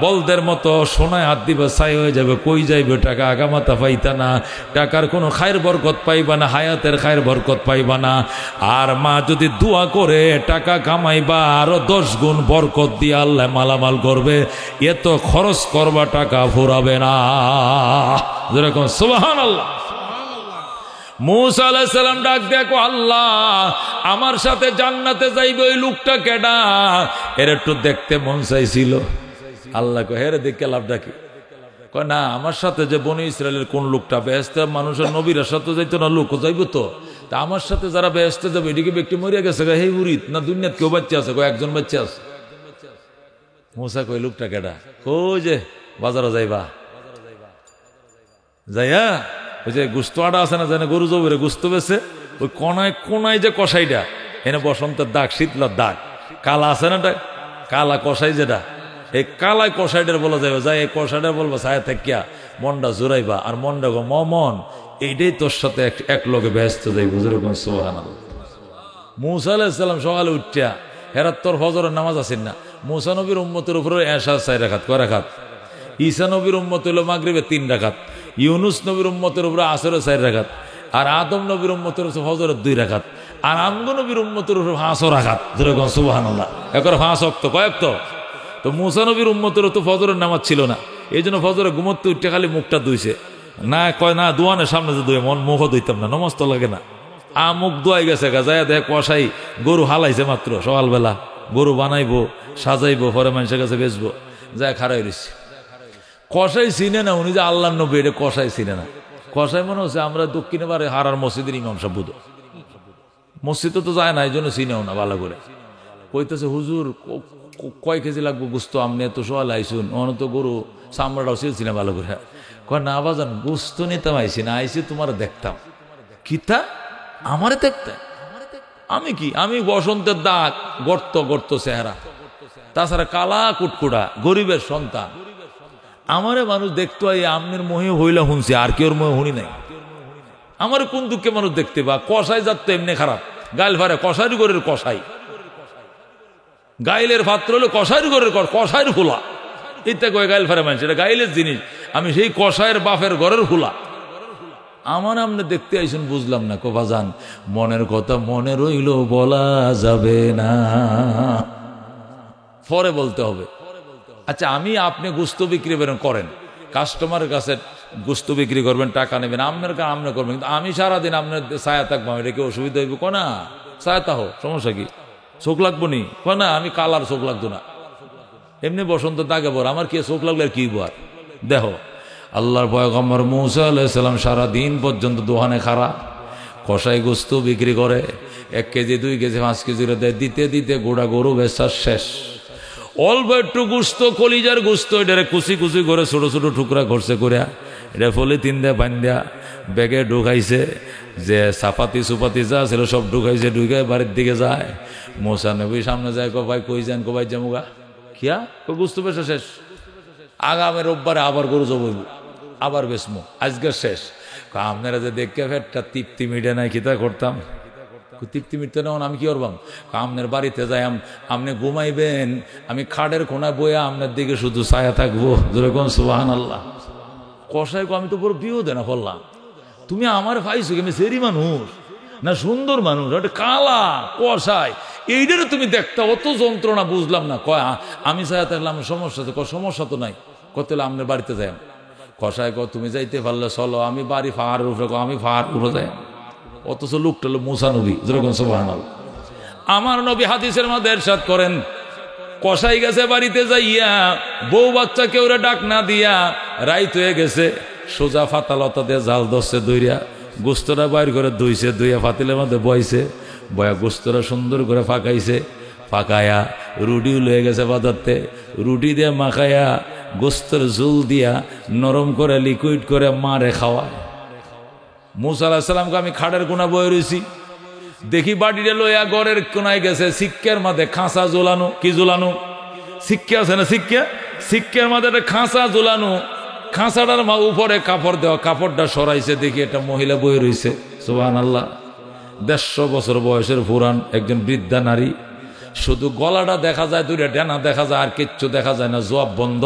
বলদের মতো, সোনায় হাত দিবা, ছাই হয়ে যাবে, কই যাইবে টাকা, আগামাতা পাইতা না, টাকার কোনো খায়ের বরকত পাইবা না, হায়াতের খায়ের বরকত পাইবা না। আর মা যদি দোয়া করে টাকা কামাইবা, আরো 10 গুণ বরকত দিয়ে আল্লাহ মালামাল করবে, এত খরচ করবা টাকা ফুরাবে না। যেরকম সুবহানাল্লাহ। মূসা আলাইহিস সালাম ডাক দেখো, আল্লাহ আমার সাথে জান্নাতে যাইবে ওই লোকটা কেডা, এর একটু দেখতে মন চাইছিল। আল্লাহ কয় হেরে দেখে লাভটা কি? কয় না, আমার সাথে যে বনি ইসরায়েলের কোন লোকটা, বেহেশতে মানুষের নবীরা সাথে যাইতো না, লোক যাইব তো, তা আমার সাথে যারা বেহেশতে যাবে, এদিকে ব্যক্তি মরিয়া গেছে, হে মুরিদ না দুনিয়াত কেউ বাচ্চা আছে? কয় একজন বাচ্চা আছে। মূসা কয় লোকটা কেডা? কই যে বাজারে যাইবা, যাইয়া ওই যে গুস্ত আটা আছে না, জানে গরু জবরে গুস্ত বেছে, ওই কোনায় কোনায় যে কষাইটা, এনে বসন্তের দাগ, শীতলার দাগ, কালা আছে না, কালা কষাই যেটা, এই কালাই কষাইটার বলা যাবে, যাই এই কষাইটা বলবো ছায়া থাকিয়া মনটা জোরাইবা, আর মনটা গো মন এইটাই তোর সাথে এক লগে ব্যস্ত যাই। বুঝলো কোন সুবহানাল্লাহ। মূসা আলাইহিস সালাম সকালে উঠিয়া হেরাত তোর ফজরের নামাজ আছেন না, মূসা নবীর উম্মতের উপরে এশা 4 রাকাত, কয় রাকাত? ঈসা নবীর উম্মত হইল মাগরিবে 3 রাকাত, ইউনুস নবীর উম্মতের উপরে আসরে 4 রাকাত, আর আদম নবীর উম্মতের উপরে ফজরের 2 রাকাত, আর আমগো নবীর উম্মতের উপরে 5 রাকাত। যেরকম সুবহানাল্লাহ। একবার 5 ওয়াক্ত, কয়েক তো মূসা নবীর উম্মতেরও তো ফজরের নামাজ ছিল না, এই জন্য ফজরে ঘুমোতে উঠে খালি মুখটা ধুইছে না, কয় না দোয়ানের সামনে যে ধুয়ে মন মুখও ধুইতাম না, নমাজ তো লাগে না। মুখ ধোয়াই গেছে গা, যায় দেখ কষাই গরু হালাইছে মাত্র সকালবেলা, গরু বানাইবো, সাজাইবো, পরে মানুষের কাছে বেচবো, যায় খারাই রয়েছে। কষাই চিনে না উনি যে আল্লাহ নবী, এটা কষাই চিনে না। কষাই মনে হচ্ছে আমরা দক্ষিণে বারে হারার মসজিদের ইমাম সাহেব, বুধ মসজিদে তো যায় না, এই জন্য চিনেও না ভালো করে। কইতেছে হুজুর কয় কেজি লাগবো গুস্ত, আপনি এত সোয়াল আইসুন, অনত গরু চামড়াটাও ছিলছি না ভালো করে। কয় না বাজান, গুস্ত নিতাম আইসি না, আইসি তোমার দেখতাম। কিতা আমারে দেখতে? আমি কি, আমি বসন্তের দাগ, গর্ত গর্ত চেহারা, তাছাড়া কালা কুটকুড়া, গরিবের সন্তান, আমারে মানুষ দেখতো, এই আমনের মোহে হইলা শুনছি, আর কেউ মোহে শুনি নাই। আমার কোন দুঃখে মানুষ দেখতে বা কষাই যাত তো এমনি খারাপ, গাইল ফারে কষাইর গরের কষাই, গাইলের পাত্র হলো কষাইর গরের কষাইর ফুলা, ইত্যা কয়ে গাইল ফারে মানুষ, এটা গাইলের জিনিস, আমি সেই কষাইয়ের বাপের ঘরের ফুলা। আমার আমনে দেখতে আইসুন, বুঝলাম না। কোভাজান মনের কথা মনে রইল, বলা যাবে না, পরে বলতে হবে। আচ্ছা আমি আপনি গুস্ত বিক্রি করেন, কাস্টমারের কাছে গুস্ত বিক্রি করবেন, টাকা নেবেন, আপনার কাছে আপনি করবেন, কিন্তু আমি সারাদিন আপনার ছায়া থাকবো, এটা কি অসুবিধা হইব? না ছায়া তাহো, সমস্যা কি? চোখ লাগবো নি? না আমি কালার চোখ লাগতো না, এমনি বসন্ত দাগে পর আমার কি চোখ লাগলে আর কি বার? দেখো আল্লাহর পয়গম্বর মূসা আলাইহিস সালাম সারাদিন পর্যন্ত দোকানে খাড়া, কষাই গোস্ত বিক্রি করে, 1 কেজি 2 কেজি 5 কেজি দেয়, দিতে দিতে গোড়া গরু বেচা শেষ। অল্প একটু গুস্ত, কলিজার গুস্ত, এটারে কুচি কুচি করে ছোট ছোট টুকরা করছে করে, এটা পলিথিন দিয়ে বান্ধা ব্যাগে ঢুকাইছে, যে চাপাতি সুপাতি যা ছিল সব ঢুকাইছে, ঢুকে বাড়ির দিকে যায়। মূসা নবী সামনে যায়, কো ভাই কই যান? কো ভাই জামুগা। কিয়া? কো গুস্ত বেচা শেষ, আগামী রোববারে আবার গরু জবইব, আবার বেচমো, আজকে শেষ। আপনারা যে দেখে ফেরটা তৃপ্তি মিটে নাই, কিতা করতাম? তৃপ্তি মিটতে না, আমি কি করবাম? আপনার বাড়িতে যাই, আপনি ঘুমাইবেন, আমি খাটের কোনা বইয়া আপনার দিকে শুধু ছায়া থাকবো। যেরকম সুবহানাল্লাহ। কষাই কো আমি তো বড় বিয়ে দেনা করলাম, তুমি আমার পাইছো, আমি সেরি মানুষ না সুন্দর মানুষ, ওটা কালা কষাই, এইটারে তুমি দেখতে অত যন্ত্রণা, বুঝলাম না। কয় আমি ছায়া থাকলাম, সমস্যা তো? সমস্যা তো নাই। কত আপনার বাড়িতে যাই? কষাই কো তুমি যাইতে পারলে চলো, আমি বাড়ি পাহাড়ের উপরে, আমি পাহাড় উপরে যাই। অথচ লোকটা হলো মূসা নবী। যেরকম সুবহানাল্লাহ। আমার নবী হাদিসের মধ্যে ইরশাদ করেন, কষাই গেছে বাড়িতে যাইয়া, বউ বাচ্চা কেউ ডাক না দিয়া, রাইত হয়ে গেছে, সোজা ফাতালতা দিয়ে জাল ধরছে দইরা, গোস্তটা বাইর করে ধুইছে, ধুইয়া পাতিলের মধ্যে বইছে, বয়া গোস্তটা সুন্দর করে ফাঁকাইছে, ফাঁকায়া রুটিও লয়ে গেছে বাজারতে, রুটি দিয়ে মাখাইয়া গোস্তর ঝুল দিয়া নরম করে লিকুইড করে মারে খাওয়ায়। মুসা আলাইহিস সালামকে আমি খাড়ের কোনা বয়ে রয়েছি, দেখি বাড়িটা লইয়া ঘরের কোনায় গেছে, সিক্কের মাঝে খাঁচা ঝোলানো, কি ঝোলানো, সিক্কে আছে না, সিক্কের মাঝে একটা খাঁচা ঝোলানো, খাঁচাটার উপরে কাপড় দেওয়া, কাপড়টা সরাইছে, দেখি একটা মহিলা বয়ে রয়েছে। সুবহানাল্লাহ, 150 বছর বয়সের পুরান একজন বৃদ্ধা নারী, শুধু গলাটা দেখা যায়, দুইটা ডানা দেখা যায়, আর কিচ্ছু দেখা যায় না, জবাব বন্ধ।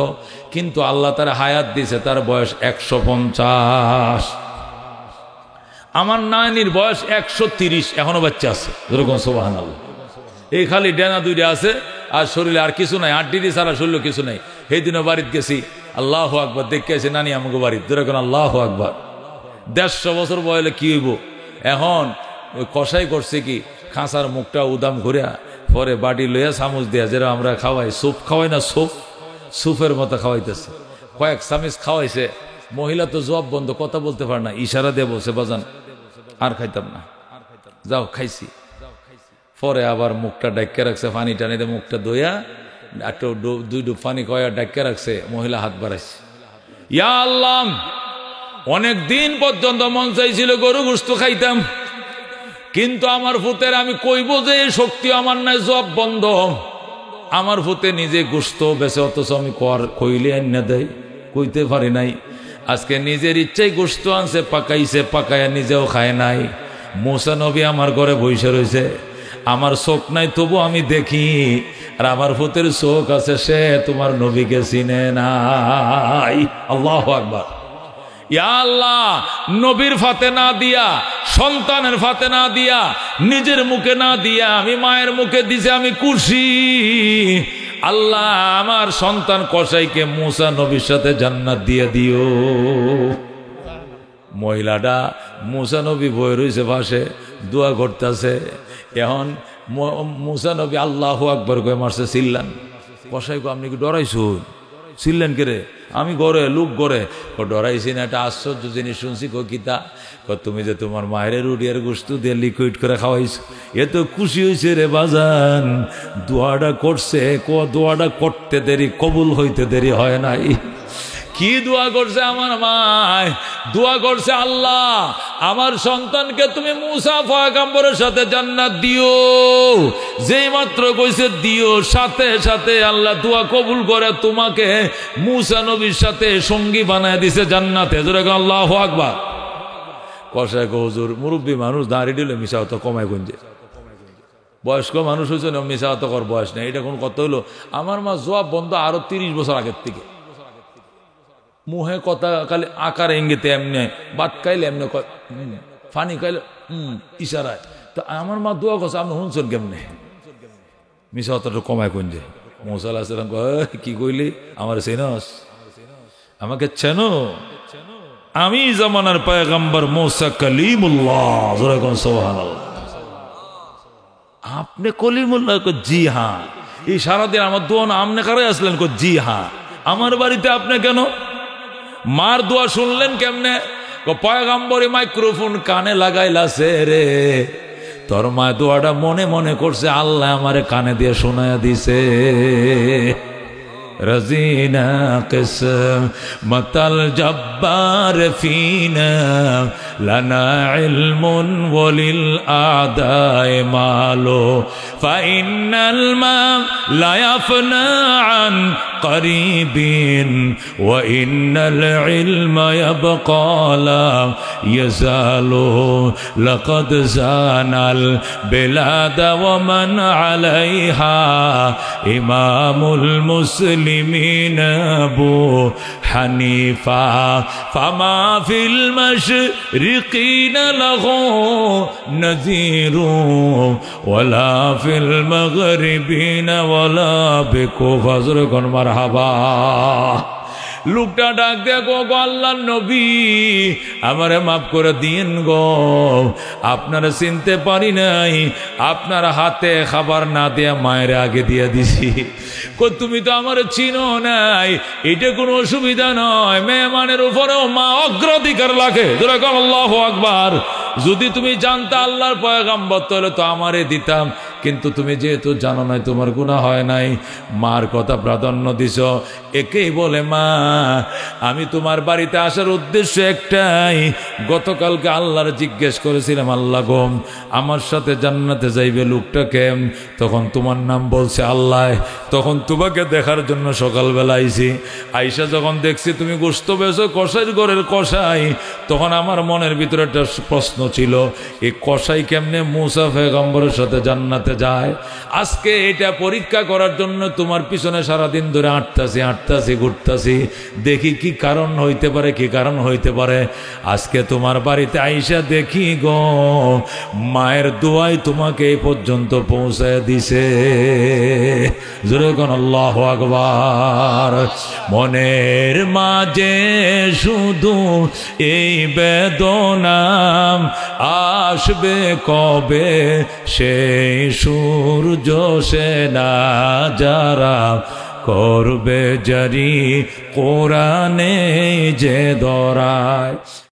কিন্তু আল্লাহ তার হায়াত দিছে, তার বয়স 150। আমার নানির বয়স 130, এখনো বাচ্চা আছে, যেরকম সুবহানাল্লাহ। এই খালি ডানা দুইটা আছে, আর শরীরে আর কিছু নাই, আড্ডি ছাড়া শরীরে কিছু নাই। সেই দিনও বাড়িতে গেছি, আল্লাহু আকবার, দেখে আসি নানি আমাকে বাড়িতে, যেরকম আল্লাহু আকবার। 150 বছর বয়সে কি হইব, এখন ওই কষাই করছে কি, খাঁচার মুখটা উদাম ঘুরিয়া পরে বাটি লইয়া চামচ দিয়া, যেটা আমরা খাওয়াই, স্যুপ খাওয়াই না, স্যুপের মতো খাওয়াইতেছে, কয়েক চামচ খাওয়াইছে। মহিলা তো জবাব বন্ধ, কথা বলতে পারে না, ইশারা দিয়ে বলছে, বাজান আর খাইতাম না, যাও খাইছি। পরে আবার মুখটা ডাক্কা রাখছে, পানি টানিতে মুখটা ধোয়া, একটু 2 ডুব পানি কয়া ডাক্কা রাখছে, মহিলা হাত বাড়াইছে। ইয়া আল্লাহ, অনেক দিন পর্যন্ত মন চাইছিল গরু গোশত খাইতাম, কিন্তু আমার ফুতের আমি কইব যে এই শক্তি আমার নাই, জব বন্ধ। আমার ফুতে নিজে গোশত বেছে, অথচ আমি কইলে আন্না দেয়, কইতে পারি নাই। আজকে নিজের ইচ্ছাই গোশত আনছে, পাকাইছে, পাকাইয়া নিজেও খায় নাই। মুসা নবী আমার ঘরে বসে রয়েছে, আমার চোখ নাই তবু আমি দেখি, আর আমার ফুতের চোখ আছে, সে তোমার নবীকে চিনে নাই। আল্লাহু আকবার। ইয়া আল্লাহ, নবীর ফাতে না দিয়া, সন্তানের ফাতে না দিয়া, নিজের মুখে না দিয়া আমি মায়ের মুখে দিছে, আমি খুশি। আল্লাহ, আমার সন্তান কসাইকে মুসা নবীর সাথে জান্নাত দিয়ে দিও। মহিলাটা মুসা নবী বয়ে রয়েছে পাশে, দোয়া করতেছে। এখন মুসা নবী আল্লাহু আকবার কয়ে মারছে, চিল্লান। কসাই কো, আপনি কি ডরাইছুন? চিল্লেন কে রে? আমি গড়ে লোক গড়ে ডরাইছি না, একটা আশ্চর্য জিনিস শুনছি। কো কিতা? তুমি যে তোমার মায়ের রুটিয়ার গোশত দিয়ে লিকুইড করে খাওয়াইছো, এ তো খুশি হয়েছে রে বাজান। দোয়াটা করছে, দোয়াটা করতে দেরি, কবুল হইতে দেরি হয় নাই। কি দোয়া করছে আমার মায়? দোয়া করছে, আল্লাহ আমার সন্তানকে তুমি মুসা পয়গম্বরের সাথে জান্নাত দিও। যেই মাত্র কইছে দিও, সাথে সাথে আল্লাহ দোয়া কবুল করে তোমাকে মুসা নবীর সাথে সঙ্গী বানায় দিছে জান্নাতে। জোরে আল্লাহু আকবার। কষায় কো, হুজুর মুরব্বী মানুষ, দাঁড়িয়ে দিলে মিশা হতো কমায় গুঞ্জে, বয়স্ক মানুষ হয়েছে না, মিশা হতো কর বয়স নেই, এটা কোন কথা হলো? আমার মা জবাব বন্ধ আরো 30 বছর আগের থেকে। মুহে কথা খালি আকার ইঙ্গিতে, এমনি ভাত খাইলে এমনি, ফানি খাইলে ইশারায়। তো আমার মা দোয়া করছে, আপনি শুনছেন কেমনে? মিশা হতটা কমায় কুঞ্জে। মুসা আলাইহিস সালাম কি কইলি? আমার চেনস? আমাকে চেনো? আমি জামানার পয়গম্বর মুসা কালিমুল্লাহ। সুবহানাল্লাহ। আপনি কলিমুল্লাহ? জি হ্যাঁ। এই সারাদিন আমার দোয়া না, আপনি কারে আসলেন? জি হ্যাঁ। আমার বাড়িতে আপনি কেন? মার দোয়া শুনলেন কেমনে? পয়গম্বরে মাইক্রোফোন কানে লাগাইলাছে রে, তোর মা দোয়াটা মনে মনে করছে, আল্লাহ আমারে কানে দিয়ে শোনায়া দিছে। রাজিনা কিসমতাল জব্বার ফিনা লানা ইলমুন ওয়ালিল আদায়ে মালো ফাইনাল মা লা ইয়াফনা আন করিবিন ওয়া ইন্নাল ইলমা ইয়াবকা লা ইয়াজালু লাকাদ জানাল বিলাদা ওয়া মান আলাইহা ইমামুল মুসলিমিন আবু হানিফা ফামা ফিল মাশরিকিনা লাহু নাযীরু ওয়ালা ফিল মাগরিবিনা ওয়ালা বিকুফা। মারহাবা। লোকটা ডাক দেখো গো আল্লাহর নবী, আমারে মাফ করে দিন গো, আপনারা চিনতে পারি নাই, আপনার হাতে খাবার না দেয়া মায়ের আগে দিয়ে দিছি। তুমি তো আমার চিনো নাই, এটা কোনো অসুবিধা নয়, মেহমানের উপরেও মা অগ্রাধিকার লাগে। আল্লাহু আকবার। যদি তুমি জানতে আল্লাহর পয়গম্বর তাহলে তো আমারে দিতাম, কিন্তু তুমি যেহেতু জানো নাই, তোমার গুনাহ হয় নাই, মার কথা প্রাধান্য দিছ। একেই বলে মা। আমি তোমার বাড়িতে আসার উদ্দেশ্য একটাই, গতকালকে আল্লাহর জিজ্ঞেস করেছিলাম, আল্লাহ গো আমার সাথে জান্নাতে যাইবে লোকটাকে, তখন তোমার নাম বলছে আল্লাহ, তখন তোমাকে দেখার জন্য সকালবেলা আইছি। আইসা যখন দেখছি তুমি গোশত বেছো কষাইয়ের ঘরের কষাই, তখন আমার মনের ভিতরে একটা প্রশ্ন ছিল, এই কষাই কেমনে মুসা পয়গম্বরের সাথে জান্নাতে যায়? আজকে এটা পরীক্ষা করার জন্য তোমার পিছনে সারাদিন ধরে হাঁটতাছি ঘুরতাছি, দেখি কি কারণ হইতে পারে, কি কারণ হইতে পারে। আজকে তোমার বাড়িতে আইসা দেখি গো মায়ের দোয়াই তোমাকে এই পর্যন্ত পৌঁছায় দিছে। জোরে কোন আল্লাহু আকবার। মনের মাঝে শুধু এই বেদনা, আসবে কবে সেই সূর্য সেনা যারা করবে জারি কোরআনে যে দরায়।